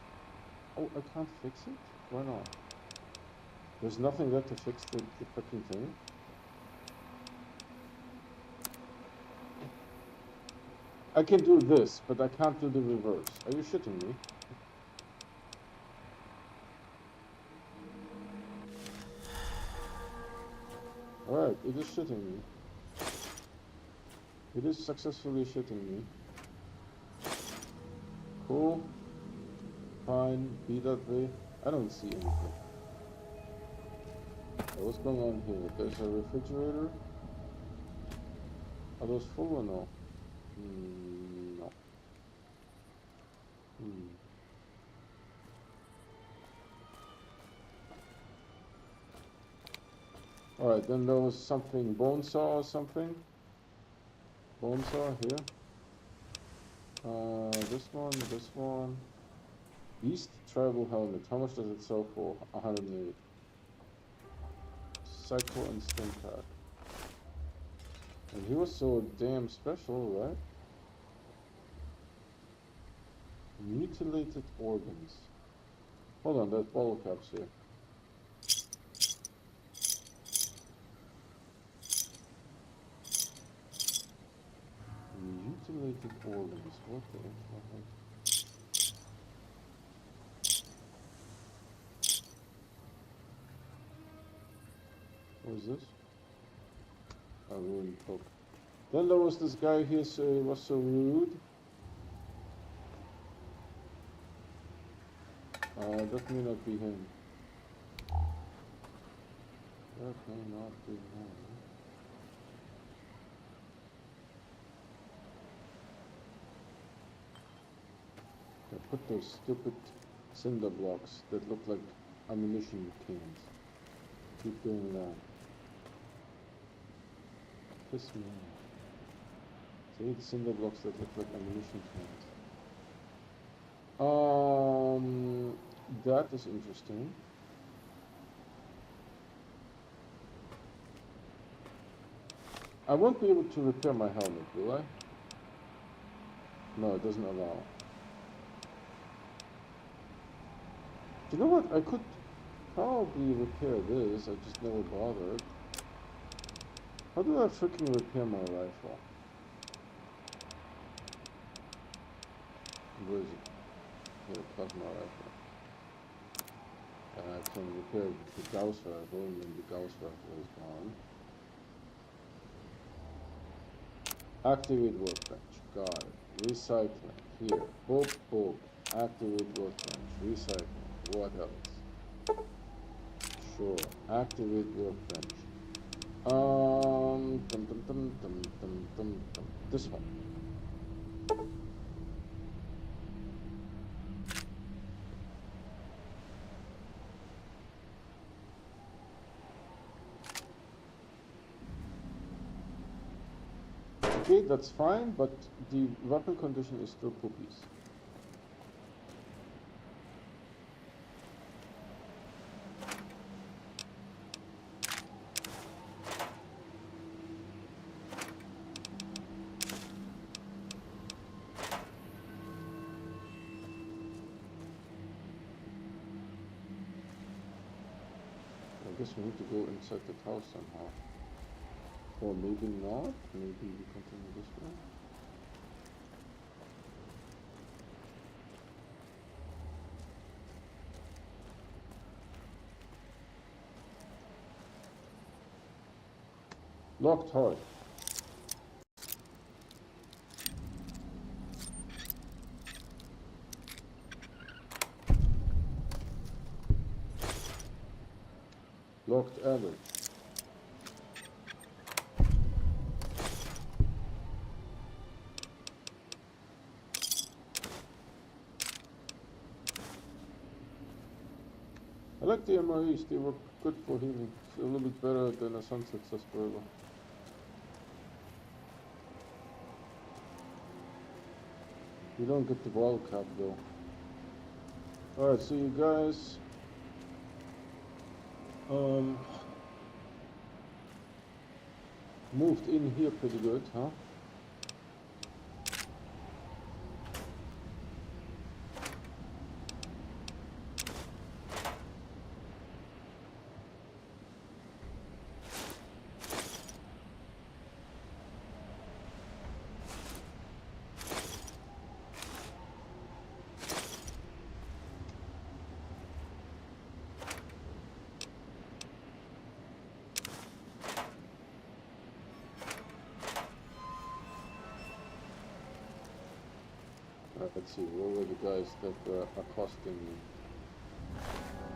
Oh, I can't fix it? Why not? There's nothing there to fix the fucking thing. I can do this, but I can't do the reverse. Are you shitting me? Alright, it is shitting me. It is successfully shitting me. Cool. Fine, be that way. I don't see anything. What's going on here? There's a refrigerator. Are those full or no? No. Alright, then there was something, bone saw or something. Bone saw here. This one. Beast tribal helmet. How much does it sell for? 108. Psycho and stim pack. And he was so damn special, right? Mutilated organs. Hold on, there's bottle caps here. Mutilated organs. What the heck? What is this? A ruined book. Then there was this guy here, so he was so rude. That may not be him. That may not be him. I put those stupid cinder blocks that look like ammunition cans. Keep doing that. Piss me off. See the cinder blocks that look like ammunition cans. That is interesting. I won't be able to repair my helmet, will I? No, it doesn't allow. You know what? I could probably repair this. I just never bothered. How do I freaking repair my rifle? Where is it? Here, plasma rifle. I can repair the Gauss rifle, and then the Gauss rifle is gone. Activate workbench. Got it. Recycling. Here. Boop, boop. Activate workbench. Recycling. What else? Sure. Activate workbench. This one. Okay, that's fine, but the weapon condition is still poopies. guess we need to go inside the house somehow. Or maybe not. Maybe we continue this way. Locked heart. Locked alley. I like the MREs, they work good for healing. It's a little bit better than a Sunset Sarsaparilla. You don't get the wall cap though. Alright, so you guys moved in here pretty good, huh? Let's see, where were the guys that were accosting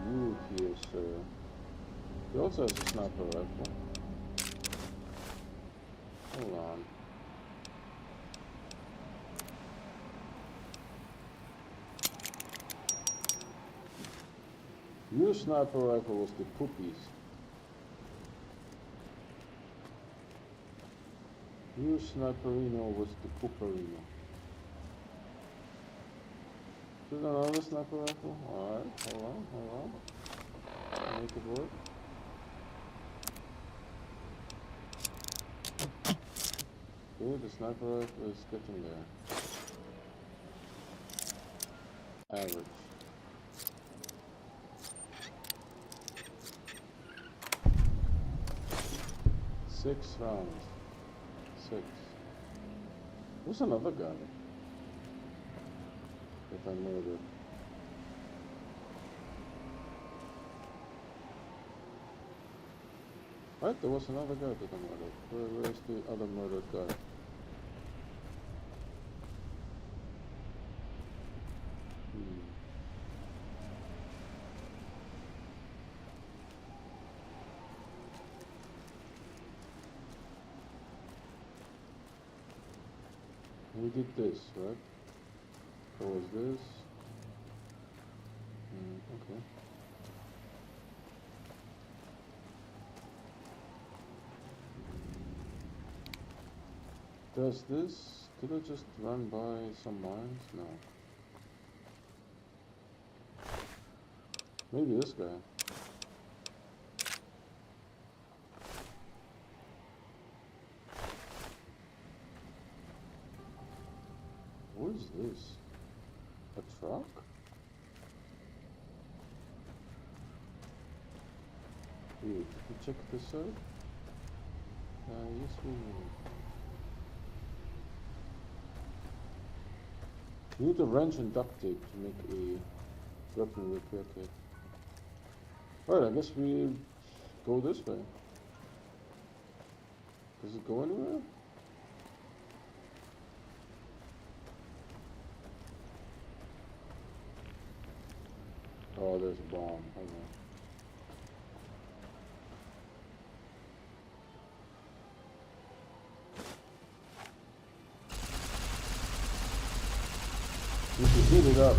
you here, sir? He also has a sniper rifle. Hold on. Your sniper rifle was the poopies. Your sniperino was the pooperino. Is another sniper rifle? Alright, hold on. Make it work. Okay, the sniper rifle is getting there. Average. 6 rounds. 6. Who's another guy that I murdered? Right, there was another guy that I murdered. Where's the other murdered guy? We did this, right? What was this? Okay. Does this... Did I just run by some mines? No. Maybe this guy. What is this? A truck? Here, did we check this out? Yes we will. We need a wrench and duct tape to make a weapon repair kit. Alright, I guess we go this way. Does it go anywhere? Oh, there's a bomb. Hold on. We need to heat it up.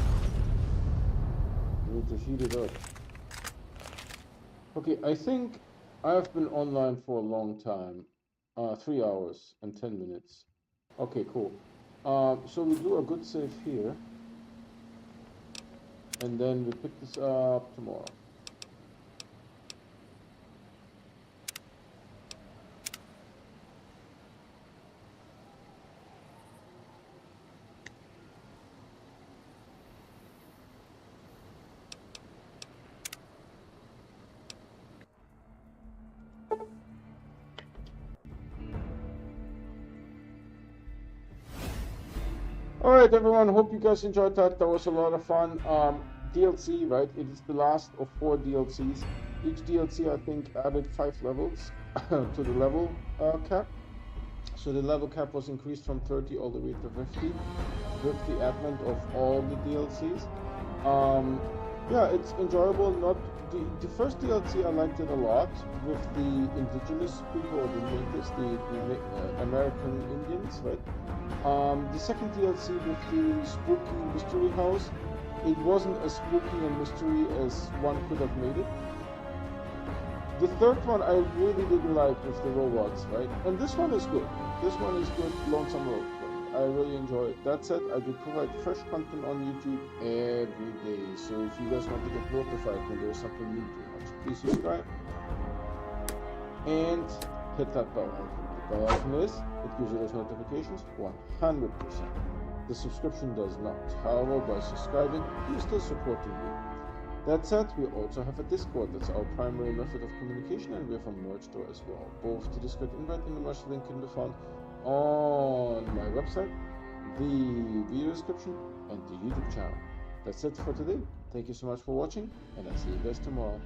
We need to heat it up. Okay, I think I've been online for a long time. 3 hours and 10 minutes. Okay, cool. So we do a good save here. And then we pick this up tomorrow. Alright everyone, hope you guys enjoyed that. That was a lot of fun. DLC, right? It is the last of 4 DLCs. Each DLC I think added 5 levels to the level cap. So the level cap was increased from 30 all the way to 50 with the advent of all the DLCs. Yeah, it's enjoyable. Not the first DLC I liked it a lot with the indigenous people or the natives, the American Indians, right? The second DLC with the spooky mystery house, it wasn't as spooky and mystery as one could have made it. The third one I really didn't like with the robots, right? And this one is good. This one is good, Lonesome Road. I really enjoy it. That said, I do provide fresh content on YouTube every day. So if you guys want to get notified when there's something new to watch, please subscribe and hit that bell icon. The bell icon is, it gives you those notifications 100%. The subscription does not. However, by subscribing, you're still supporting me. That said, we also have a Discord. That's our primary method of communication, and we have a merch store as well. Both the Discord invite and the merch link can be found on my website, the video description, and the YouTube channel. That's it for today. Thank you so much for watching, and I'll see you guys tomorrow.